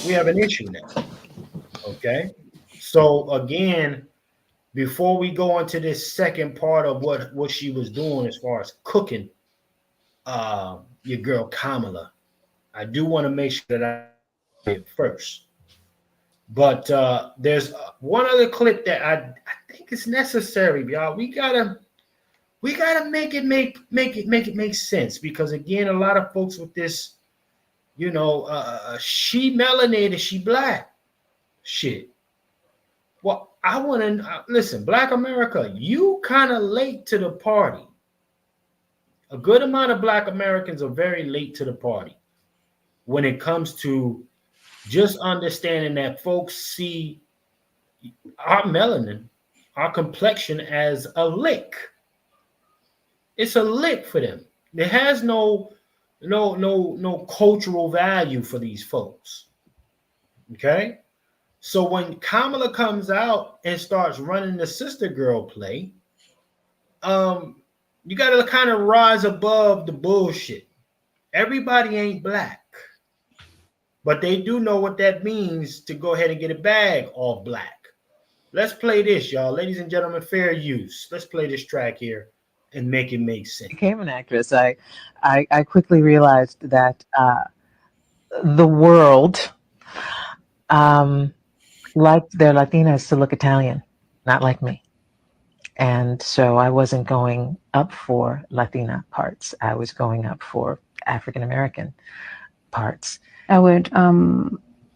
we have an issue now. Okay, so again, before we go into this second part of what she was doing as far as cooking, your girl Kamala, I do want to make sure that I get first. But there's one other clip that I think is necessary, y'all. We gotta make it make sense, because again, a lot of folks with this, she melanated, she black shit. Well, I want to listen, Black America, you kind of late to the party. A good amount of Black Americans are very late to the party when it comes to just understanding that folks see our melanin, our complexion, as a lick. It's a lick for them. It has no cultural value for these folks. Okay? So when Kamala comes out and starts running the sister girl play, you got to kind of rise above the bullshit. Everybody ain't black. But they do know what that means to go ahead and get a bag all black. Let's play this, y'all. Ladies and gentlemen, fair use. Let's play this track here and make it make sense. Became an actress, I quickly realized that the world liked their Latinas to look Italian, not like me. And so I wasn't going up for Latina parts. I was going up for African American parts. I would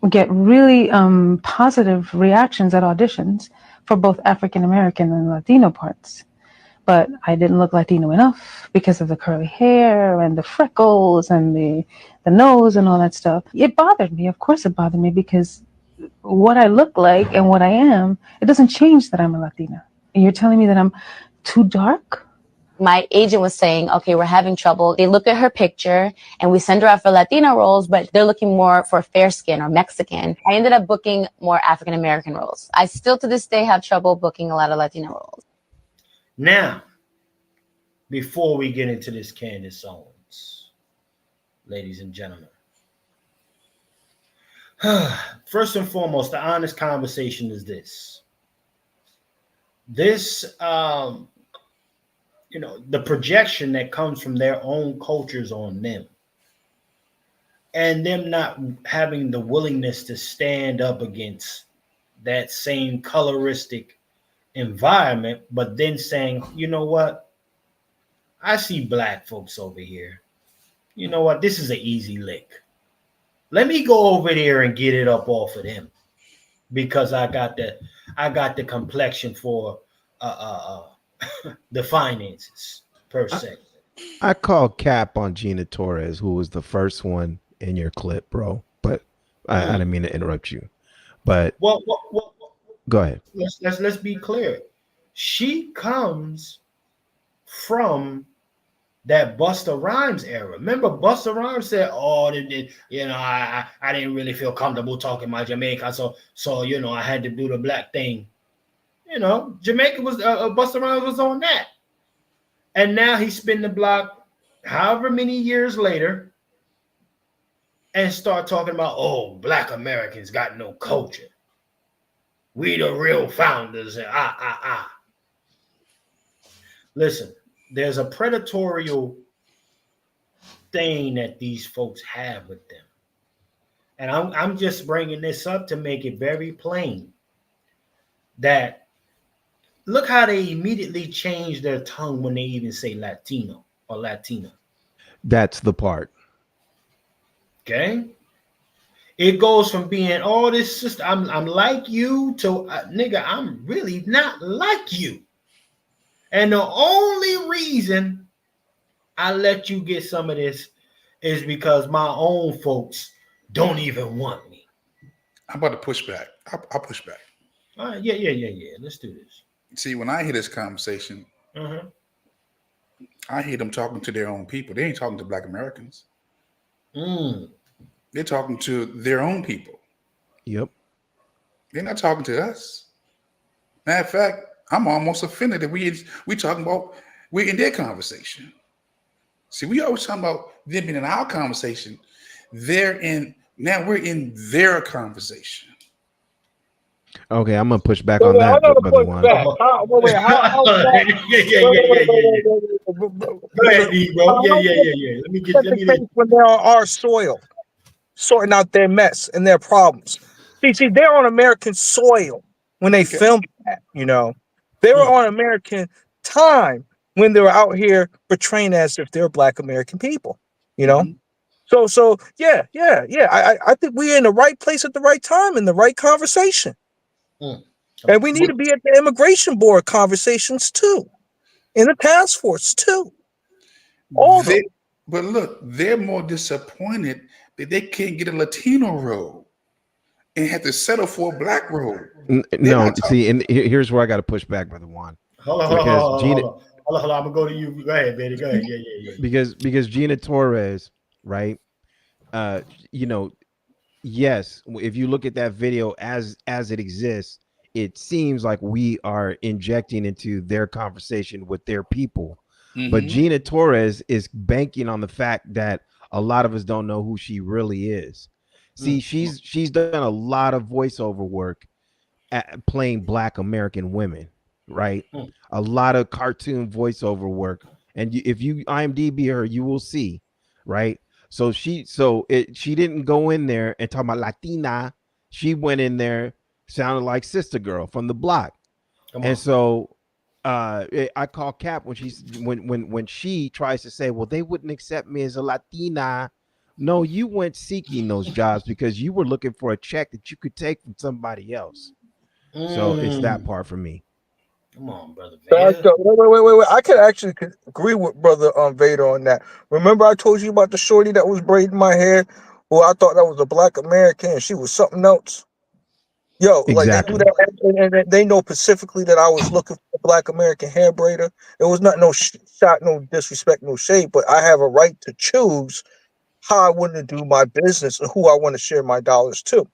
get really positive reactions at auditions for both African American and Latino parts. But I didn't look Latino enough because of the curly hair and the freckles and the nose and all that stuff. It bothered me. Of course it bothered me, because what I look like and what I am, it doesn't change that I'm a Latina. And you're telling me that I'm too dark? My agent was saying, okay, we're having trouble. They look at her picture and we send her out for Latina roles, but they're looking more for fair skin or Mexican. I ended up booking more African American roles. I still to this day have trouble booking a lot of Latina roles. Now, before we get into this Candice Owens, ladies and gentlemen, first and foremost, the honest conversation is this. the projection that comes from their own cultures on them, and them not having the willingness to stand up against that same coloristic environment, but then saying, you know what, I see black folks over here. You know what, this is an easy lick. Let me go over there and get it up off of them because I got the complexion for the finances per se. I call cap on Gina Torres, who was the first one in your clip, bro. But I didn't mean to interrupt you. But well, go ahead. Let's be clear. She comes from that Busta Rhymes era. Remember, Busta Rhymes said, "Oh, I didn't really feel comfortable talking my Jamaica, so I had to do the black thing." Jamaica was Busta Rhymes was on that, and now he spin the block, however many years later, and start talking about, "Oh, black Americans got no culture. We the real founders." And Listen, there's a predatorial thing that these folks have with them. And I'm just bringing this up to make it very plain that look how they immediately change their tongue when they even say Latino or Latina. That's the part. Okay? It goes from being, "Oh, this sister, I'm like you," to nigga, I'm really not like you. And the only reason I let you get some of this is because my own folks don't even want me. I'm about to push back. I'll push back. All right, yeah. Let's do this. See, when I hear this conversation, I hear them talking to their own people. They ain't talking to black Americans. They're talking to their own people. Yep. They're not talking to us. Matter of fact, I'm almost offended that we talking about we're in their conversation. See, we always talking about them being in our conversation. Now we're in their conversation. Okay, I'm gonna push back on that, brother Juan. Go ahead, D, bro. Yeah. Let me get when they're on our soil, sorting out their mess and their problems. See, they're on American soil when they filmed that. They were on American time when they were out here portraying as if they're black American people. So yeah. I think we're in the right place at the right time in the right conversation. And we need to be at the immigration board conversations too, in the task force too. But look, they're more disappointed that they can't get a Latino role and have to settle for a black role. No, see, and here's where I got to push back, brother Juan. Hold on. I'm gonna go to you. Go ahead, baby. Go ahead. Yeah. Because Gina Torres, right? Yes, if you look at that video as it exists, it seems like we are injecting into their conversation with their people. But Gina Torres is banking on the fact that a lot of us don't know who she really is. See, she's done a lot of voiceover work at playing black American women, right? A lot of cartoon voiceover work. And if you IMDb her, you will see, right? So she didn't go in there and talk about Latina. She went in there, sounded like Sister Girl from the block. So I call cap when she tries to say, well, they wouldn't accept me as a Latina. No, you went seeking those jobs because you were looking for a check that you could take from somebody else. So it's that part for me. Come on, brother. Wait. I could actually agree with brother Vader on that. Remember I told you about the shorty that was braiding my hair? Well, I thought that was a black American and she was something else. Yo, exactly. Like they do that, and they know specifically that I was looking for a black American hair braider. It was not no shot, no disrespect, no shade, but I have a right to choose how I want to do my business and who I want to share my dollars to.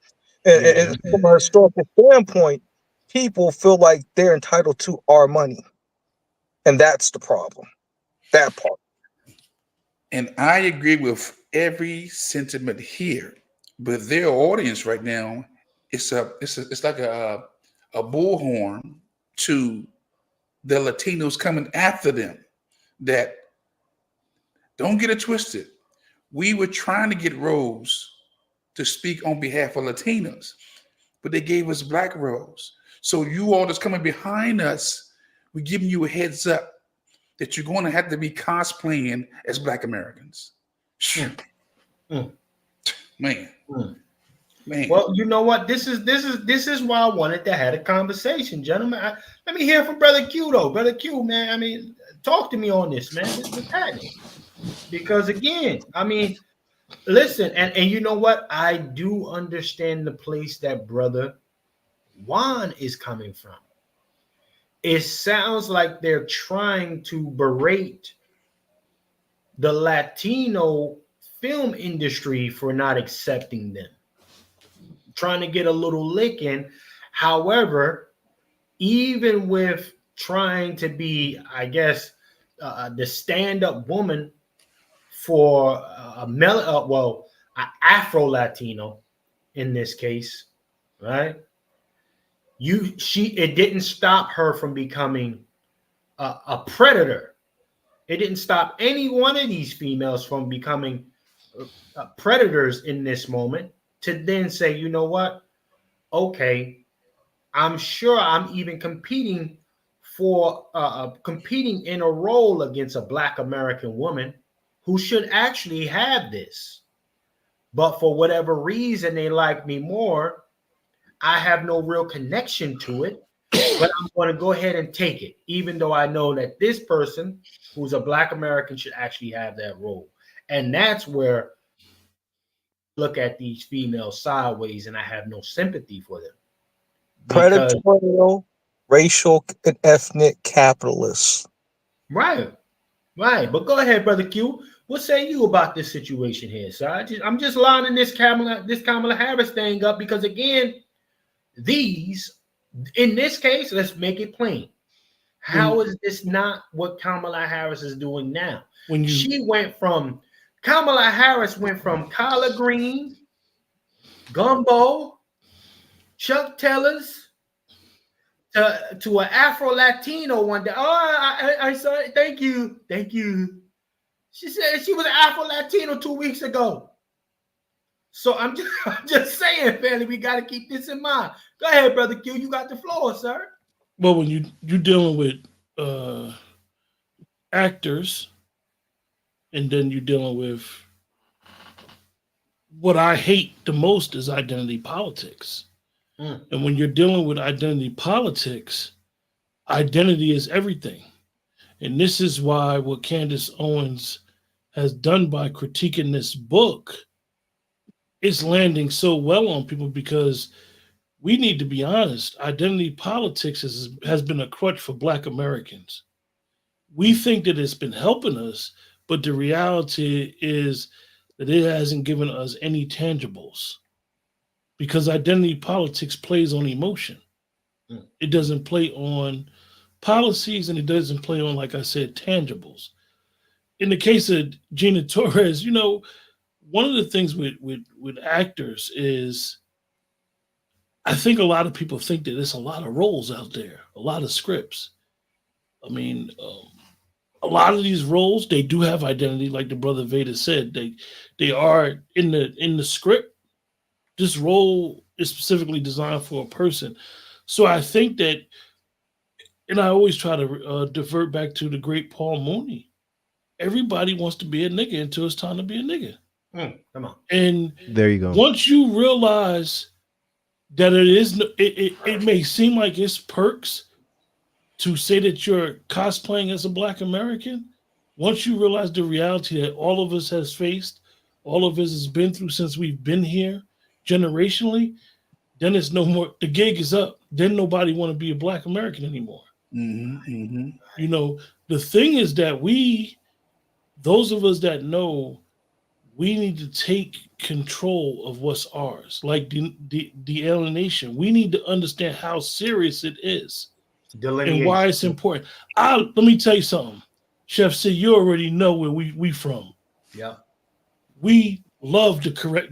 And from a historical standpoint, people feel like they're entitled to our money. And that's the problem. That part. And I agree with every sentiment here, but their audience right now, it's like a bullhorn to the Latinos coming after them. that, don't get it twisted. We were trying to get roles to speak on behalf of Latinas, but they gave us black roles. So you all that's coming behind us, we're giving you a heads up that you're going to have to be cosplaying as Black Americans. Man. Man. Well, you know what? This is why I wanted to have a conversation, gentlemen. Let me hear from Brother Q though. Brother Q, man. I mean, talk to me on this, man. What's happening? Because again, I mean, listen, and you know what? I do understand the place that Brother Juan is coming from. It sounds like they're trying to berate the Latino film industry for not accepting them, trying to get a little lick in. However, even with trying to be, I guess, the stand-up woman for an Afro Latino in this case, right? It didn't stop her from becoming a predator. It didn't stop any one of these females from becoming predators in this moment to then say, you know what? Okay, I'm sure I'm even competing in a role against a Black American woman who should actually have this. But for whatever reason, they like me more. I have no real connection to it, but I'm going to go ahead and take it, even though I know that this person who's a Black American should actually have that role. And that's where I look at these females sideways and I have no sympathy for them. Predatorial, racial, and ethnic capitalists. Right. But go ahead, Brother Q. What say you about this situation here, sir? I'm just lining this Kamala Harris thing up because, again, in this case, let's make it plain. How is this not what Kamala Harris is doing now? Kamala Harris went from collard green, gumbo, Chuck Taylors, to an Afro-Latino one day. Oh, I saw it. Thank you. She said she was an Afro-Latino 2 weeks ago. So I'm just saying, family, we got to keep this in mind. Go ahead, Brother Q. You got the floor, sir. Well, when you're dealing with actors, and then you're dealing with what I hate the most is identity politics. And when you're dealing with identity politics, identity is everything. And this is why what Candice Owens has done by critiquing this book is landing so well on people, because we need to be honest. Identity politics has been a crutch for Black Americans. We think that it's been helping us, but the reality is that it hasn't given us any tangibles, because identity politics plays on emotion. It doesn't play on policies, and it doesn't play on, like I said, tangibles. In the case of Gina Torres, you know, one of the things with actors is I think a lot of people think that there's a lot of roles out there, a lot of scripts. I mean, a lot of these roles, they do have identity, like the brother Vader said. They are in the script. This role is specifically designed for a person. So I think that, and I always try to divert back to the great Paul Mooney. Everybody wants to be a nigga until it's time to be a nigga. Come on. And there you go. Once you realize that it may seem like it's perks to say that you're cosplaying as a Black American, once you realize the reality that all of us has faced, all of us has been through since we've been here generationally, then it's no more, the gig is up. Then nobody want to be a Black American anymore. You know, the thing is that those of us that know, we need to take control of what's ours, like the alienation. We need to understand how serious it is and why it's important. Let me tell you something. Chef said, you already know where we from. Yeah. We love the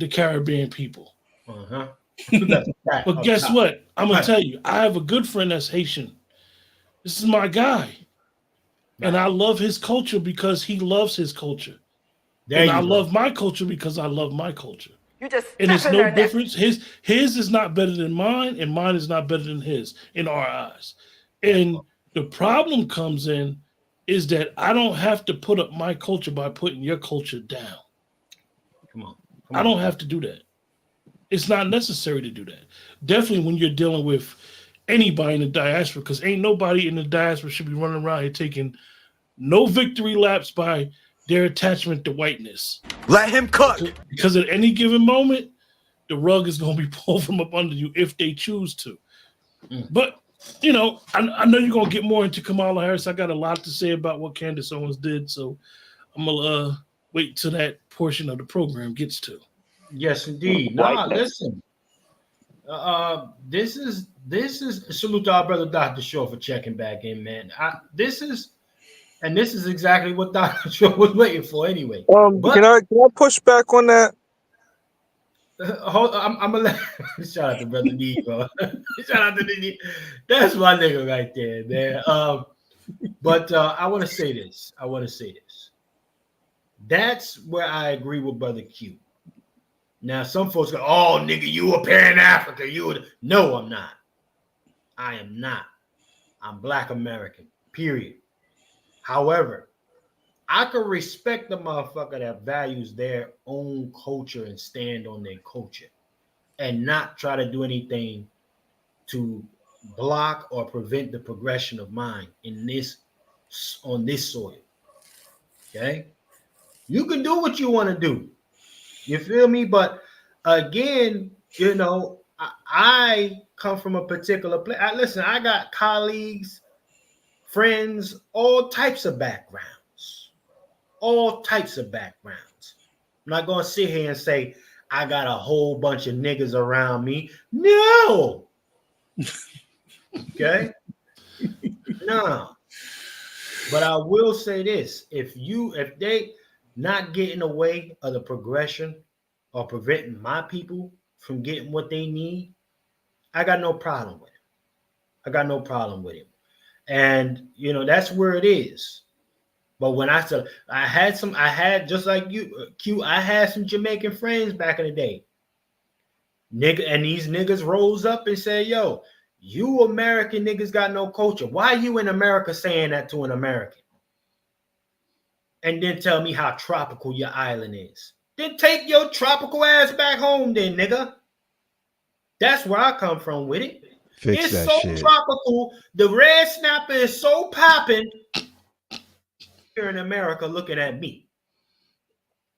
Caribbean people. But guess what? I'm going to tell you, I have a good friend that's Haitian. This is my guy. And I love his culture because he loves his culture. There I you love my culture because I love my culture. You just And it's stepping no their neck. difference. His is not better than mine, and mine is not better than his in our eyes. And the problem comes in is that I don't have to put up my culture by putting your culture down. Come on. I don't have to do that. It's not necessary to do that. Definitely when you're dealing with anybody in the diaspora, because ain't nobody in the diaspora should be running around here taking no victory laps by their attachment to whiteness. Let him cook. Because at any given moment, the rug is going to be pulled from up under you if they choose to. But, you know, I know you're going to get more into Kamala Harris. I got a lot to say about what Candice Owens did, so I'm going to wait till that portion of the program gets to. Yes, indeed. Nah, listen. This is salute to our brother Dr. Shaw for checking back in, man. This is exactly what Dr. Shaw was waiting for anyway. But, can I push back on that? I'm gonna let shout out to Brother D, bro. Shout out to D. That's my nigga right there, man. But I want to say this. That's where I agree with Brother Q. Now, some folks go, "Oh, nigga, you a Pan-African? No, I'm not. I am not. I'm Black American. Period. However, I can respect the motherfucker that values their own culture and stand on their culture and not try to do anything to block or prevent the progression of mine on this soil. Okay? You can do what you want to do. You feel me? But again, you know, I come from a particular place. Listen, I got colleagues, friends, all types of backgrounds. All types of backgrounds. I'm not going to sit here and say I got a whole bunch of niggas around me. No. Okay? No. But I will say this. If they not getting away of the progression or preventing my people from getting what they need, I got no problem with it. And, you know, that's where it is. But when I had just like you, Q, I had some Jamaican friends back in the day. And these niggas rose up and said, yo, you American niggas got no culture. Why you in America saying that to an American? And then tell me how tropical your island is. Then take your tropical ass back home then, nigga. That's where I come from with it. Fix it's that so shit. tropical. The red snapper is so popping. Here in America looking at me.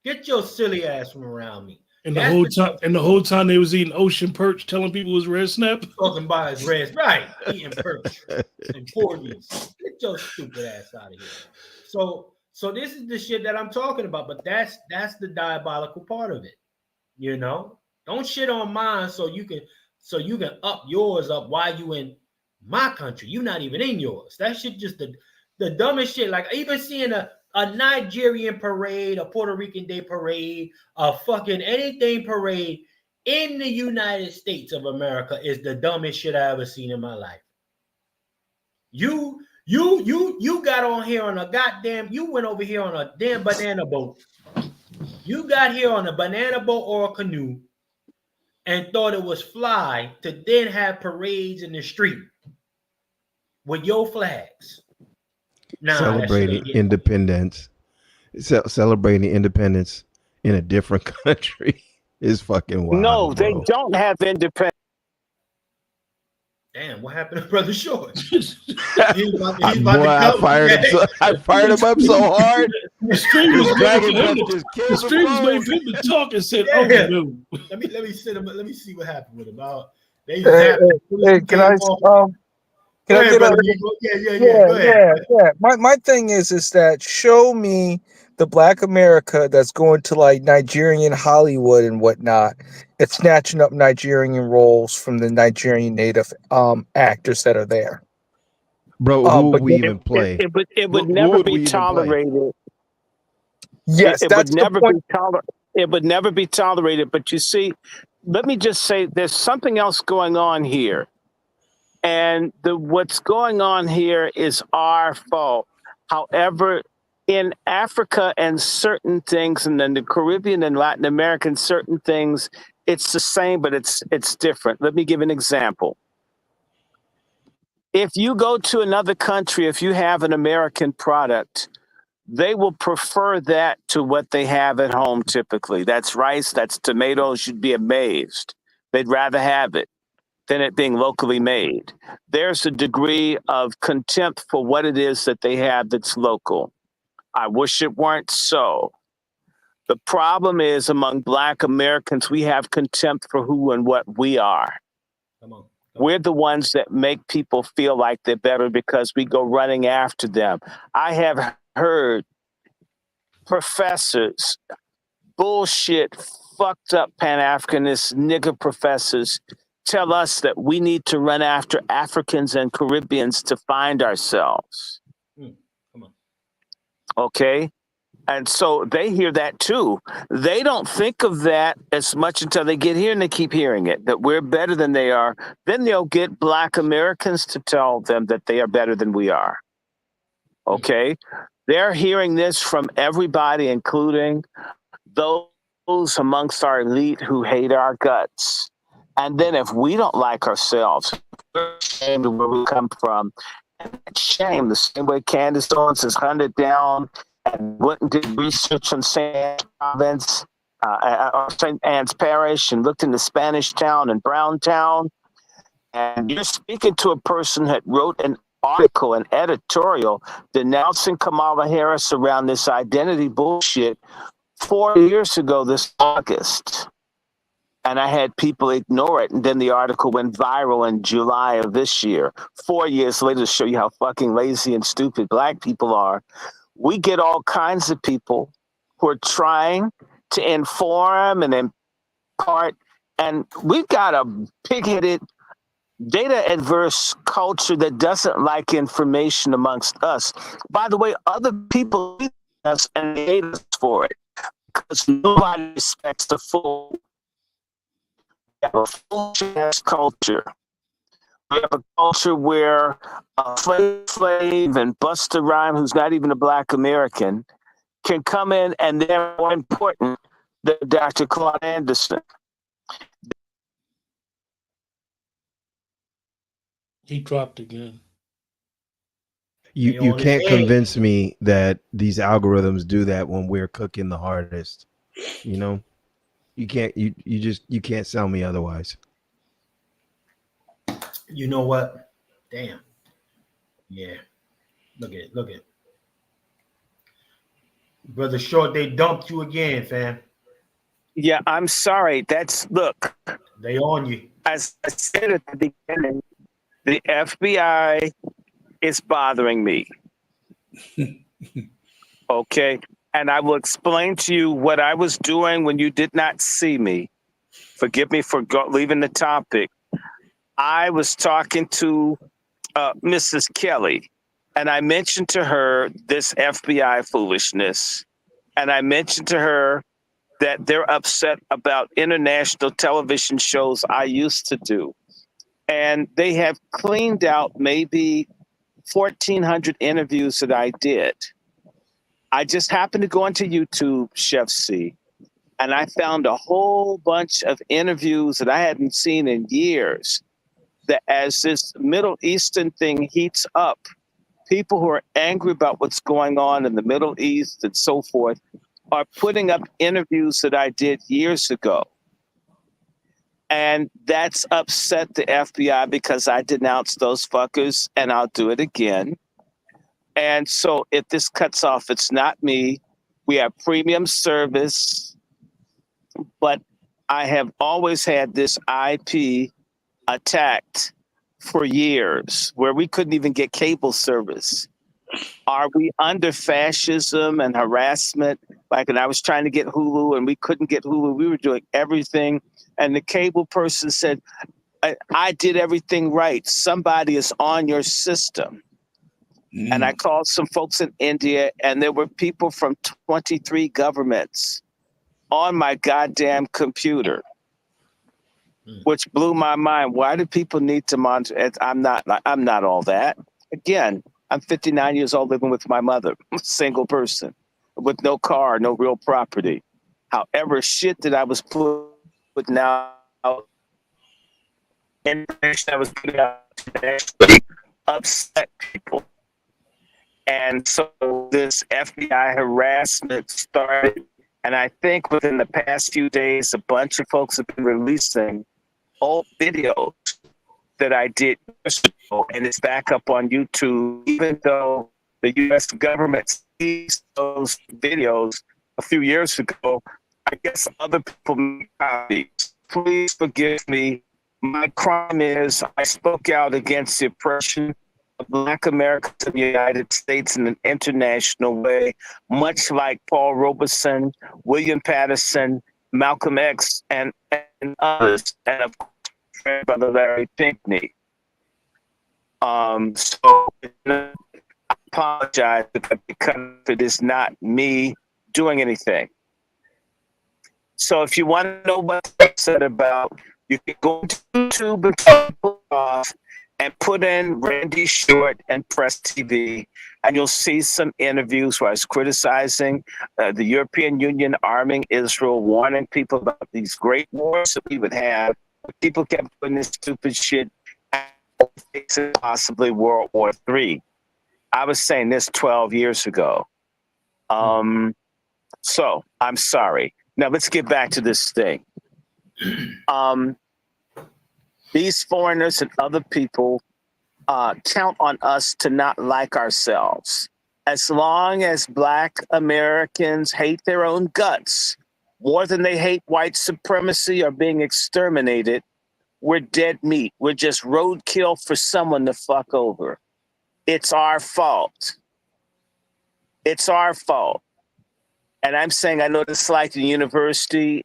Get your silly ass from around me. And the whole time they was eating ocean perch, telling people it was red snap. Talking about his red, right? Eating perch and porgies. Get your stupid ass out of here. So this is the shit that I'm talking about, but that's the diabolical part of it. You know, don't shit on mine so you can up yours up while you in my country. You're not even in yours. That shit just the dumbest shit. Like even seeing a Nigerian parade, a Puerto Rican Day parade, a fucking anything parade in the United States of America is the dumbest shit I ever seen in my life. You got on here on a goddamn, you went over here on a damn banana boat. You got here on a banana boat or a canoe and thought it was fly to then have parades in the street with your flags. Celebrating independence. Celebrating independence in a different country is fucking wild. No, they don't have independence. Damn, what happened to Brother Short? I fired him up so hard. The stream was waiting for him to talk and said, "Oh no." Let me see what happened with him. Can I get Yeah. My thing is that show me the Black America that's going to like Nigerian Hollywood and whatnot. It's snatching up Nigerian roles from the Nigerian native actors that are there. Bro, who would we even play? It would never be tolerated. Yes, it would never be tolerated. It would never be tolerated. But you see, let me just say, there's something else going on here. And what's going on here is our fault. However, in Africa and certain things, and then the Caribbean and Latin American, certain things, it's the same, but it's different. Let me give an example. If you go to another country, if you have an American product, they will prefer that to what they have at home typically. That's rice, that's tomatoes, you'd be amazed. They'd rather have it than it being locally made. There's a degree of contempt for what it is that they have that's local. I wish it weren't so. The problem is among Black Americans, we have contempt for who and what we are. Come on. We're the ones that make people feel like they're better because we go running after them. I have heard professors, bullshit, fucked up Pan-Africanist nigger professors tell us that we need to run after Africans and Caribbeans to find ourselves. Come on. Okay? And so they hear that too. They don't think of that as much until they get here and they keep hearing it, that we're better than they are. Then they'll get Black Americans to tell them that they are better than we are. Okay? They're hearing this from everybody, including those amongst our elite who hate our guts. And then if we don't like ourselves, we're ashamed of where we come from. And shame, the same way Candice Owens is hunted down and went and did research on St. Anne's province, or St. Anne's parish, and looked into Spanish Town and Brown Town. And you're speaking to a person that wrote an article, an editorial, denouncing Kamala Harris around this identity bullshit 4 years ago this August. And I had people ignore it. And then the article went viral in July of this year. 4 years later, to show you how fucking lazy and stupid Black people are. We get all kinds of people who are trying to inform and impart. And we've got a pig-headed, data-adverse culture that doesn't like information amongst us. By the way, other people hate us and hate us for it because nobody respects the full. We have a full-ass culture. We have a culture where Flav and Busta Rhymes, who's not even a Black American, can come in and they're more important than Dr. Claude Anderson. He dropped again. You can't convince me that these algorithms do that when we're cooking the hardest. You know, you can't sell me otherwise. You know what? Damn. Yeah. Look at it. Brother Short, they dumped you again, fam. Yeah, I'm sorry. Look. They on you. As I said at the beginning, the FBI is bothering me. Okay. And I will explain to you what I was doing when you did not see me. Forgive me for leaving the topic. I was talking to Mrs. Kelly, and I mentioned to her this FBI foolishness. And I mentioned to her that they're upset about international television shows I used to do. And they have cleaned out maybe 1,400 interviews that I did. I just happened to go into YouTube, Chef C, and I found a whole bunch of interviews that I hadn't seen in years. That as this Middle Eastern thing heats up, people who are angry about what's going on in the Middle East and so forth are putting up interviews that I did years ago. And that's upset the FBI because I denounced those fuckers, and I'll do it again. And so if this cuts off, it's not me. We have premium service, but I have always had this IP attacked for years where we couldn't even get cable service. Are we under fascism and harassment? Like, and I was trying to get Hulu and we couldn't get Hulu. We were doing everything. And the cable person said, I did everything right. Somebody is on your system. And I called some folks in India, and there were people from 23 governments on my goddamn computer, which blew my mind. Why do people need to monitor? I'm not all that. Again, I'm 59 years old, living with my mother, single person, with no car, no real property. However, shit that I was putting out, information I was putting out actually upset people. And so this FBI harassment started. And I think within the past few days, a bunch of folks have been releasing old videos that I did years ago, and it's back up on YouTube, even though the U.S. government seized those videos a few years ago. I guess other people make copies. Please forgive me. My crime is I spoke out against the oppression of Black Americans in the United States in an international way, much like Paul Robeson, William Patterson, Malcolm X, and others, and of course, Brother Larry Pinckney. So I apologize because it is not me doing anything. So if you want to know what I'm upset about, you can go to YouTube and turn it off and put in Randy Short and Press TV, and you'll see some interviews where I was criticizing the European Union arming Israel, warning people about these great wars that we would have. People kept putting this stupid shit and possibly World War III. I was saying this 12 years ago. So I'm sorry. Now let's get back to this thing. These foreigners and other people count on us to not like ourselves. As long as Black Americans hate their own guts more than they hate white supremacy or being exterminated, we're dead meat. We're just roadkill for someone to fuck over. It's our fault. It's our fault. And I'm saying, I know this like the university,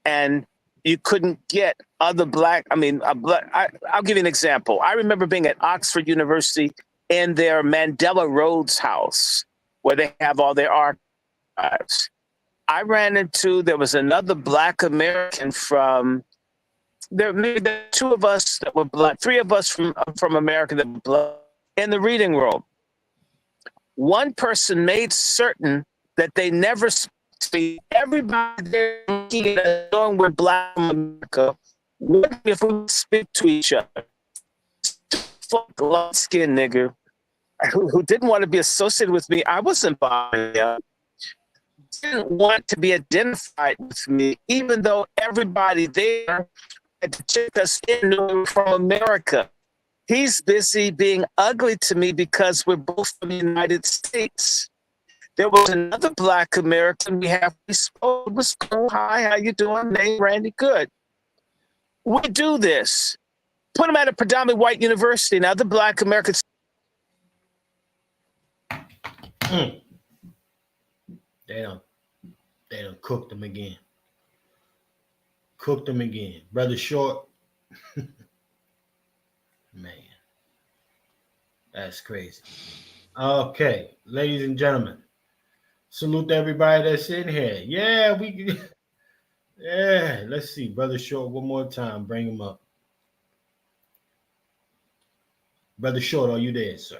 and you couldn't get other Black, I'll give you an example. I remember being at Oxford University in their Mandela Rhodes house, where they have all their archives. I ran into, there was another Black American from, there were two of us that were Black, three of us from America that were Black in the reading room. One person made certain that they never speak. Everybody there knowing we're Black America, what if we speak to each other? Fuck light-skinned nigger who didn't want to be associated with me. I wasn't bothered. Didn't want to be identified with me, even though everybody there had to check us in, knew we were from America. He's busy being ugly to me because we're both from the United States. There was another Black American we spoke. It was cool. Hi, how you doing? Name Randy. Good. We do this. Put him at a predominantly white university. Now the Black Americans. They don't cook them again. Cooked them again. Brother Short. Man. That's crazy. Okay, ladies and gentlemen. Salute to everybody that's in here. Yeah, let's see. Brother Short, one more time. Bring him up. Brother Short, are you there, sir?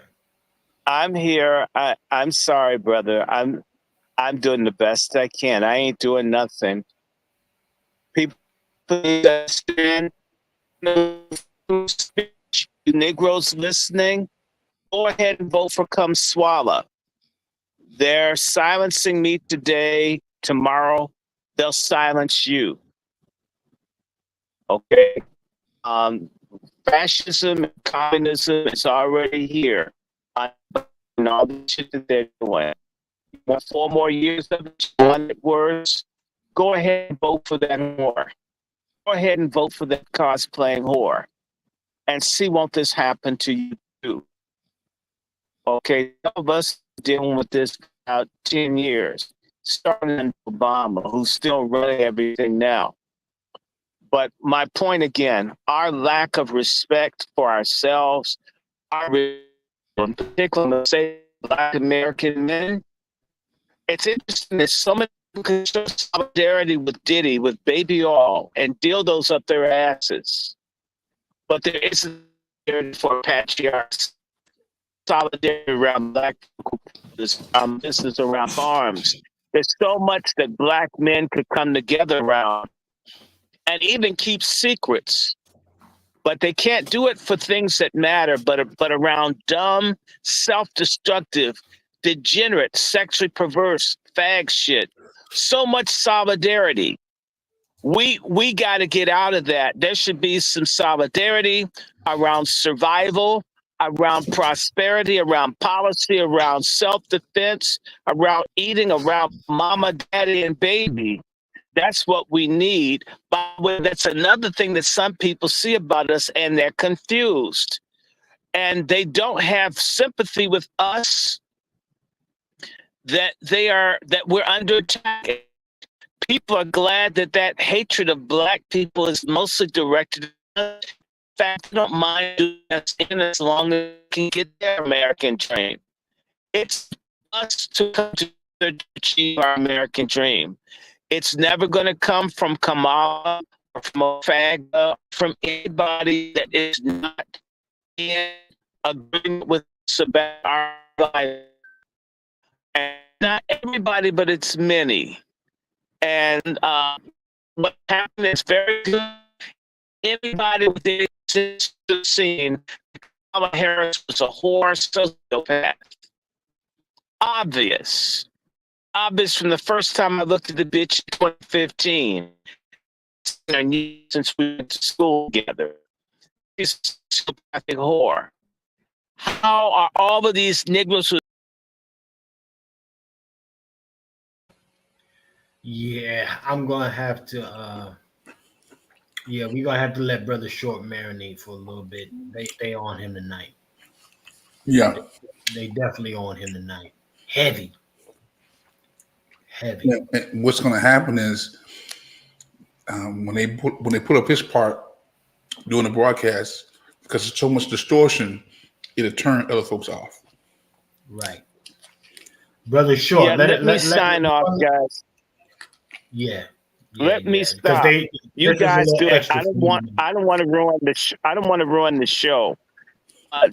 I'm here. I'm sorry, brother. I'm doing the best I can. I ain't doing nothing. People understand. You Negroes listening, go ahead and vote for Kamala. They're silencing me today. Tomorrow, they'll silence you. Okay? Fascism and communism is already here. And all the shit that they're doing. You want 4 more years of it? You want it worse? Go ahead and vote for that whore. Go ahead and vote for that cosplaying whore. And see, won't this happen to you too? Okay, some of us dealing with this for about 10 years, starting in Obama, who's still running everything now. But my point again, our lack of respect for ourselves, in particular, say Black American men, it's interesting that so many people can show solidarity with Diddy, with Baby All, and dildos up their asses. But there isn't for patriarchs. solidarity around Black people, business around farms. There's so much that Black men could come together around and even keep secrets. But they can't do it for things that matter, but around dumb, self-destructive, degenerate, sexually perverse, fag shit. So much solidarity. We got to get out of that. There should be some solidarity around survival, around prosperity, around policy, around self-defense, around eating, around mama, daddy, and baby. That's what we need. By the way, that's another thing that some people see about us, and they're confused. And they don't have sympathy with us that we're under attack. People are glad that hatred of Black people is mostly directed at us. In fact, they don't mind doing us in as long as they can get their American dream. It's us to come to achieve our American dream. It's never going to come from Kamala or from Ofaga, from anybody that is not in agreement with us about our life. And not everybody, but it's many. And what happened is very good. Everybody within the scene, Kamala Harris was a whore, sociopath. Obvious from the first time I looked at the bitch in 2015. Since we went to school together. She's a psychopathic whore. How are all of these Negroes who... Yeah, I'm gonna have to we're gonna have to let Brother Short marinate for a little bit. They on him tonight. Yeah. They definitely on him tonight. Heavy. Yeah, and what's going to happen is when they put up his part during the broadcast, because there's so much distortion, it'll turn other folks off. Right, Brother Short. Yeah, let me sign off, guys. Yeah. Let me stop. You guys do it. I don't want to ruin the. I don't want to ruin the show.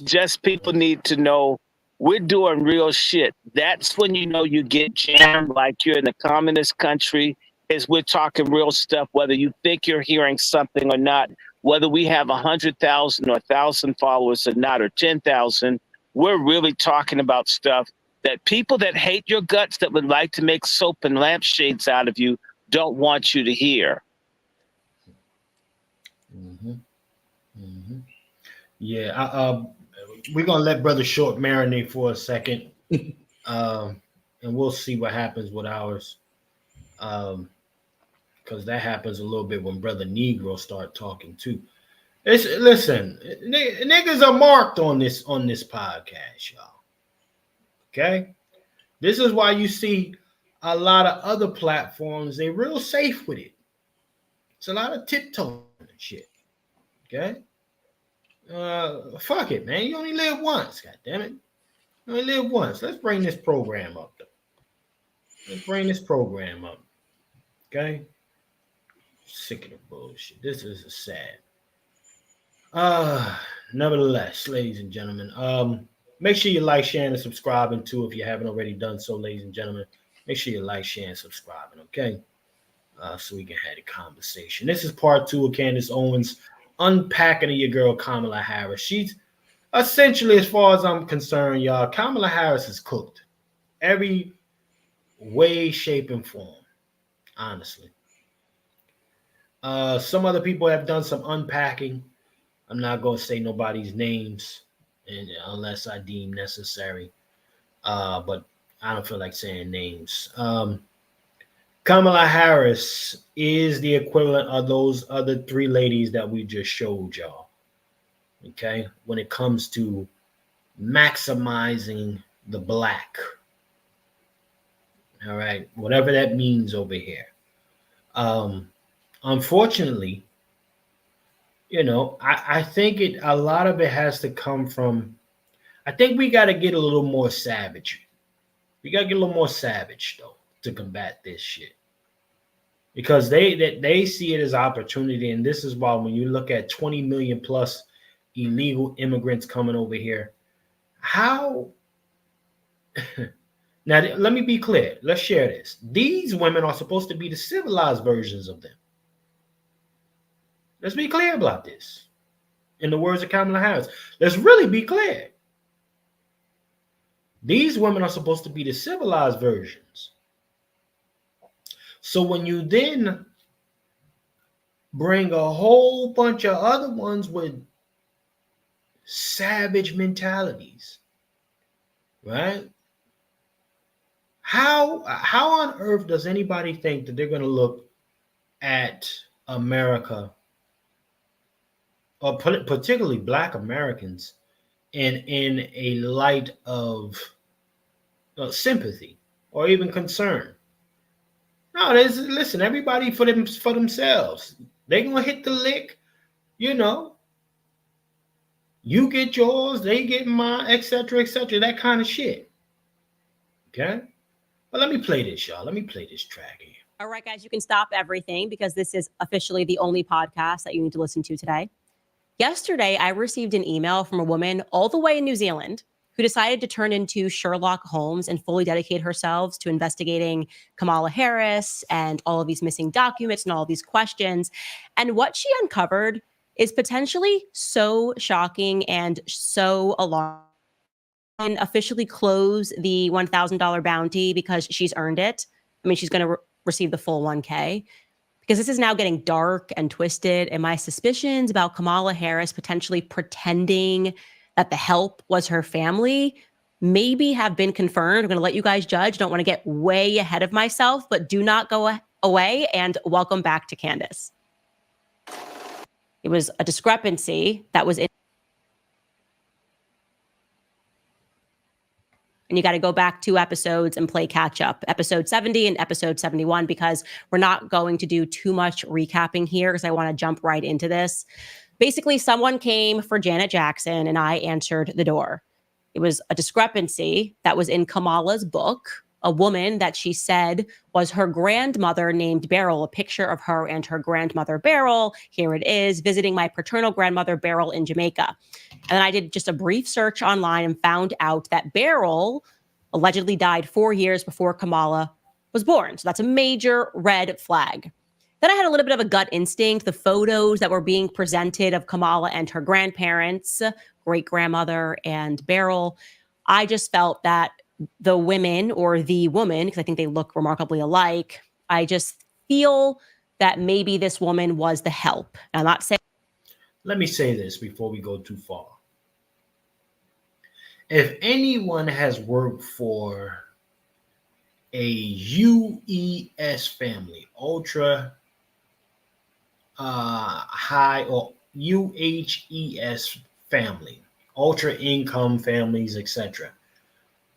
Just people need to know. We're doing real shit. That's when you know you get jammed like you're in a communist country, is we're talking real stuff, whether you think you're hearing something or not, whether we have 100,000 or 1,000 followers or not, or 10,000, we're really talking about stuff that people that hate your guts, that would like to make soap and lampshades out of you, don't want you to hear. Mm-hmm. Mm-hmm. Yeah, we're gonna let Brother Short marinate for a second, and we'll see what happens with ours, because that happens a little bit when Brother Negro start talking too. Listen, niggas are marked on this podcast, y'all. Okay, this is why you see a lot of other platforms, they real safe with it. It's a lot of tiptoeing and shit. Okay. Fuck it, man. You only live once, god damn it. You only live once. Let's bring this program up, though. Let's bring this program up. Okay? Sick of the bullshit. This is sad. Nevertheless, ladies and gentlemen, make sure you like, sharing, and subscribing too if you haven't already done so, ladies and gentlemen. Make sure you like, share, and subscribing, okay? So we can have a conversation. This is part 2 of Candice Owens unpacking of your girl Kamala Harris. She's essentially, as far as I'm concerned, y'all, Kamala Harris is cooked. Every way, shape, and form, honestly. Some other people have done some unpacking. I'm not going to say nobody's names unless I deem necessary. But I don't feel like saying names. Kamala Harris is the equivalent of those other 3 ladies that we just showed y'all. Okay? When it comes to maximizing the black. All right? Whatever that means over here. Unfortunately, you know, I think a lot of it has to come from, I think we got to get a little more savage. We got to get a little more savage, though, to combat this shit. Because they see it as opportunity, and this is why when you look at 20 million plus illegal immigrants coming over here, How now let me be clear. Let's share this. These women are supposed to be the civilized versions of them. Let's be clear about this. In the words of Kamala Harris, let's really be clear. These women are supposed to be the civilized versions. So when you then bring a whole bunch of other ones with savage mentalities, right? How on earth does anybody think that they're going to look at America, or particularly Black Americans, in a light of sympathy or even concern? No, listen, everybody for themselves. They're gonna hit the lick, you know. You get yours, they get mine, etc., that kind of shit. Okay? But let me play this, y'all. Let me play this track here. All right, guys, you can stop everything because this is officially the only podcast that you need to listen to today. Yesterday, I received an email from a woman all the way in New Zealand who decided to turn into Sherlock Holmes and fully dedicate herself to investigating Kamala Harris and all of these missing documents and all of these questions. And what she uncovered is potentially so shocking and so alarming. And officially close the $1,000 bounty because she's earned it. I mean, she's going to receive the full 1K. Because this is now getting dark and twisted. And my suspicions about Kamala Harris potentially pretending that the help was her family maybe have been confirmed. I'm going to let you guys judge. Don't want to get way ahead of myself, but do not go away. And welcome back to Candice. It was a discrepancy that was in. And you got to go back 2 episodes and play catch up, episode 70 and episode 71, because we're not going to do too much recapping here because I want to jump right into this. Basically, someone came for Janet Jackson and I answered the door. It was a discrepancy that was in Kamala's book, a woman that she said was her grandmother named Beryl, a picture of her and her grandmother Beryl. Here it is, visiting my paternal grandmother Beryl in Jamaica. And then I did just a brief search online and found out that Beryl allegedly died 4 years before Kamala was born. So that's a major red flag. Then I had a little bit of a gut instinct. The photos that were being presented of Kamala and her grandparents, great-grandmother and Beryl, I just felt that the women, or the woman, because I think they look remarkably alike, I just feel that maybe this woman was the help. And I'm not saying. Let me say this before we go too far. If anyone has worked for a UES family, ultra high, or UHES family, ultra income families, etc.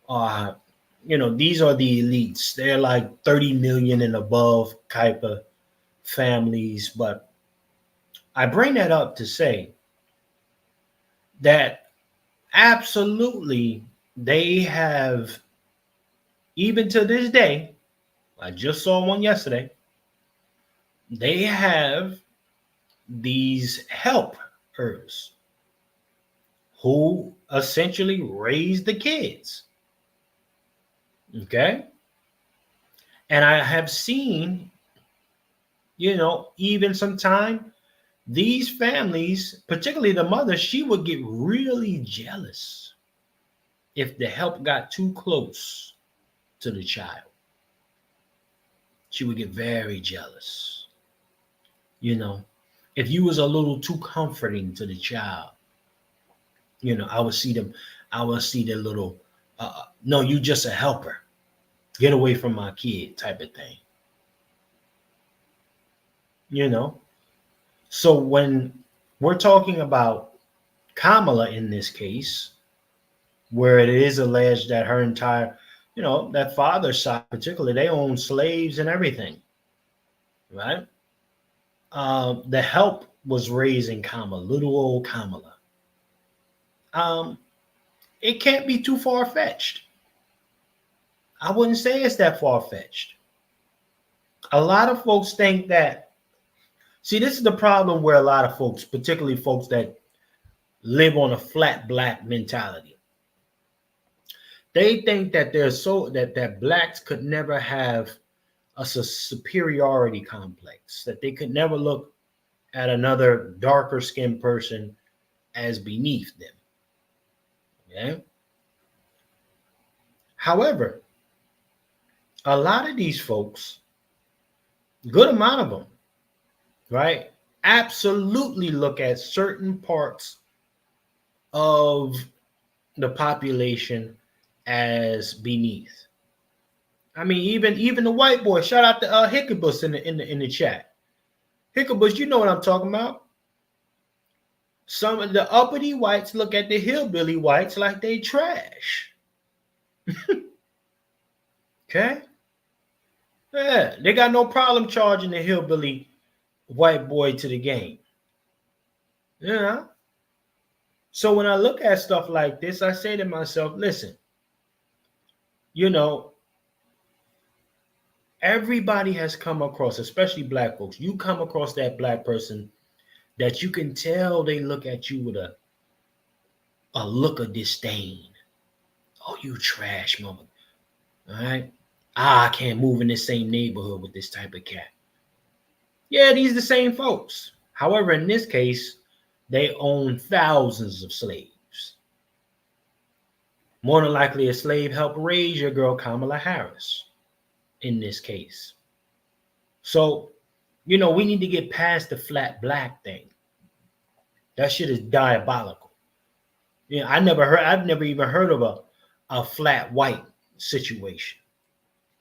These are the elites. They're like 30 million and above type of families. But I bring that up to say that absolutely they have, even to this day, I just saw one yesterday, they have these helpers who essentially raise the kids. Okay? And I have seen, even sometime, these families, particularly the mother, she would get really jealous if the help got too close to the child. She would get very jealous. If you was a little too comforting to the child, I would see their little, no, you just a helper. Get away from my kid type of thing. So when we're talking about Kamala in this case, where it is alleged that her entire, that father's side particularly, they own slaves and everything, right? The help was raising Kamala, little old Kamala. It can't be too far-fetched. I wouldn't say it's that far-fetched. A lot of folks think that, see, this is the problem where a lot of folks, particularly folks that live on a flat black mentality. They think that that blacks could never have a superiority complex, that they could never look at another darker skinned person as beneath them. Okay. However, a lot of these folks, good amount of them, right, absolutely look at certain parts of the population as beneath. I mean, even the white boy. Shout out to Hickabus in the chat. Hickabus, you know what I'm talking about. Some of the uppity whites look at the hillbilly whites like they trash. Okay? Yeah, they got no problem charging the hillbilly white boy to the game. Yeah. So when I look at stuff like this, I say to myself, listen, you know, everybody has come across, especially black folks, you come across that black person that you can tell they look at you with a look of disdain. Oh, you trash mother. All right. I can't move in the same neighborhood with this type of cat. Yeah, these are the same folks. However, in this case, they own thousands of slaves. More than likely, a slave helped raise your girl Kamala Harris in this case. So, you know, we need to get past the flat black thing. That shit is diabolical. Yeah, I've never even heard of a flat white situation.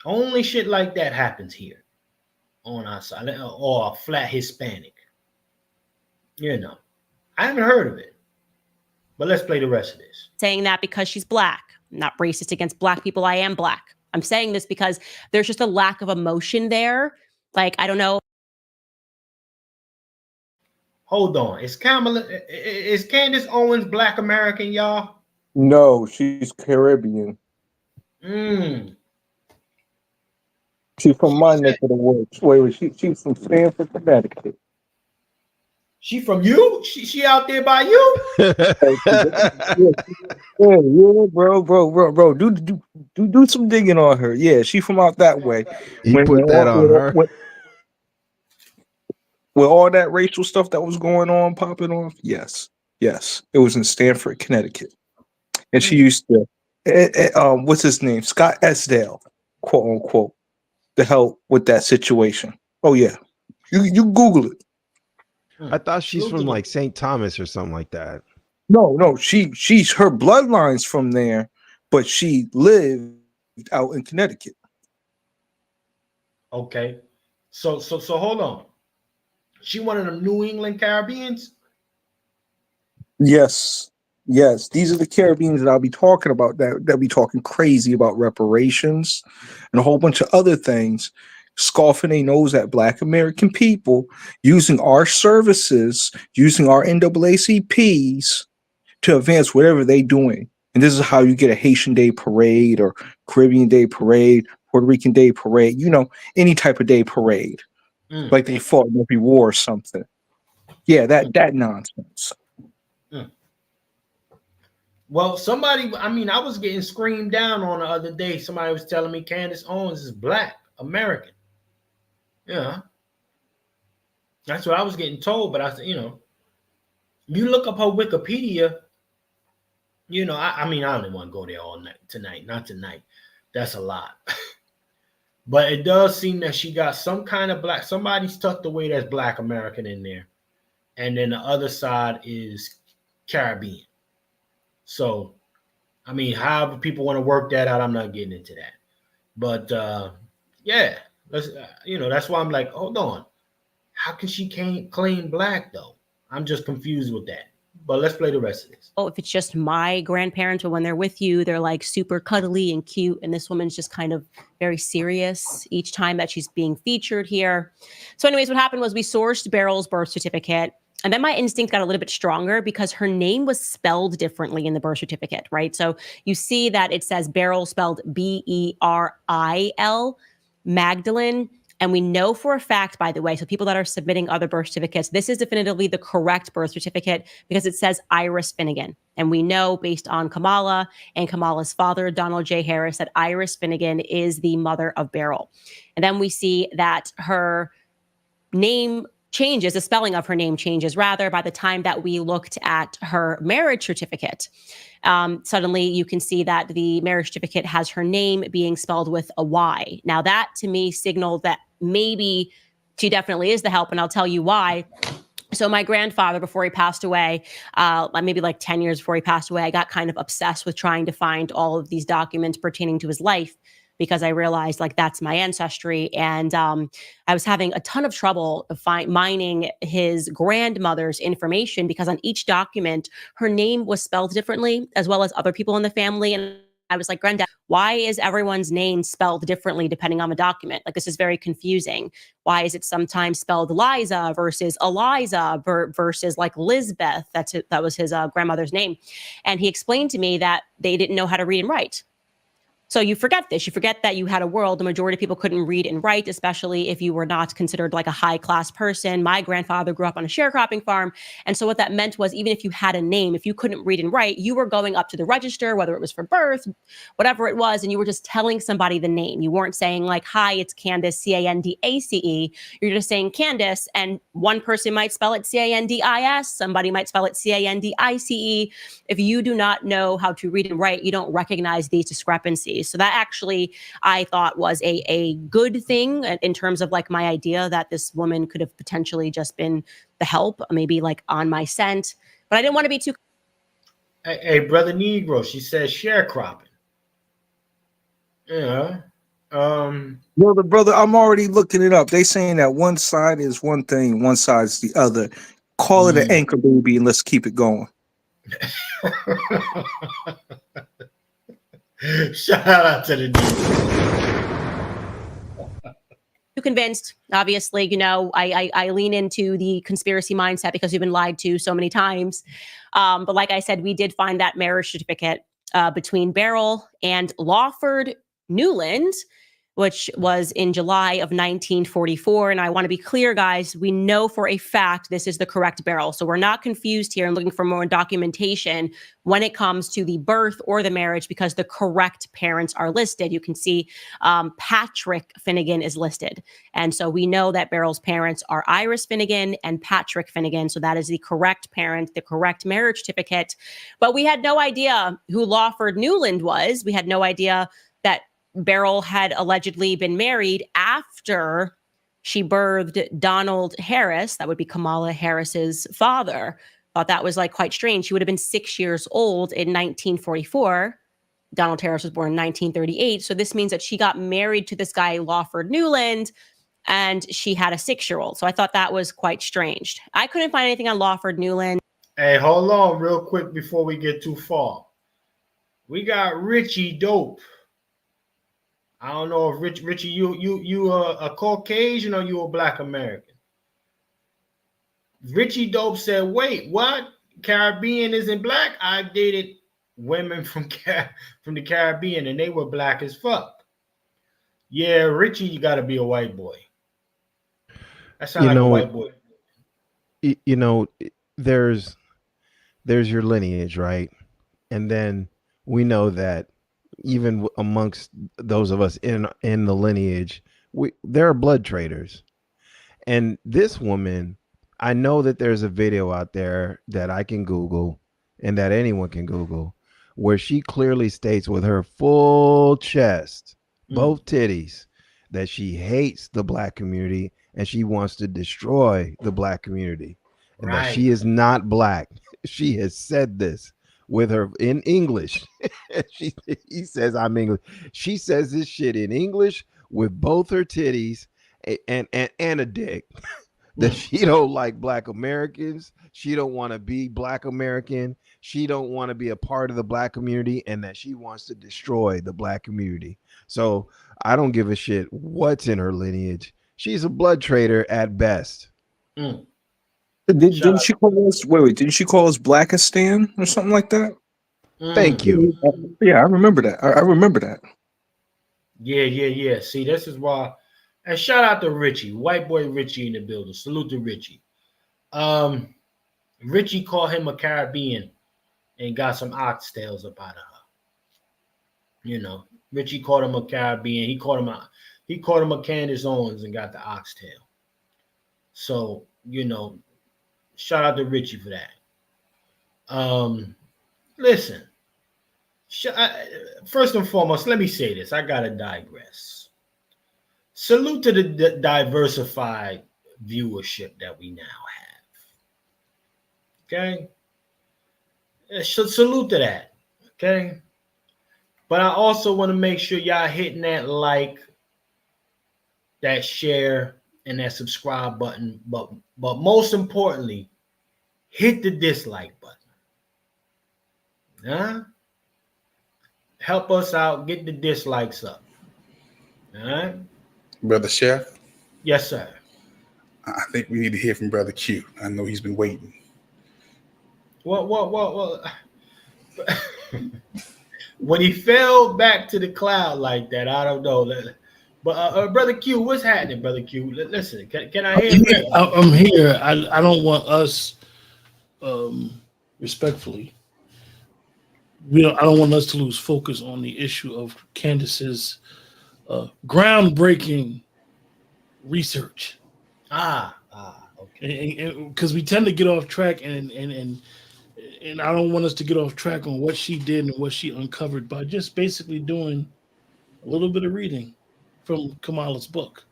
Only shit like that happens here on our side, or a flat Hispanic. You know, I haven't heard of it. But let's play the rest of this. Saying that because she's black. I'm not racist against black people. I am black. I'm saying this because there's just a lack of emotion there. Like, I don't know. Hold on. Is Candice Owens black American, y'all? No, she's Caribbean. She's from my neck of the woods. Wait, she's from Stamford, Connecticut. She from you? She out there by you? yeah, bro. Do some digging on her. Yeah, she from out that way. You put that on her. With all that racial stuff that was going on, popping off, yes, it was in Stamford, Connecticut, and she used to, what's his name, Scott Esdale, quote unquote, to help with that situation. Oh yeah, you Google it. I thought she's from like St. Thomas or something like that. No, she's her bloodline's from there, but she lived out in Connecticut. Okay, so hold on. She one of them New England Caribbeans? Yes. These are the Caribbeans that I'll be talking about, that be talking crazy about reparations and a whole bunch of other things, scoffing their nose at Black American people, using our services, using our NAACPs to advance whatever they're doing. And this is how you get a Haitian Day Parade or Caribbean Day Parade, Puerto Rican Day Parade, you know, any type of day parade. Like they fought in every war or something. Yeah, that nonsense. Well, somebody, I mean, I was getting screamed down on the other day. Somebody was telling me Candice Owens is black American. Yeah. That's what I was getting told. But I said, you know, you look up her Wikipedia, you know, I mean, I don't want to go there all night tonight. Not tonight. That's a lot. But it does seem that she got some kind of black, somebody's tucked away that's black American in there. And then the other side is Caribbean. So, I mean, however people want to work that out, I'm not getting into that. But yeah, let's, you know, that's why I'm like, hold on. How can she claim black though? I'm just confused with that. But let's play the rest of this. Oh, if it's just my grandparents, but when they're with you, they're like super cuddly and cute. And this woman's just kind of very serious each time that she's being featured here. So anyways, what happened was we sourced Beryl's birth certificate. And then my instinct got a little bit stronger because her name was spelled differently in the birth certificate, right? So you see that it says Beryl spelled Beril, Magdalene And we know for a fact, by the way, so people that are submitting other birth certificates, this is definitively the correct birth certificate because it says Iris Finnegan. And we know based on Kamala and Kamala's father, Donald J. Harris, that Iris Finnegan is the mother of Beryl. And then we see that her name changes, the spelling of her name changes, rather, by the time that we looked at her marriage certificate. Suddenly you can see that the marriage certificate has her name being spelled with a Y. Now that to me signaled that maybe she definitely is the help, and I'll tell you why. So my grandfather, before he passed away, maybe like 10 years before he passed away, I got kind of obsessed with trying to find all of these documents pertaining to his life, because I realized like that's my ancestry. And I was having a ton of trouble mining his grandmother's information, because on each document, her name was spelled differently, as well as other people in the family. And I was like, Granddad, why is everyone's name spelled differently depending on the document? Like, this is very confusing. Why is it sometimes spelled Liza versus Eliza versus like Lizbeth? That was his grandmother's name. And he explained to me that they didn't know how to read and write. So you forget this. You forget that you had a world, the majority of people couldn't read and write, especially if you were not considered like a high class person. My grandfather grew up on a sharecropping farm. And so what that meant was, even if you had a name, if you couldn't read and write, you were going up to the register, whether it was for birth, whatever it was, and you were just telling somebody the name. You weren't saying like, hi, it's Candice, Candace. You're just saying Candice, and one person might spell it Candis, somebody might spell it Candice. If you do not know how to read and write, you don't recognize these discrepancies. So that actually, I thought, was a good thing in terms of like my idea that this woman could have potentially just been the help, maybe like on my scent. But I didn't want to be too. Hey, Brother Negro, she says sharecropping. Yeah. Well, the brother, I'm already looking it up. They saying that one side is one thing, one side's the other. Call it an anchor baby and let's keep it going. Shout out to the convinced. Obviously, you know, I lean into the conspiracy mindset because we've been lied to so many times. But like I said, we did find that marriage certificate between Beryl and Lawford Newland, which was in July of 1944. And I want to be clear, guys, we know for a fact this is the correct Beryl. So we're not confused here and looking for more documentation when it comes to the birth or the marriage, because the correct parents are listed. You can see Patrick Finnegan is listed. And so we know that Beryl's parents are Iris Finnegan and Patrick Finnegan. So that is the correct parent, the correct marriage certificate. But we had no idea who Lawford Newland was. We had no idea that Beryl had allegedly been married after she birthed Donald Harris. That would be Kamala Harris's father. Thought that was like quite strange. She would have been 6 years old in 1944. Donald Harris was born in 1938. So this means that she got married to this guy, Lawford Newland, and she had a 6-year-old. So I thought that was quite strange. I couldn't find anything on Lawford Newland. Hey, hold on real quick before we get too far. We got Richie Dope. I don't know if Richie, you a Caucasian or you a Black American? Richie Dope said, "Wait, what? Caribbean isn't black? I dated women from the Caribbean and they were black as fuck." Yeah, Richie, you got to be a white boy. That sounds like a white boy. You know, there's your lineage, right? And then we know that even amongst those of us in the lineage, there are blood traders. And this woman, I know that there's a video out there that I can Google and that anyone can Google, where she clearly states with her full chest, both titties, that she hates the Black community and she wants to destroy the Black community, and that she is not Black. She has said this with her in English. He says, I'm English. She says this shit in English with both her titties and a dick. That she don't like Black Americans. She don't want to be Black American. She don't want to be a part of the Black community, and that she wants to destroy the Black community. So I don't give a shit what's in her lineage. She's a blood trader at best. Didn't she call us? Wait! Didn't she call us Blackistan or something like that? Thank you. Yeah, I remember that. I remember that. Yeah. See, this is why. And shout out to Richie, white boy Richie in the building. Salute to Richie. Richie called him a Caribbean and got some oxtails up out of her. You know, Richie called him a Caribbean. He called him a Candice Owens and got the oxtail. So, you know, shout out to Richie for that. Listen, first and foremost, let me say this. I gotta digress. Salute to the diversified viewership that we now have. Okay? Salute to that. Okay? But I also want to make sure y'all hitting that like, that share, and that subscribe button. But most importantly, hit the dislike button. Huh? Help us out. Get the dislikes up. All right? Brother Chef? Yes, sir. I think we need to hear from Brother Q. I know he's been waiting. Well. When he fell back to the cloud like that, I don't know. But Brother Q, what's happening, Brother Q? Listen, can I hear you? I'm here. I don't want us, respectfully, I don't want us to lose focus on the issue of Candice's groundbreaking research. Okay. Because we tend to get off track, and I don't want us to get off track on what she did and what she uncovered by just basically doing a little bit of reading from Kamala's book.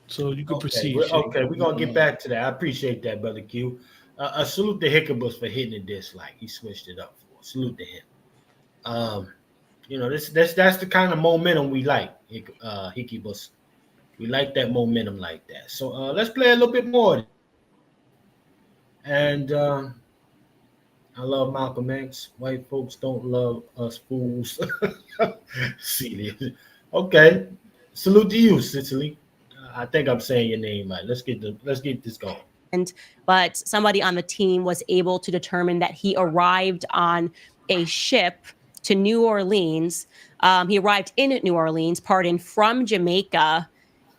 So you can proceed. We're going to get back to that. I appreciate that, Brother Q. Salute to Hickabus for hitting the dislike. He switched it up for us. Salute to him. You know, that's the kind of momentum we like, Hickabus. We like that momentum like that. So let's play a little bit more. And I love Malcolm X. White folks don't love us fools. See, okay. Salute to you, Cicely. I think I'm saying your name right. Let's get this going. But somebody on the team was able to determine that he arrived on a ship to New Orleans. He arrived in New Orleans, from Jamaica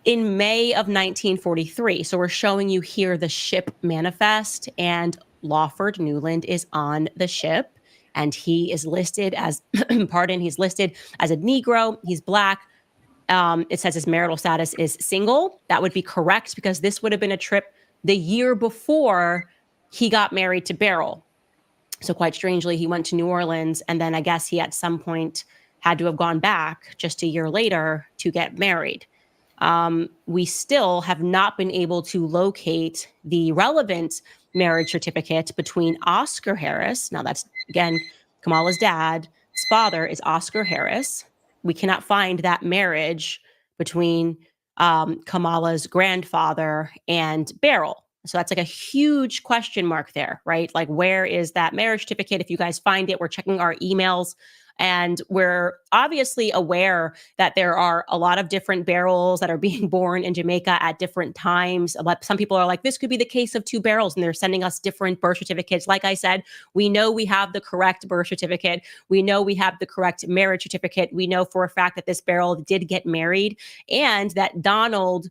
in May of 1943. So we're showing you here the ship manifest, and Lawford Newland is on the ship, and he is listed as, he's listed as a Negro. He's Black. It says his marital status is single. That would be correct, because this would have been a trip the year before he got married to Beryl. So quite strangely, he went to New Orleans, and then I guess he at some point had to have gone back just a year later to get married. We still have not been able to locate the relevant marriage certificate between Oscar Harris. Now that's, again, Kamala's dad's father is Oscar Harris. We cannot find that marriage between Kamala's grandfather and Beryl. So that's like a huge question mark there, right? Like, where is that marriage certificate? If you guys find it, we're checking our emails. And we're obviously aware that there are a lot of different Beryls that are being born in Jamaica at different times. Some people are like, this could be the case of two Beryls, and they're sending us different birth certificates. Like I said, we know we have the correct birth certificate. We know we have the correct marriage certificate. We know for a fact that this Beryl did get married, and that Donald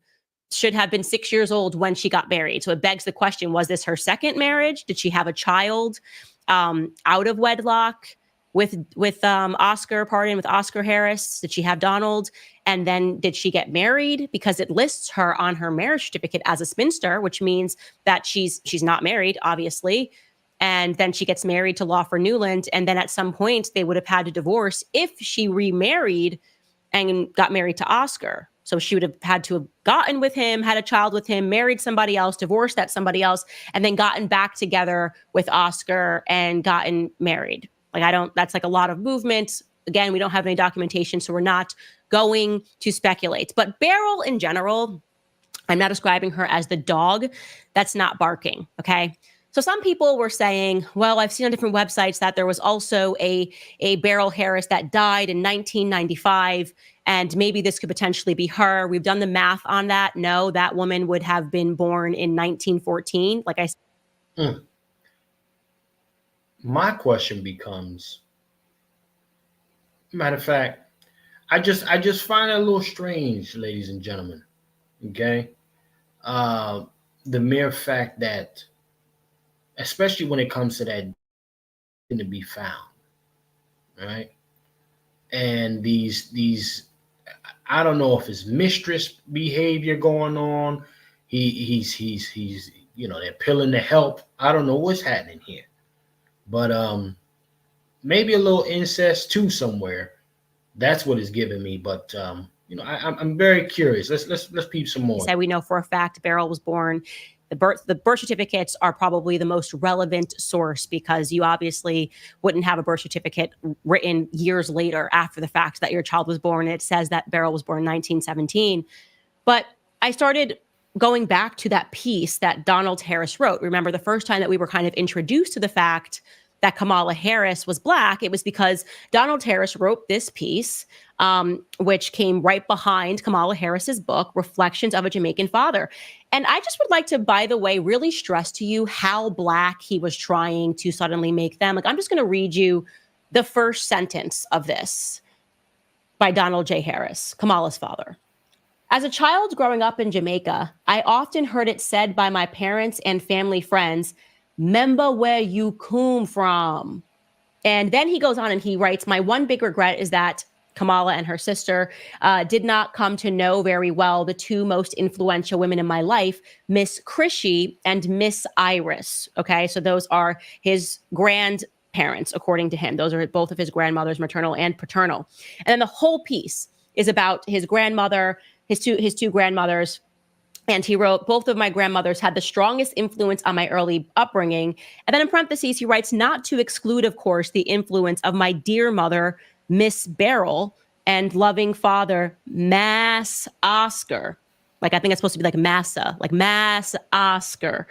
should have been 6 years old when she got married. So it begs the question, was this her second marriage? Did she have a child out of wedlock with Oscar Harris? Did she have Donald? And then did she get married? Because it lists her on her marriage certificate as a spinster, which means that she's not married, obviously. And then she gets married to Lawford Newland. And then at some point they would have had to divorce if she remarried and got married to Oscar. So she would have had to have gotten with him, had a child with him, married somebody else, divorced that somebody else, and then gotten back together with Oscar and gotten married. That's like a lot of movement. Again, we don't have any documentation, so we're not going to speculate. But Beryl in general, I'm not describing her as the dog that's not barking, okay? So some people were saying, well, I've seen on different websites that there was also a Beryl Harris that died in 1995, and maybe this could potentially be her. We've done the math on that. No, that woman would have been born in 1914. Like I said. My question becomes, matter of fact, I just find it a little strange, ladies and gentlemen. Okay, the mere fact that, especially when it comes to that, to be found, right? And these, I don't know if it's mistress behavior going on. He's they're pilling the help. I don't know what's happening here, but maybe a little incest too somewhere. That's what it's giving me. But I'm very curious. Let's peep some more. Said we know for a fact Beryl was born. The birth certificates are probably the most relevant source because you obviously wouldn't have a birth certificate written years later after the fact that your child was born. It says that Beryl was born in 1917. But I started going back to that piece that Donald Harris wrote. Remember, the first time that we were kind of introduced to the fact that Kamala Harris was Black, it was because Donald Harris wrote this piece, which came right behind Kamala Harris's book, Reflections of a Jamaican Father. And I just would like to, by the way, really stress to you how Black he was trying to suddenly make them. Like, I'm just going to read you the first sentence of this by Donald J. Harris, Kamala's father. As a child growing up in Jamaica, I often heard it said by my parents and family friends, "Member where you come from." And then he goes on and he writes, my one big regret is that Kamala and her sister did not come to know very well the two most influential women in my life, Miss Chrissy and Miss Iris. Okay, so those are his grandparents, according to him. Those are both of his grandmothers, maternal and paternal. And then the whole piece is about his grandmother, his two grandmothers. And he wrote, both of my grandmothers had the strongest influence on my early upbringing. And then in parentheses, he writes, not to exclude, of course, the influence of my dear mother, Miss Beryl, and loving father, Mass Oscar. Like, I think it's supposed to be like Massa, like Mass Oscar.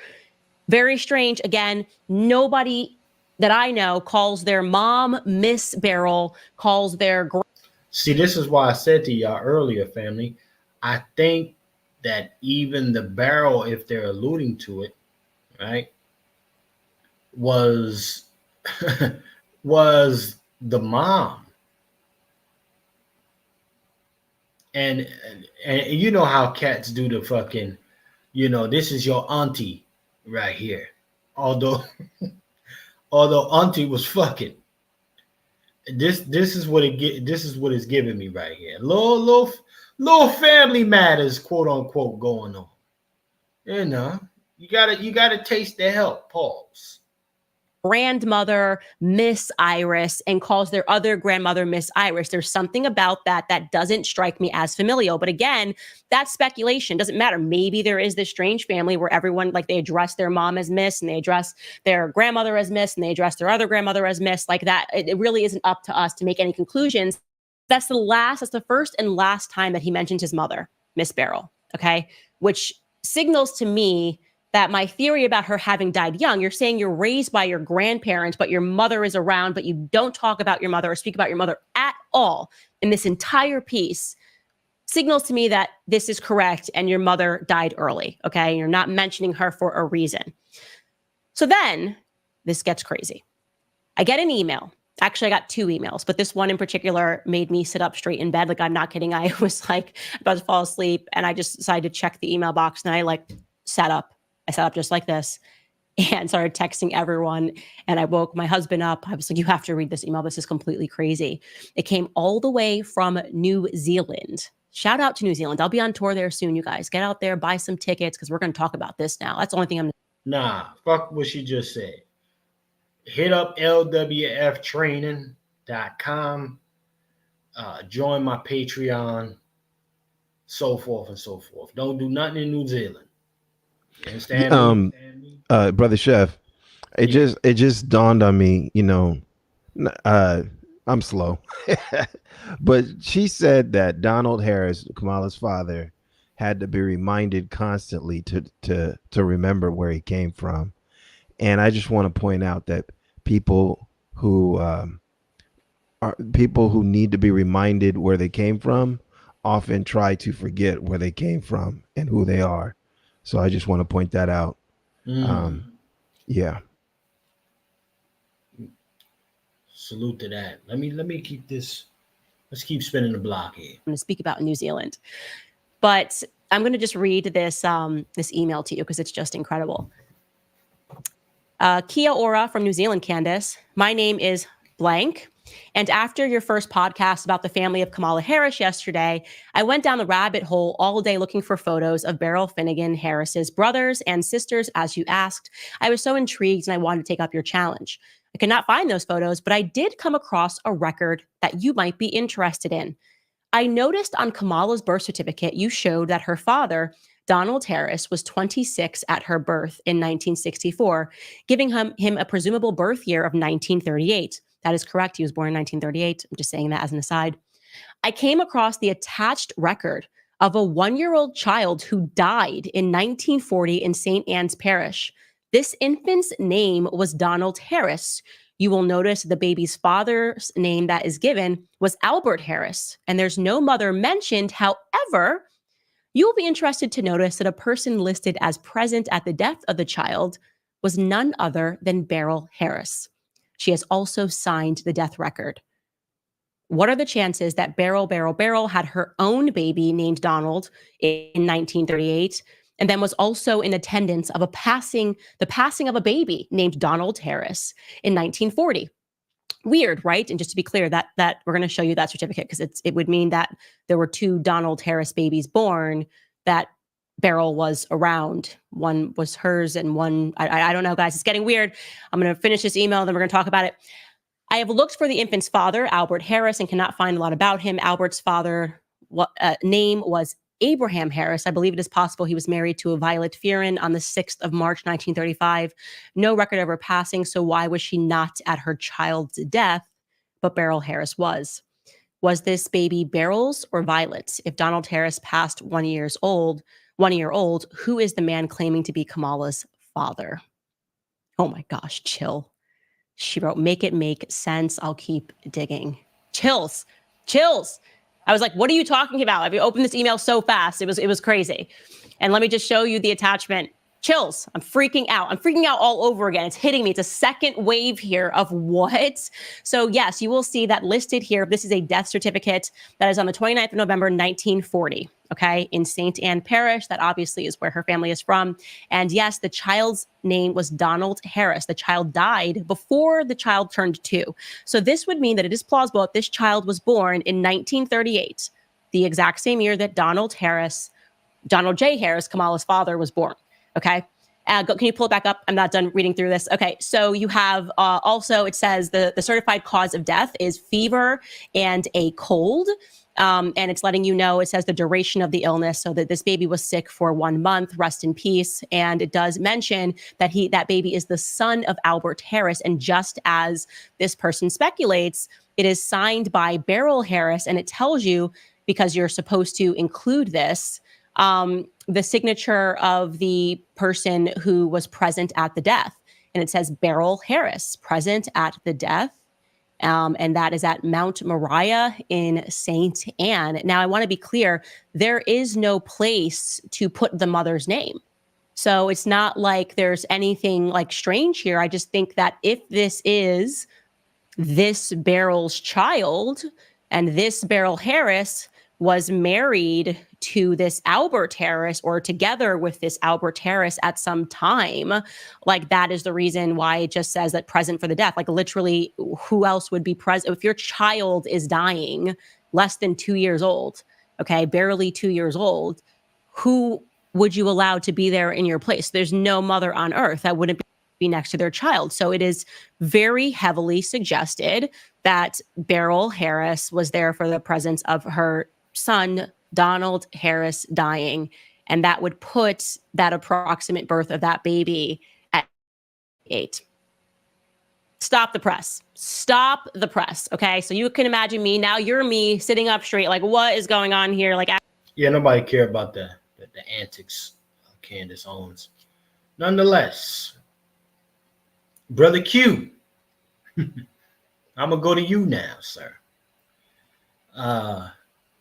Very strange. Again, nobody that I know calls their mom Miss Beryl, calls their... See, this is why I said to y'all earlier, family, I think that even the Beryl, if they're alluding to it, right, was was the mom. And you know how cats do the fucking, this is your auntie right here. Although auntie was fucking. This is what it's giving me right here. Little family matters, quote unquote, going on. You gotta taste the help. Pause. Grandmother, Miss Iris, and calls their other grandmother, Miss Iris. There's something about that doesn't strike me as familial. But again, that's speculation. Doesn't matter. Maybe there is this strange family where everyone, like, they address their mom as Miss, and they address their grandmother as Miss, and they address their other grandmother as Miss. Like that, it really isn't up to us to make any conclusions. That's the first and last time that he mentions his mother, Miss Beryl. Okay, which signals to me that my theory about her having died young, you're saying you're raised by your grandparents, but your mother is around, but you don't talk about your mother or speak about your mother at all in this entire piece, signals to me that this is correct and your mother died early, okay? You're not mentioning her for a reason. So then this gets crazy. I get an email. Actually, I got two emails, but this one in particular made me sit up straight in bed. Like, I'm not kidding. I was like about to fall asleep and I just decided to check the email box and I sat up. I sat up just like this and started texting everyone. And I woke my husband up. I was like, you have to read this email. This is completely crazy. It came all the way from New Zealand. Shout out to New Zealand. I'll be on tour there soon, you guys. Get out there, buy some tickets, because we're going to talk about this now. That's the only thing Nah, fuck what she just said. Hit up lwftraining.com. Join my Patreon, so forth and so forth. Don't do nothing in New Zealand. Brother Chef, it just dawned on me, I'm slow. But she said that Donald Harris, Kamala's father, had to be reminded constantly to remember where he came from. And I just want to point out that people who need to be reminded where they came from often try to forget where they came from and who they are. So I just want to point that out. Yeah. Salute to that. Let me keep this Let's keep spinning the block here. I'm going to speak about New Zealand, but I'm going to just read this this email to you because it's just incredible. Kia ora from New Zealand, Candice. My name is blank. And after your first podcast about the family of Kamala Harris yesterday, I went down the rabbit hole all day looking for photos of Beryl Finnegan Harris's brothers and sisters, as you asked. I was so intrigued and I wanted to take up your challenge. I could not find those photos, but I did come across a record that you might be interested in. I noticed on Kamala's birth certificate, you showed that her father, Donald Harris, was 26 at her birth in 1964, giving him a presumable birth year of 1938. That is correct. He was born in 1938. I'm just saying that as an aside. I came across the attached record of a 1-year-old child who died in 1940 in St. Anne's Parish. This infant's name was Donald Harris. You will notice the baby's father's name that is given was Albert Harris, and there's no mother mentioned. However, you will be interested to notice that a person listed as present at the death of the child was none other than Beryl Harris. She has also signed the death record. What are the chances that Beryl had her own baby named Donald in 1938 and then was also in attendance of the passing of a baby named Donald Harris in 1940? Weird, right? And just to be clear, that we're going to show you that certificate because it would mean that there were 2 Donald Harris babies born that Beryl was around. One was hers and one, I don't know, guys. It's getting weird. I'm going to finish this email, then we're going to talk about it. I have looked for the infant's father, Albert Harris, and cannot find a lot about him. Albert's father name was Abraham Harris. I believe it is possible he was married to a Violet Fearon on the 6th of March, 1935. No record of her passing, so why was she not at her child's death, but Beryl Harris was? Was this baby Beryl's or Violet's? If Donald Harris passed 1 year old, who is the man claiming to be Kamala's father? Oh my gosh, chill. She wrote, make it make sense. I'll keep digging. Chills. I was like, what are you talking about? I've opened this email so fast. It was crazy. And let me just show you the attachment. Chills. I'm freaking out. I'm freaking out all over again. It's hitting me. It's a second wave here of what? So yes, you will see that listed here. This is a death certificate that is on the 29th of November, 1940. Okay. In St. Anne Parish. That obviously is where her family is from. And yes, the child's name was Donald Harris. The child died before the child turned 2. So this would mean that it is plausible that this child was born in 1938, the exact same year that Donald J. Harris, Kamala's father, was born. Okay. Can you pull it back up? I'm not done reading through this. Okay. So you have also, it says the certified cause of death is fever and a cold. And it's letting you know, it says the duration of the illness, so that this baby was sick for 1 month, rest in peace. And it does mention that that baby is the son of Albert Harris. And just as this person speculates, it is signed by Beryl Harris. And it tells you, because you're supposed to include this, the signature of the person who was present at the death. And it says Beryl Harris, present at the death. And that is at Mount Moriah in St. Anne. Now, I want to be clear, there is no place to put the mother's name. So it's not like there's anything like strange here. I just think that if this is this Beryl's child and this Beryl Harris was married to this Albert Harris or together with this Albert Harris at some time, like that is the reason why it just says that present for the death. Like literally, who else would be present? If your child is dying less than 2 years old, okay, barely 2 years old, who would you allow to be there in your place? There's no mother on earth that wouldn't be next to their child. So it is very heavily suggested that Beryl Harris was there for the presence of her son, Donald Harris, dying. And that would put that approximate birth of that baby at 8. Stop the press. Stop the press. Okay. So you can imagine me. Now you're me sitting up straight. Like, what is going on here? Like, yeah, nobody care about the antics of Candice Owens. Nonetheless, Brother Q, I'm going to go to you now, sir.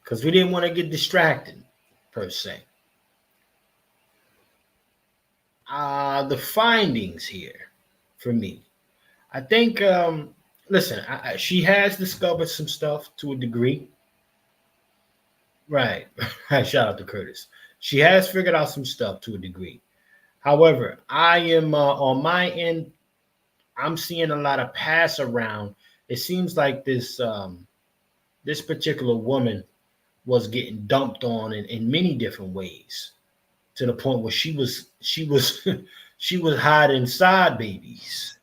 Because we didn't want to get distracted, per se. The findings here, for me, I think, listen, she has discovered some stuff to a degree. Right. Shout out to Curtis. She has figured out some stuff to a degree. However, I am on my end. I'm seeing a lot of pass around. It seems like this particular woman was getting dumped on in many different ways, to the point where she was she was hiding side babies.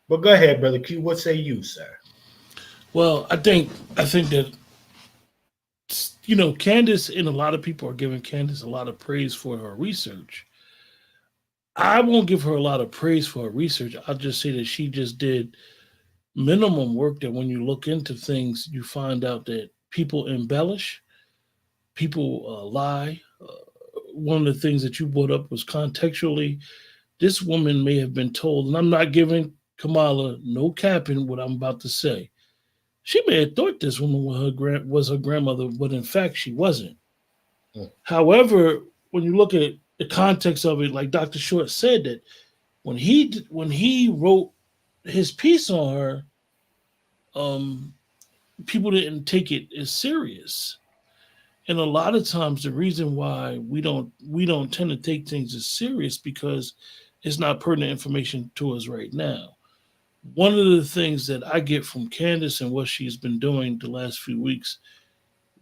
But go ahead, brother Q. What say you, sir? Well, I think that Candice and a lot of people are giving Candice a lot of praise for her research. I won't give her a lot of praise for her research. I'll just say that she just did minimum work, that when you look into things, you find out that people embellish, people lie. One of the things that you brought up was contextually, this woman may have been told, and I'm not giving Kamala no cap in what I'm about to say. She may have thought this woman was her grandmother, but in fact, she wasn't. However, when you look at the context of it, like Dr. Short said, that when he wrote his piece on her, people didn't take it as serious. And a lot of times the reason why we don't tend to take things as serious because it's not pertinent information to us right now. One of the things that I get from Candice and what she's been doing the last few weeks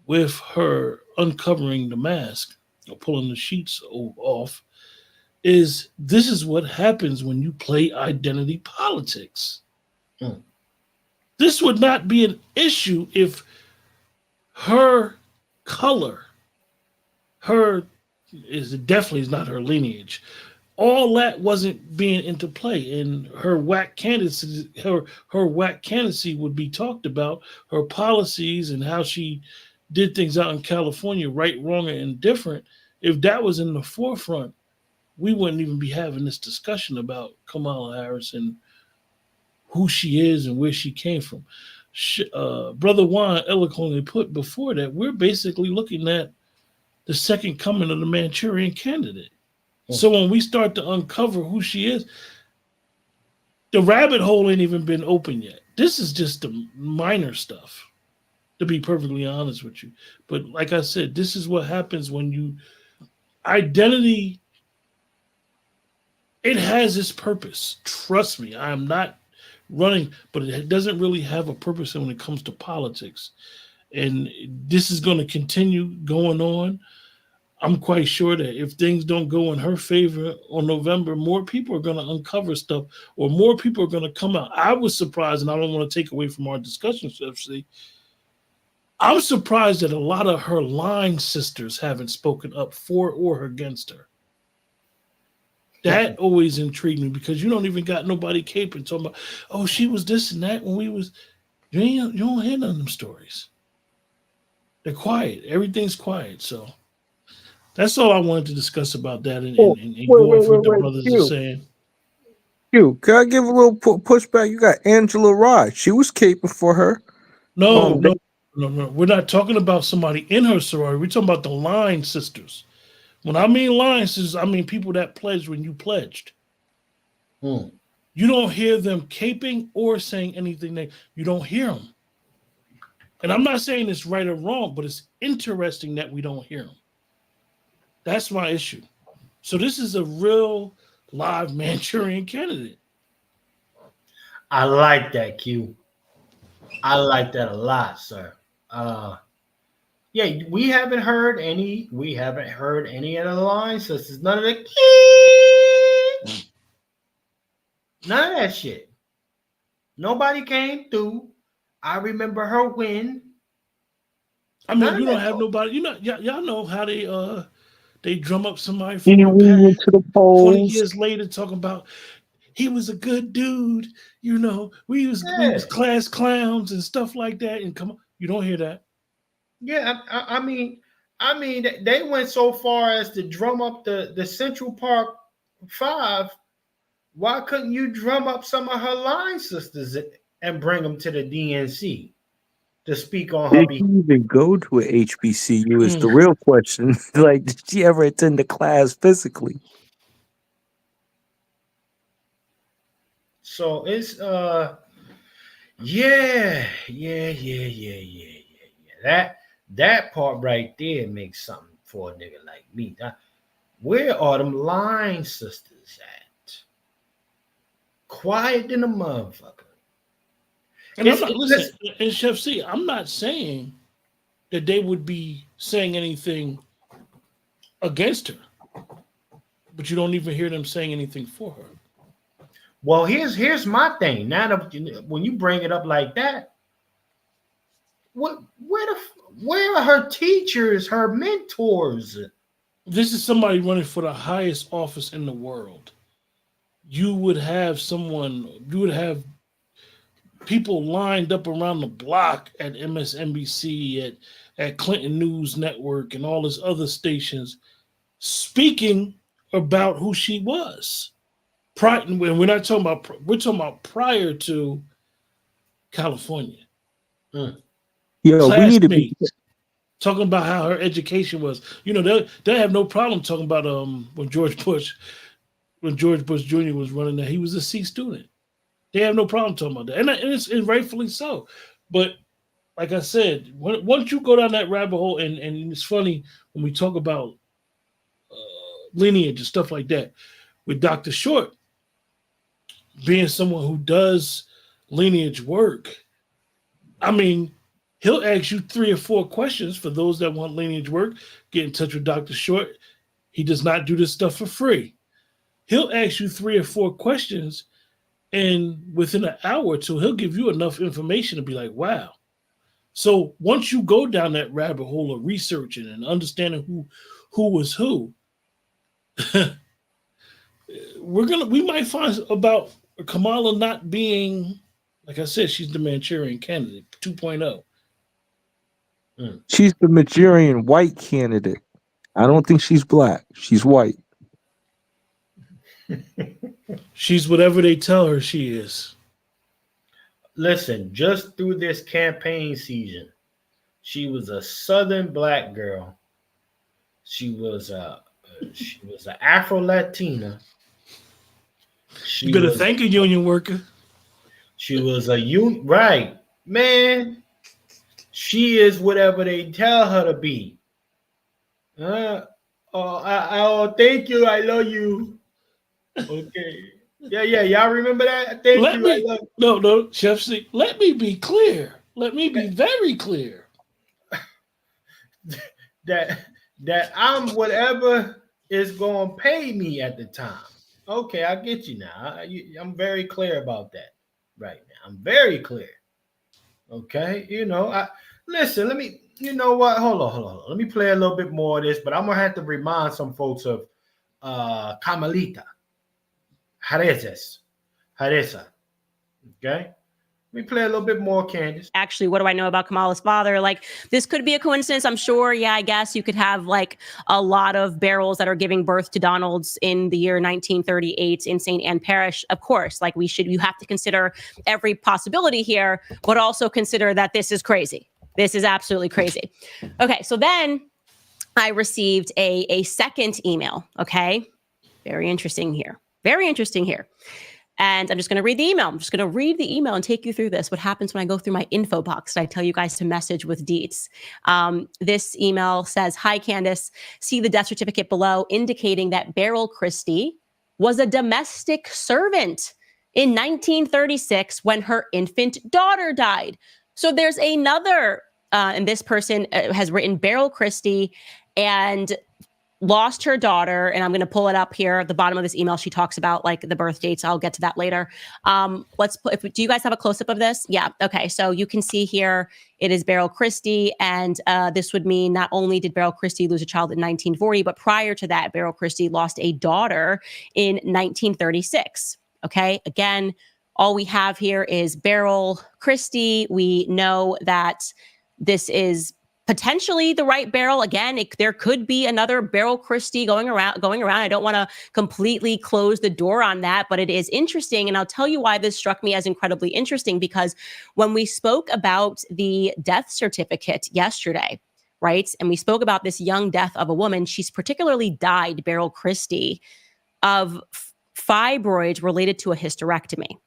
with her uncovering the mask or pulling the sheets off is this is what happens when you play identity politics. This would not be an issue if her color, definitely is not her lineage. All that wasn't being into play, and her whack candidacy, her whack candidacy would be talked about. Her policies and how she did things out in California, right, wrong, and indifferent. If that was in the forefront, we wouldn't even be having this discussion about Kamala Harris and who she is and where she came from. Brother Juan eloquently put before that, we're basically looking at the second coming of the Manchurian candidate. So when we start to uncover who she is, the rabbit hole ain't even been open yet. This is just the minor stuff, to be perfectly honest with you. But like I said, this is what happens when identity, it has its purpose. Trust me, I am not running, but it doesn't really have a purpose when it comes to politics. And this is going to continue going on. I'm quite sure that if things don't go in her favor on November, more people are going to uncover stuff, or more people are going to come out. I was surprised, and I don't want to take away from our discussion, FC. I'm surprised that a lot of her line sisters haven't spoken up for or against her. That always intrigued me, because you don't even got nobody caping talking about, oh, she was this and that when we was. You don't hear none of them stories. They're quiet. Everything's quiet. So that's all I wanted to discuss about that, and going for what the brothers are saying. Can I give a little pushback? You got Angela Rye. She was caping for her. No. We're not talking about somebody in her sorority. We're talking about the line sisters. When I mean line sisters, I mean people that pledged when you pledged. You don't hear them caping or saying anything. You don't hear them. And I'm not saying it's right or wrong, but it's interesting that we don't hear them. That's my issue. So this is a real live Manchurian candidate. I like that, Q. I like that a lot, sir. Yeah, we haven't heard any of the line sisters. None of the none of that shit. Nobody came through. I remember her win. I mean, you don't have nobody. Y'all know how they drum up somebody from the past. To the polls. 20 years later, talking about he was a good dude. We was class clowns and stuff like that. And come on, you don't hear that. Yeah, I mean, they went so far as to drum up the Central Park 5. Why couldn't you drum up some of her line sisters and bring them to the DNC to speak on her behalf? Did you even go to a HBCU is the real question. Like, did she ever attend the class physically? So it's yeah. That part right there makes something for a nigga like me. Where are them line sisters at? Quiet than a motherfucker. And I'm not listen, and Chef C, I'm not saying that they would be saying anything against her, but you don't even hear them saying anything for her. Well, here's my thing. Now that when you bring it up like that, where are her teachers, her mentors? This is somebody running for the highest office in the world. You would have people lined up around the block at MSNBC, at Clinton News Network, and all these other stations speaking about who she was. We're talking about prior to California. Yo, we need to be talking about how her education was. You know, they have no problem talking about when George Bush Jr. was running there, he was a C student. They have no problem talking about that, and it's rightfully so. But like I said, once you go down that rabbit hole, and it's funny when we talk about lineage and stuff like that, with Dr. Short being someone who does lineage work. I mean, he'll ask you 3 or 4 questions. For those that want lineage work, get in touch with Dr. Short. He does not do this stuff for free. He'll ask you 3 or 4 questions, and within an hour or two, he'll give you enough information to be like, wow. So once you go down that rabbit hole of researching and understanding who was who, we might find about Kamala not being, like I said, she's the Manchurian candidate 2.0. She's the Manchurian white candidate. I don't think she's black. She's white. She's whatever they tell her she is. Listen, just through this campaign season, she was a Southern black girl. She was an Afro Latina. You better thank a union worker. She was right, man. She is whatever they tell her to be. Thank you. I love you. Okay. Yeah. Y'all remember that? No, Chef C. Let me be clear. Let me be very clear. that I'm whatever is going to pay me at the time. Okay, I get you now. I'm very clear about that right now. I'm very clear. Okay, listen. You know what? Hold on. Let me play a little bit more of this, but I'm gonna have to remind some folks of Kamala Harris. Okay. Let me play a little bit more, Candice. Actually, what do I know about Kamala's father? Like, this could be a coincidence, I'm sure. Yeah, I guess you could have like a lot of barrels that are giving birth to Donalds in the year 1938 in St. Anne Parish. Of course, like you have to consider every possibility here, but also consider that this is crazy. This is absolutely crazy. Okay, so then I received a second email. Okay, very interesting here. And I'm just going to read the email. I'm just going to read the email and take you through this. What happens when I go through my info box and I tell you guys to message with deets. This email says, "Hi, Candice. See the death certificate below indicating that Beryl Christie was a domestic servant in 1936 when her infant daughter died." So there's another, and this person has written Beryl Christie and lost her daughter, and I'm going to pull it up here at the bottom of this email. She talks about like the birth dates. I'll get to that later. Do you guys have a close-up of this? Yeah. Okay. So you can see here, it is Beryl Christie. And this would mean not only did Beryl Christie lose a child in 1940, but prior to that, Beryl Christie lost a daughter in 1936. Okay. Again, all we have here is Beryl Christie. We know that this is potentially the right Beryl. Again, there could be another Beryl Christie going around. I don't want to completely close the door on that, but it is interesting. And I'll tell you why this struck me as incredibly interesting, because when we spoke about the death certificate yesterday, right? And we spoke about this young death of a woman, she's particularly died, Beryl Christie, of fibroids related to a hysterectomy.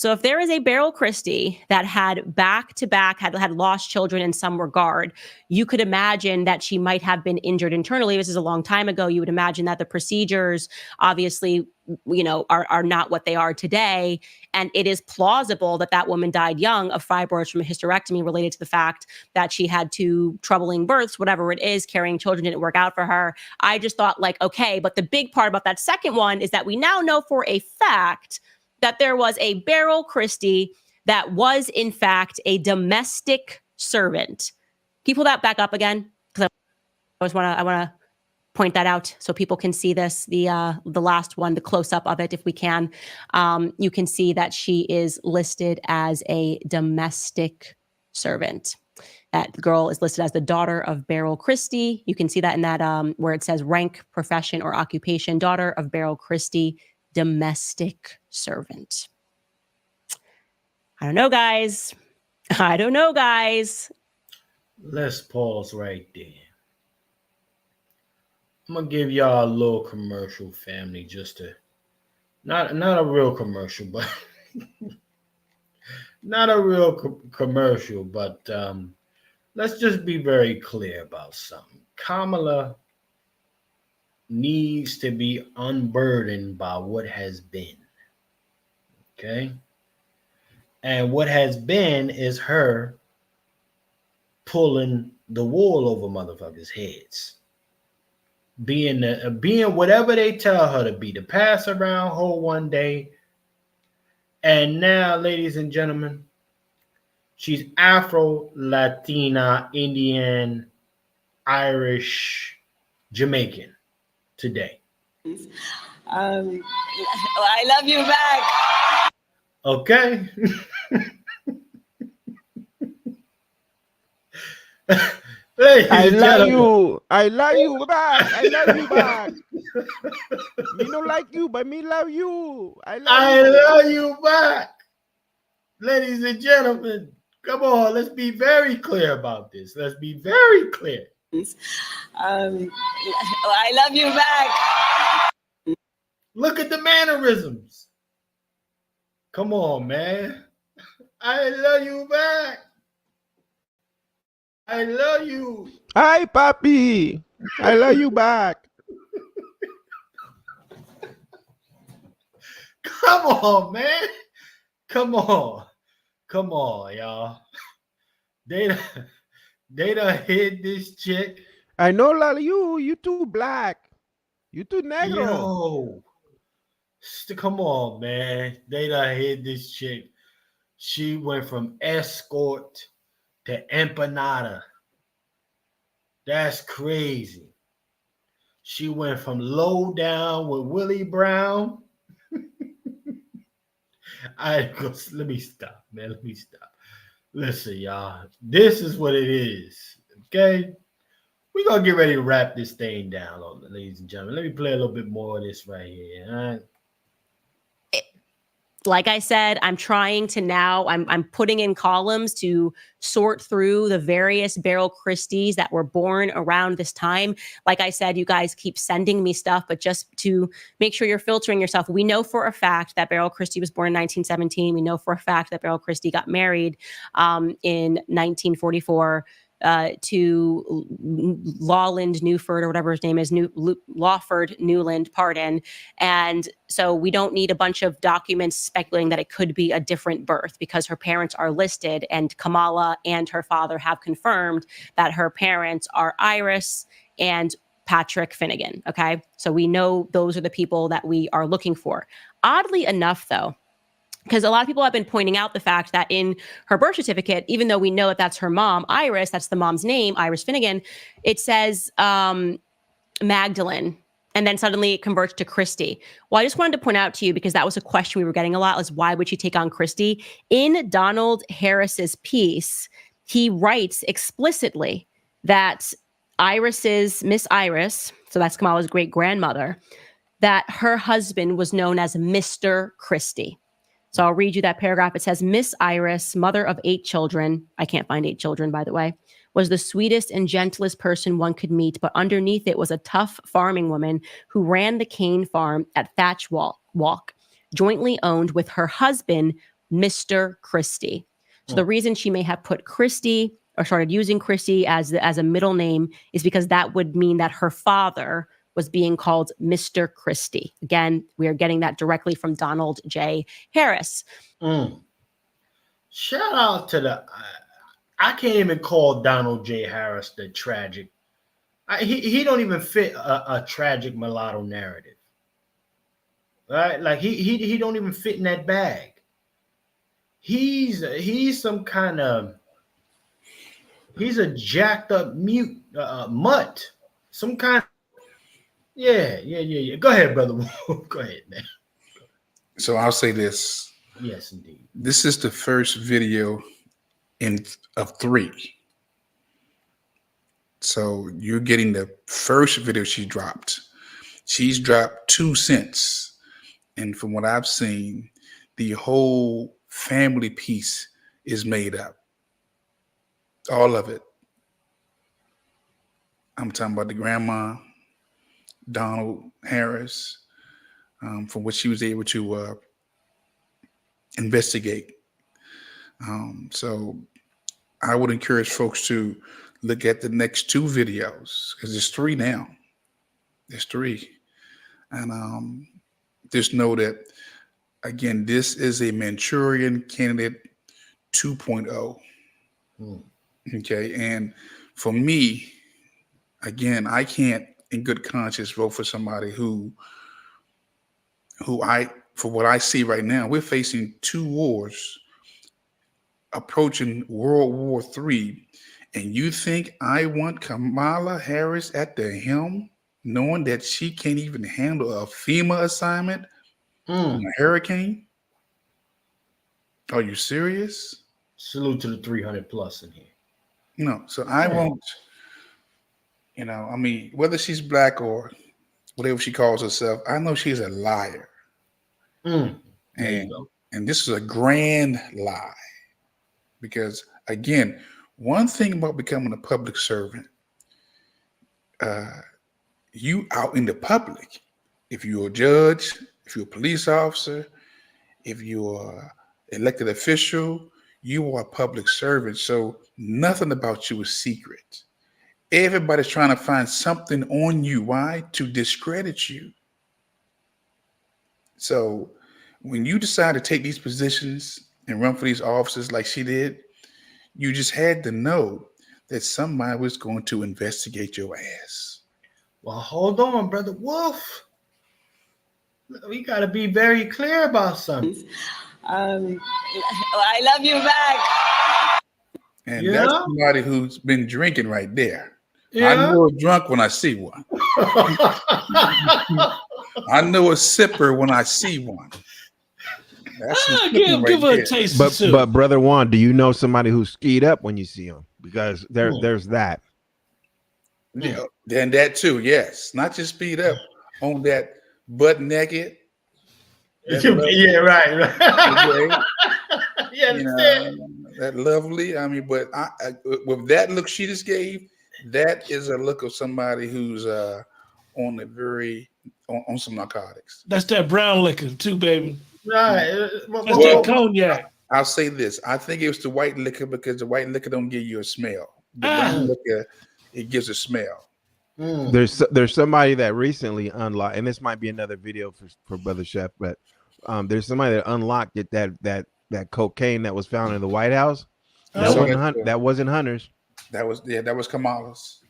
So if there is a Beryl Christie that had back-to-back, had lost children in some regard, you could imagine that she might have been injured internally. This is a long time ago. You would imagine that the procedures, obviously, are not what they are today. And it is plausible that that woman died young of fibroids from a hysterectomy related to the fact that she had 2 troubling births, whatever it is, carrying children didn't work out for her. I just thought okay, but the big part about that second one is that we now know for a fact that there was a Beryl Christie that was in fact a domestic servant. Can you pull that back up again? Because I want to point that out so people can see this. The last one, the close up of it, if we can, you can see that she is listed as a domestic servant. That girl is listed as the daughter of Beryl Christie. You can see that in that where it says rank, profession, or occupation, daughter of Beryl Christie, domestic servant. I don't know, guys. Let's pause right there. I'm gonna give y'all a little commercial, family, just to not a real commercial, but not a real commercial, but let's just be very clear about something. Kamala needs to be unburdened by what has been. Okay? And what has been is her pulling the wool over motherfuckers' heads. Being whatever they tell her to be, the pass around hoe one day. And now, ladies and gentlemen, she's Afro, Latina, Indian, Irish, Jamaican today. I love you back. Okay. I love you. I love you back. I love you back. Me don't like you, but me love you. I love you back. Ladies and gentlemen, come on. Let's be very clear about this. Let's be very clear. I love you back. Look at the mannerisms. Come on, man. I love you back. I love you. Hi, papi. I love you back. Come on, man. Come on, y'all. They done hit this chick. I know, love you. You too black. You too negro. Yo. Come on, man. They done hit this chick. She went from escort to empanada. That's crazy. She went from low down with Willie Brown. Let me stop, man. Let me stop. Listen, y'all. This is what it is. Okay? We're going to get ready to wrap this thing down, ladies and gentlemen. Let me play a little bit more of this right here. All right? Like I said, I'm trying to now, I'm putting in columns to sort through the various Beryl Christies that were born around this time. Like I said, you guys keep sending me stuff, but just to make sure you're filtering yourself. We know for a fact that Beryl Christie was born in 1917. We know for a fact that Beryl Christie got married in 1944 to Lawland Newford, or whatever his name is, Lawford Newland, pardon. And so we don't need a bunch of documents speculating that it could be a different birth, because her parents are listed, and Kamala and her father have confirmed that her parents are Iris and Patrick Finnegan. Okay. So we know those are the people that we are looking for. Oddly enough, though, because a lot of people have been pointing out the fact that in her birth certificate, even though we know that that's her mom, Iris, that's the mom's name, Iris Finnegan, it says Magdalene, and then suddenly it converts to Christie. Well, I just wanted to point out to you, because that was a question we were getting a lot, was why would she take on Christie? In Donald Harris's piece, he writes explicitly that Miss Iris, so that's Kamala's great-grandmother, that her husband was known as Mr. Christie. So I'll read you that paragraph. It says, Miss Iris, mother of 8 children, I can't find 8 children, by the way, was the sweetest and gentlest person one could meet, but underneath it was a tough farming woman who ran the cane farm at Thatch Walk, jointly owned with her husband, Mr. Christie. So the reason she may have put Christie or started using Christie as a middle name is because that would mean that her father was being called Mr. Christie. Again, we are getting that directly from Donald J. Harris. Shout out to the... I can't even call Donald J. Harris the tragic. He don't even fit a tragic mulatto narrative. Right? Like he don't even fit in that bag. He's some kind of... He's a jacked up mutt. Some kind of... Yeah. Go ahead, brother. Go ahead, man. So I'll say this. Yes, indeed. This is the first video of 3. So you're getting the first video she dropped. She's dropped 2 since. And from what I've seen, the whole family piece is made up. All of it. I'm talking about the grandma, Donald Harris, from what she was able to investigate. So I would encourage folks to look at the next 2 videos, because there's 3 now. There's 3. And just know that, again, this is a Manchurian Candidate 2.0. Okay. And for me, again, I can't in good conscience vote for somebody who for what I see right now, we're facing 2 wars approaching World War III. And you think I want Kamala Harris at the helm, knowing that she can't even handle a FEMA assignment on a hurricane? Are you serious? Salute to the 300 plus in here. No, so I won't, I mean, whether she's black or whatever she calls herself, I know she's a liar. And this is a grand lie. Because, again, one thing about becoming a public servant, you out in the public, if you're a judge, if you're a police officer, if you're elected official, you are a public servant. So nothing about you is secret. Everybody's trying to find something on you. Why? To discredit you. So when you decide to take these positions and run for these offices like she did, you just had to know that somebody was going to investigate your ass. Well, hold on, Brother Wolf. We got to be very clear about something. I love you back. And that's somebody who's been drinking right there. I know a drunk when I see one. I know a sipper when I see one. That's give her a taste. But Brother Juan, do you know somebody who's skied up when you see him? Because there's that. Yeah, then that too. Yes, not just speed up on that butt naked. Yeah, right. That lovely. I mean, but with that look she just gave, that is a look of somebody who's on some narcotics. That's that brown liquor too, baby. Right. That's that cognac. I'll say this. I think it was the white liquor, because the white liquor don't give you a smell. The brown liquor, it gives a smell. There's somebody that recently unlocked, and this might be another video for Brother Chef, but there's somebody that unlocked it, that cocaine that was found in the White House. That wasn't Hunter's. That was Kamala's.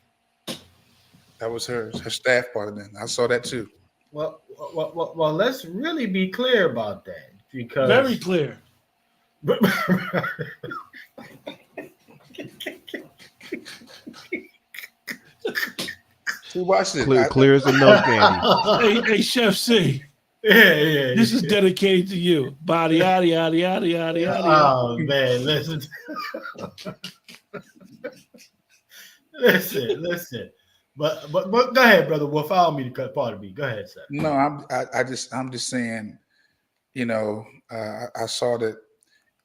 That was hers. Her staff part of it. I saw that too. Well, let's really be clear about that, because very clear. Watch this. Clear as a nose candy. Hey, Chef C. Yeah. This is dedicated to you. Body, yada, yada, yada, yada, yada. Oh man, listen. listen. But go ahead, Brother Wolf. Allow me to cut part of me. Go ahead, sir. No, I'm just saying. I saw that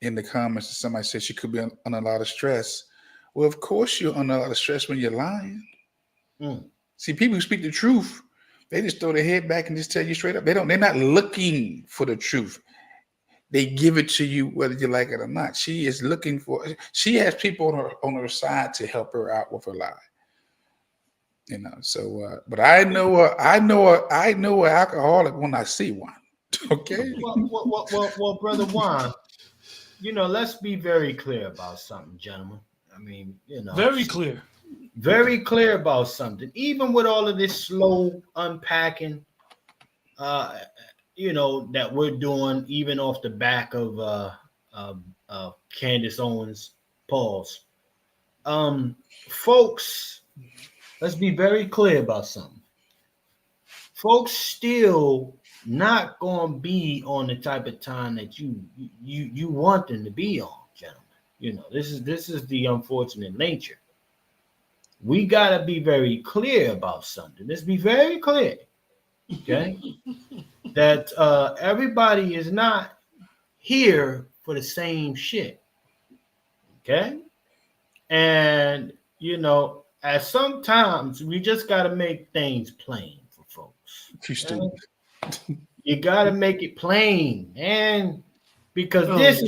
in the comments. Somebody said she could be under a lot of stress. Well, of course you're under a lot of stress when you're lying. See, people who speak the truth, they just throw their head back and just tell you straight up. They're not looking for the truth. they give it to you whether you like it or not. She is looking for. She has people on her side to help her out with her lie. So but I know an alcoholic when I see one. Okay. Well, brother Juan, let's be very clear about something, gentlemen. I mean, very clear about something. Even with all of this slow unpacking, that we're doing, even off the back of Candice Owens' pause. Folks, let's be very clear about something. Folks still not gonna be on the type of time that you want them to be on, gentlemen. This is the unfortunate nature. We gotta be very clear about something. Let's be very clear, okay? That everybody is not here for the same shit, okay? And at some times we just gotta make things plain for folks. You gotta make it plain, man, because this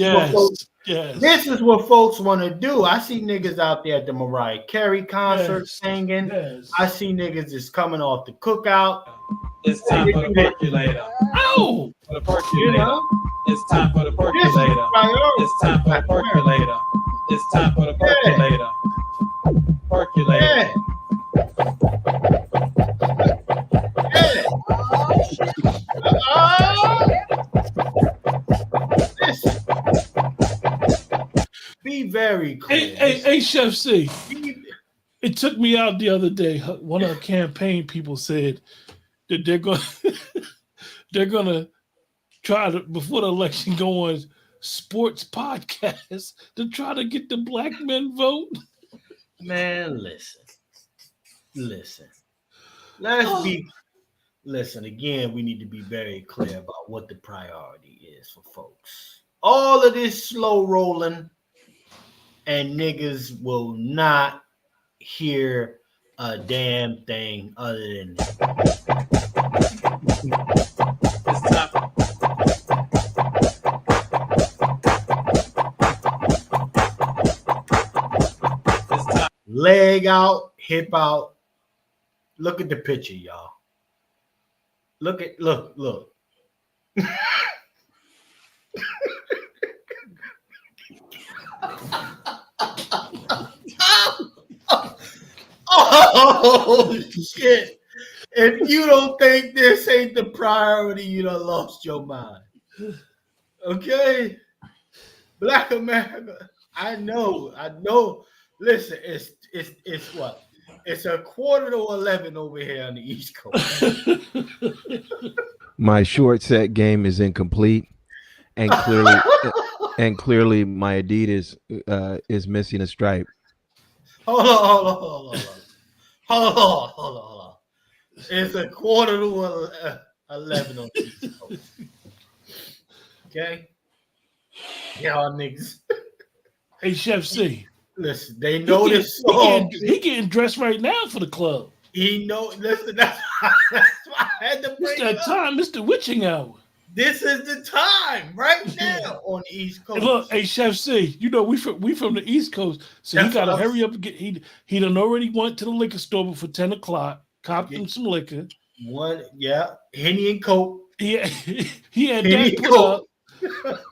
is what folks want to do. I see niggas out there at the Mariah Carey concert singing. Yes. I see niggas just coming off the cookout. It's time for the percolator. Oh, for the percolator. It's time for the percolator. It's time for the percolator. It's time for the percolator. Percolator. Be very clear. Hey, Chef C. It took me out the other day. One of the campaign people said that they're gonna try to, before the election, go on sports podcasts to try to get the black men vote. Man, listen. Listen, again, we need to be very clear about what the priority is for folks. All of this slow rolling and niggas will not hear a damn thing other than leg out, hip out. Look at the picture, y'all. Look. Oh shit. If you don't think this ain't the priority, you done lost your mind. Okay? Black America. I know. Listen, it's what? It's 11:15 over here on the East Coast. My short set game is incomplete, and clearly my Adidas is missing a stripe. Hold on. It's 11:15 on the East Coast. Okay? Y'all niggas. Hey, Chef C. Listen, they know this song. He getting dressed right now for the club. He know. Listen, that's why I had to bring it up. It's that time, Mr. Witching Hour. This is the time right now on the East Coast. Hey, look, hey, Chef C, we from the East Coast, so that's he got to hurry up and get. He done already went to the liquor store before 10 o'clock, copped him some liquor. Henny and Coke. He had that put up.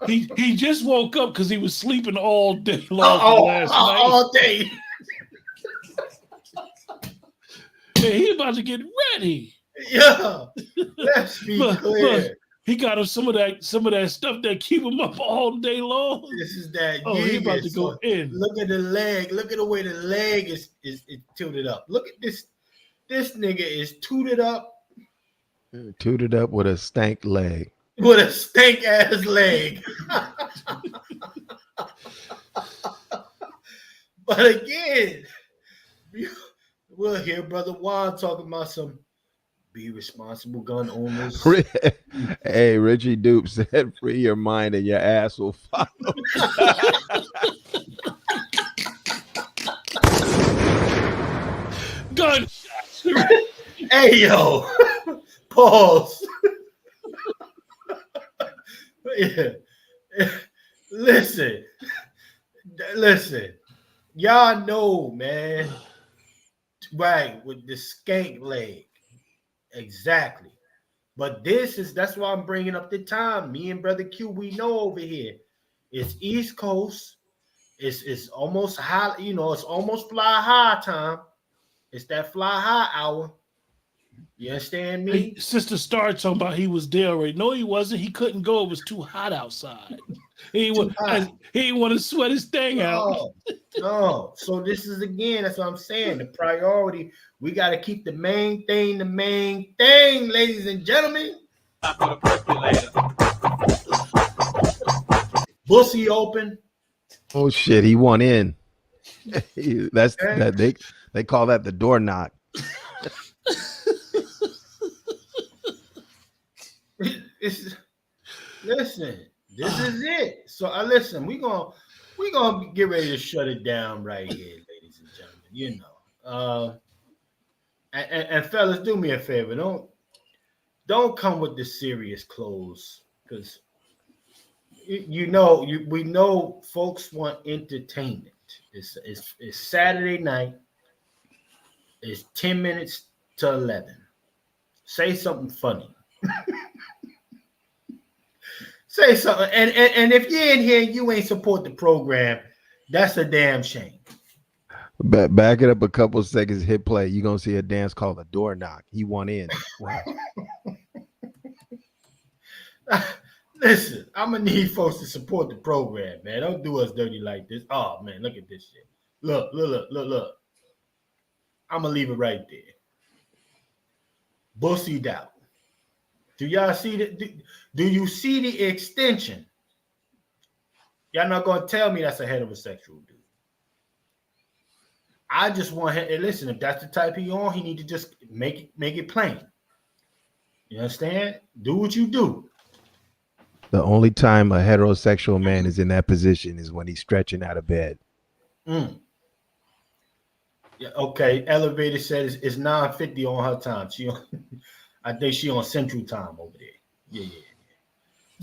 He just woke up because he was sleeping all day long last night. All day. Hey, he about to get ready. Yeah, let's be clear. Look, he got him some of that stuff that keep him up all day long. This is that. He about to go in. Look at the leg. Look at the way the leg is tilted up. Look at this. This nigga is tooted up. Tooted up with a stank leg. With a stank ass leg. But again, we'll hear Brother Juan talking about some be responsible gun owners. Hey, Richie Dupe said, free your mind and your ass will follow. Gun. Hey, yo. Pause. Yeah. listen, listen. Y'all know, man. Right, with the skank leg. Exactly. But that's why I'm bringing up the time. Me and Brother Q, we know over here. It's East Coast. It's almost high, it's almost fly high time. It's that fly high hour. You understand me? Hey, Sister Star talking about he was there already. No, he wasn't. He couldn't go. It was too hot outside. He didn't want to sweat his thing out. No. So this is again, that's what I'm saying. The priority, we got to keep the main thing, ladies and gentlemen. Bussy open. Oh shit, he won in. That they call that the door knock. Listen, this is it. So listen, we gonna get ready to shut it down right here, ladies and gentlemen. And fellas, do me a favor. Don't come with the serious clothes, because we know folks want entertainment. It's Saturday night. It's 10 minutes to 11. Say something funny. Say something. And if you're in here and you ain't support the program, that's a damn shame. Back it up a couple seconds, hit play. You're gonna see a dance called a door knock. He won in. Wow. Listen, I'm gonna need folks to support the program, man. Don't do us dirty like this. Oh man, look at this shit. Look. I'm gonna leave it right there. Bussied out. Do y'all see that? Do you see the extension? Y'all not gonna tell me that's a heterosexual dude. I just want him. Hey, listen, if that's the type he on, he need to just make it plain. You understand? Do what you do. The only time a heterosexual man is in that position is when he's stretching out of bed. Yeah, okay. Elevator said it's 9:50 on her time. I think she on Central Time over there. Yeah.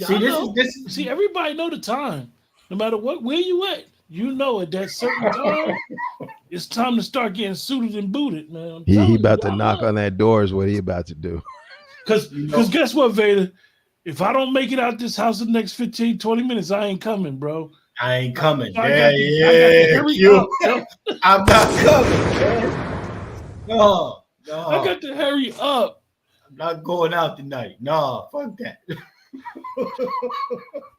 See, See, everybody know the time. No matter where you at, you know at that certain time, it's time to start getting suited and booted, man. He about to knock on that door is what he about to do. Because guess what, Vader? If I don't make it out this house in the next 15, 20 minutes, I ain't coming, bro. I ain't coming. I got to hurry up. I'm not coming, man. No. I got to hurry up. I'm not going out tonight. No, fuck that.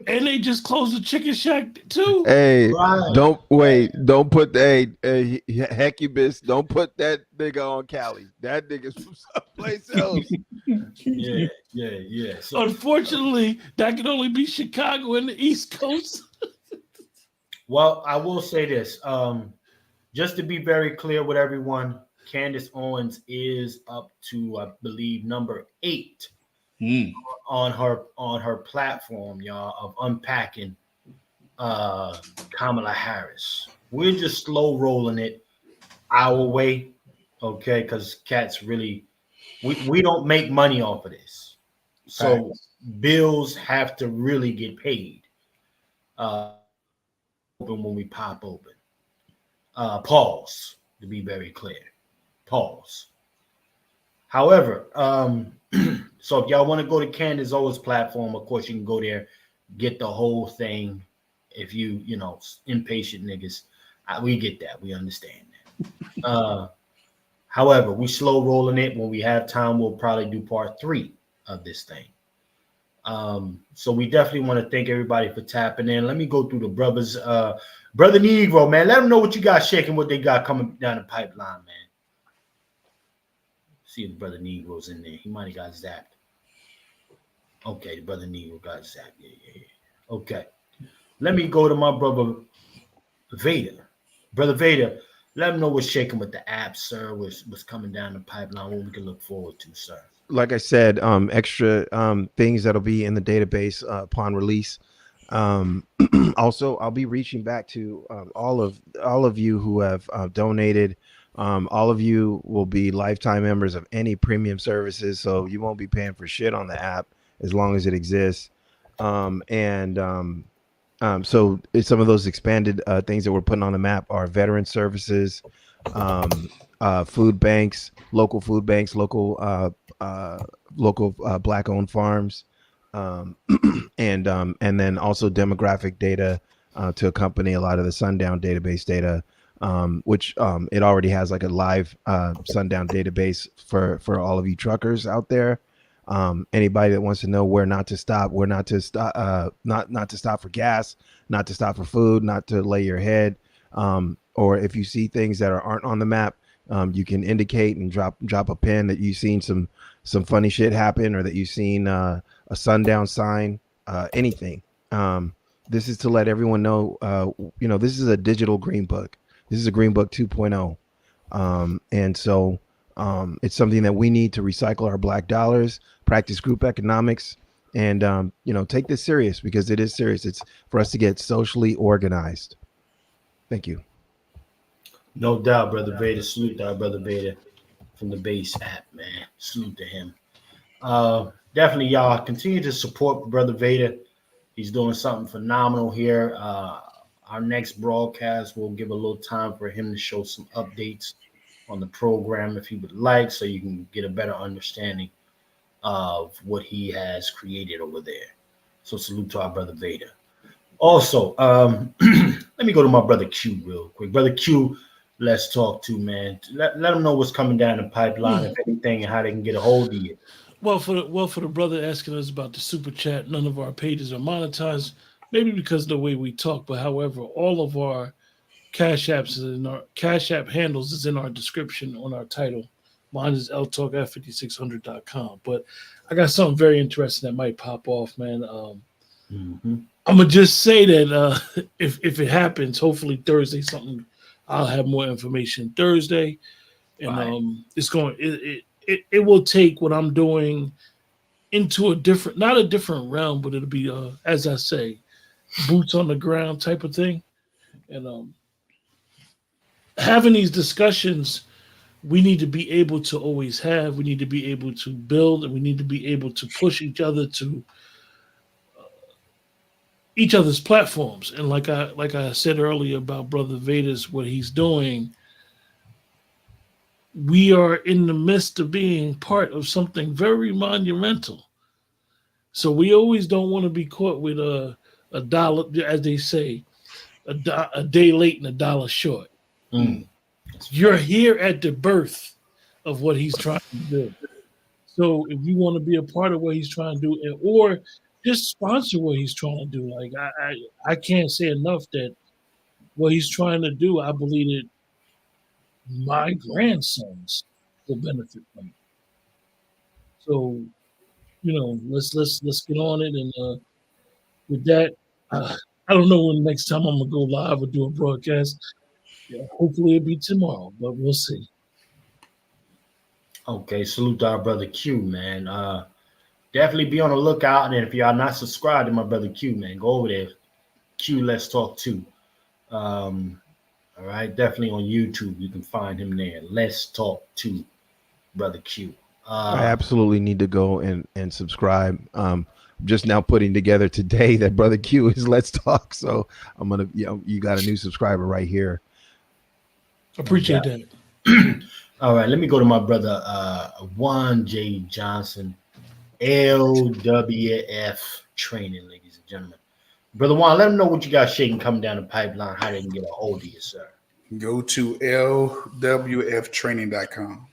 And they just closed the chicken shack too. Hey, don't put the Hecubus. Don't put that nigga on Cali. That nigga's from someplace else. Yeah. So, unfortunately, that can only be Chicago and the East Coast. Well, I will say this. Just to be very clear with everyone, Candice Owens is up to, I believe, number 8 on her platform, y'all, of unpacking Kamala Harris. We're just slow rolling it our way, okay? Because cats really, we don't make money off of this, so bills have to really get paid. Open when we pop open. Pause, to be very clear. Pause. However, so if y'all want to go to Candice Owens' platform, of course you can go there, get the whole thing. If you impatient niggas, we get that. We understand that. However, we slow rolling it. When we have time, we'll probably do part 3 of this thing. So we definitely want to thank everybody for tapping in. Let me go through the brothers. Brother Negro, man, let them know what you got shaking, what they got coming down the pipeline, man. See if Brother Negro's in there. He might have got zapped. Okay, Brother Negro got zapped. Yeah. Okay. Let me go to my brother Vader. Brother Vader, let them know what's shaking with the app, sir. What's coming down the pipeline, what we can look forward to, sir. Like I said, extra things that'll be in the database upon release. Also, I'll be reaching back to all of you who have donated. All of you will be lifetime members of any premium services, so you won't be paying for shit on the app as long as it exists. And So some of those expanded things that we're putting on the map are veteran services, food banks, local Black-owned farms, and then also demographic data to accompany a lot of the Sundown database data, which it already has like a live Sundown database for all of you truckers out there. Anybody that wants to know where not to stop, not to stop for gas, not to stop for food, not to lay your head, or if you see things that aren't on the map, you can indicate and drop a pin that you've seen some funny shit happen, or that you've seen a sundown sign, anything. This is to let everyone know, this is a digital green book. This is a green book 2.0. And so it's something that we need to recycle our Black dollars, practice group economics, and take this serious, because it is serious. It's for us to get socially organized. Thank you. No doubt, Brother Vader. Salute to our Brother Vader from the Base app, man. Salute to him. Definitely, y'all continue to support Brother Vader. He's doing something phenomenal here. Our next broadcast, we'll give a little time for him to show some updates on the program if he would like, so you can get a better understanding of what he has created over there. So salute to our Brother Vader. Also, let me go to my Brother Q real quick. Brother Q, let's talk to, man. Let them know what's coming down the pipeline, if anything, and how they can get a hold of you. Well, for the brother asking us about the super chat, none of our pages are monetized, maybe because of the way we talk. But however, all of our Cash Apps in our Cash App handles is in our description on our title. Mine is ltalk@5600.com. But I got something very interesting that might pop off, man. I'm gonna just say that if it happens, hopefully Thursday, I'll have more information Thursday, and it's going. It will take what I'm doing into not a different realm, but it'll be as I say, boots on the ground type of thing, and having these discussions. We need to be able to always have. We need to be able to build, and we need to be able to push each other to each other's platforms. And like I said earlier about Brother Vader's, what he's doing, we are in the midst of being part of something very monumental. So we always don't want to be caught with a dollar, as they say, a day late and a dollar short. You're here at the birth of what he's trying to do. So if you want to be a part of what he's trying to do, or just sponsor what he's trying to do, like I can't say enough that what he's trying to do, I believe that my grandsons will benefit from it. So, let's get on it. And with that, I don't know when the next time I'm gonna go live or do a broadcast. Yeah, hopefully it'll be tomorrow, but we'll see. Okay, salute to our Brother Q, man. Definitely be on the lookout. And if y'all not subscribed to my Brother Q, man, go over there. Q, let's talk too. All right, definitely on YouTube. You can find him there. Let's talk to Brother Q. I absolutely need to go and subscribe. Just now putting together today that Brother Q is Let's Talk. So I'm gonna, you got a new subscriber right here. Appreciate that. All right, let me go to my brother Juan J. Johnson, LWF Training, ladies and gentlemen. Brother Juan, let them know what you got shaking coming down the pipeline, how they can get a hold of you, sir. Go to lwftraining.com.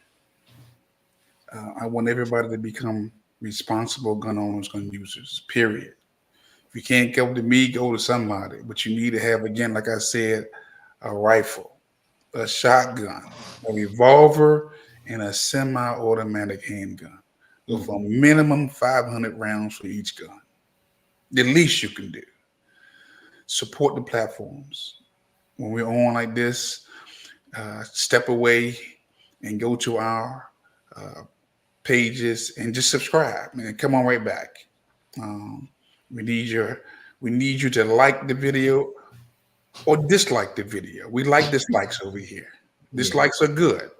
I want everybody to become responsible gun owners, gun users, period. If you can't go to me, go to somebody. But you need to have, again, like I said, a rifle, a shotgun, a revolver, and a semi-automatic handgun with a minimum 500 rounds for each gun. The least you can do. Support the platforms. When we're on like this, step away and go to our pages and just subscribe, man. Come on right back. We need you to like the video or dislike the video. We like dislikes over here. Dislikes are good.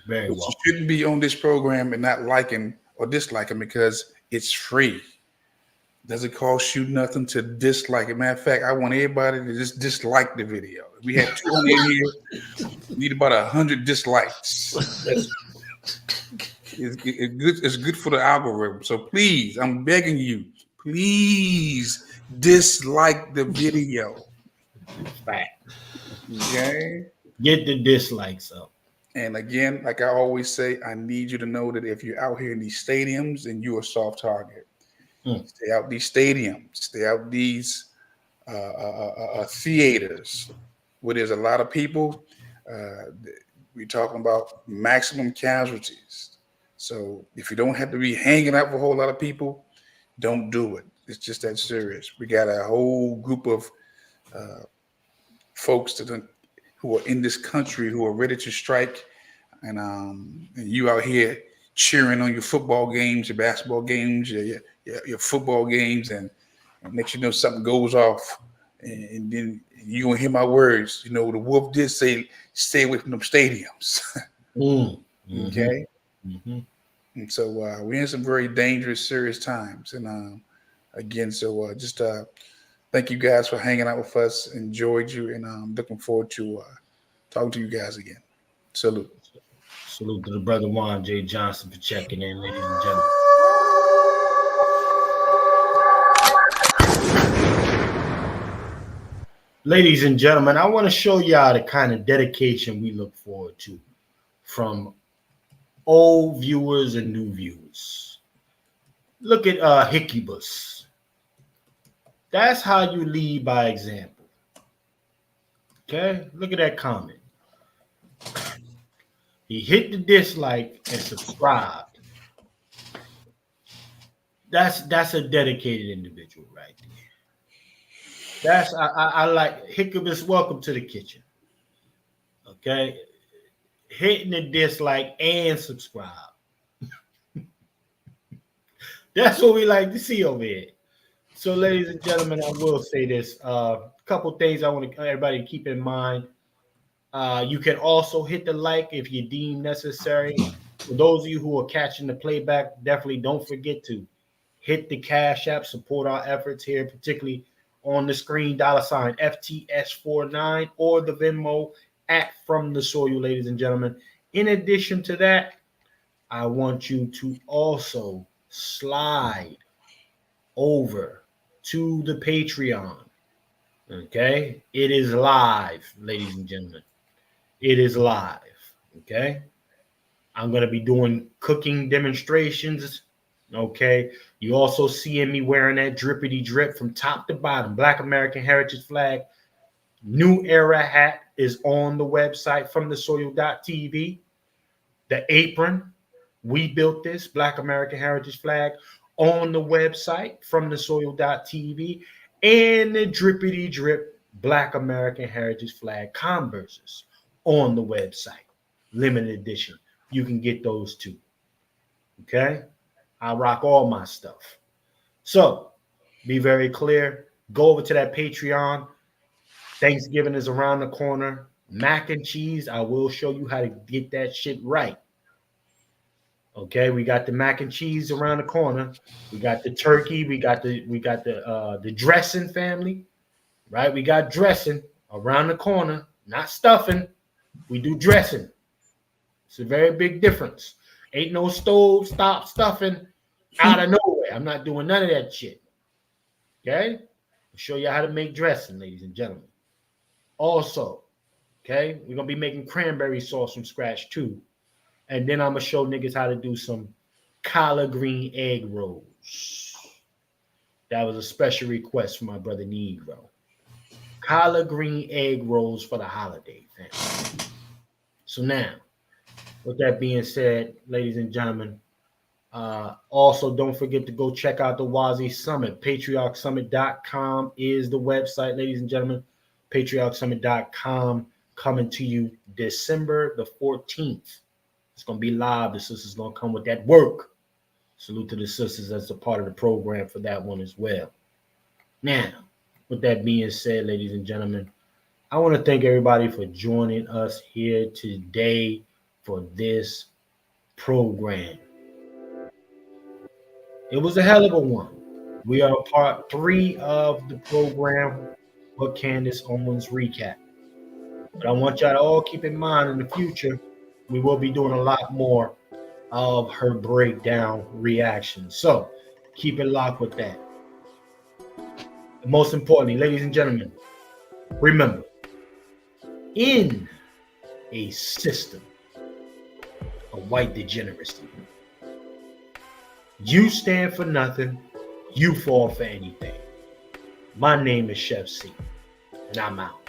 Very well. You shouldn't be on this program and not liking or disliking because it's free. Doesn't cost you nothing to dislike it. Matter of fact, I want everybody to just dislike the video. We had 200 in here. Need about 100 dislikes. It's good for the algorithm. So please, I'm begging you, please dislike the video. Fact. Okay. Get the dislikes up. And again, like I always say, I need you to know that if you're out here in these stadiums and you're a soft target, stay out these stadiums, stay out these theaters where there's a lot of people. We're talking about maximum casualties. So if you don't have to be hanging out with a whole lot of people, don't do it. It's just that serious. We got a whole group of folks who are in this country who are ready to strike, and you out here cheering on your football games, your basketball games, your football games, and next you know something goes off, and then you gonna hear my words. You know the wolf did say, "Stay away from them stadiums." Okay. And so we're in some very dangerous, serious times, and again, so just thank you guys for hanging out with us. Enjoyed you, and I'm looking forward to talking to you guys again. Salute. Salute to the brother Juan J. Johnson for checking in, ladies and gentlemen. Ladies and gentlemen, I want to show y'all the kind of dedication we look forward to from old viewers and new viewers. Look at Hickybus. That's how you lead by example. Okay, look at that comment. He hit the dislike and subscribed. That's a dedicated individual right there. I like Hickybus. Welcome to the kitchen. Okay, hitting the dislike and subscribe. That's what we like to see over here. So, ladies and gentlemen, I will say this. A couple things I want everybody to keep in mind. You can also hit the like if you deem necessary. For those of you who are catching the playback, definitely don't forget to hit the Cash App, support our efforts here, particularly on the screen, $ FTS49, or the Venmo at From the Soil, ladies and gentlemen. In addition to that, I want you to also slide over to the Patreon. Okay, it is live, ladies and gentlemen. It is live. Okay, I'm going to be doing cooking demonstrations. Okay, you also seeing me wearing that drippity drip from top to bottom, Black American Heritage flag. New Era hat is on the website from thesoil.tv. The apron, we built this Black American Heritage flag on the website from thesoil.tv, and the drippity drip Black American Heritage flag Converses on the website, limited edition. You can get those too. Okay, I rock all my stuff. So be very clear. Go over to that Patreon. Thanksgiving is around the corner. Mac and cheese, I will show you how to get that shit right. Okay, we got the mac and cheese around the corner. We got the turkey. We got the dressing, family. Right? We got dressing around the corner, not stuffing. We do dressing. It's a very big difference. Ain't no stove stop stuffing out of nowhere. I'm not doing none of that shit. Okay? I'll show you how to make dressing, ladies and gentlemen. Also, okay, we're gonna be making cranberry sauce from scratch too. And then I'm gonna show niggas how to do some collard green egg rolls. That was a special request from my brother Negro. Collard green egg rolls for the holiday, family. So now, with that being said, ladies and gentlemen, also don't forget to go check out the Wazi Summit. PatriarchSummit.com is the website, ladies and gentlemen. PatriarchSummit.com coming to you December the 14th. It's going to be live. The sisters going to come with that work. Salute to the sisters as a part of the program for that one as well. Now, with that being said, ladies and gentlemen, I want to thank everybody for joining us here today for this program. It was a hell of a one. We are part 3 of the program for Candice Owens recap. But I want y'all to all keep in mind in the future, we will be doing a lot more of her breakdown reactions. So keep it locked with that. And most importantly, ladies and gentlemen, remember, in a system of white degeneracy, you stand for nothing, you fall for anything. My name is Chef C, and I'm out.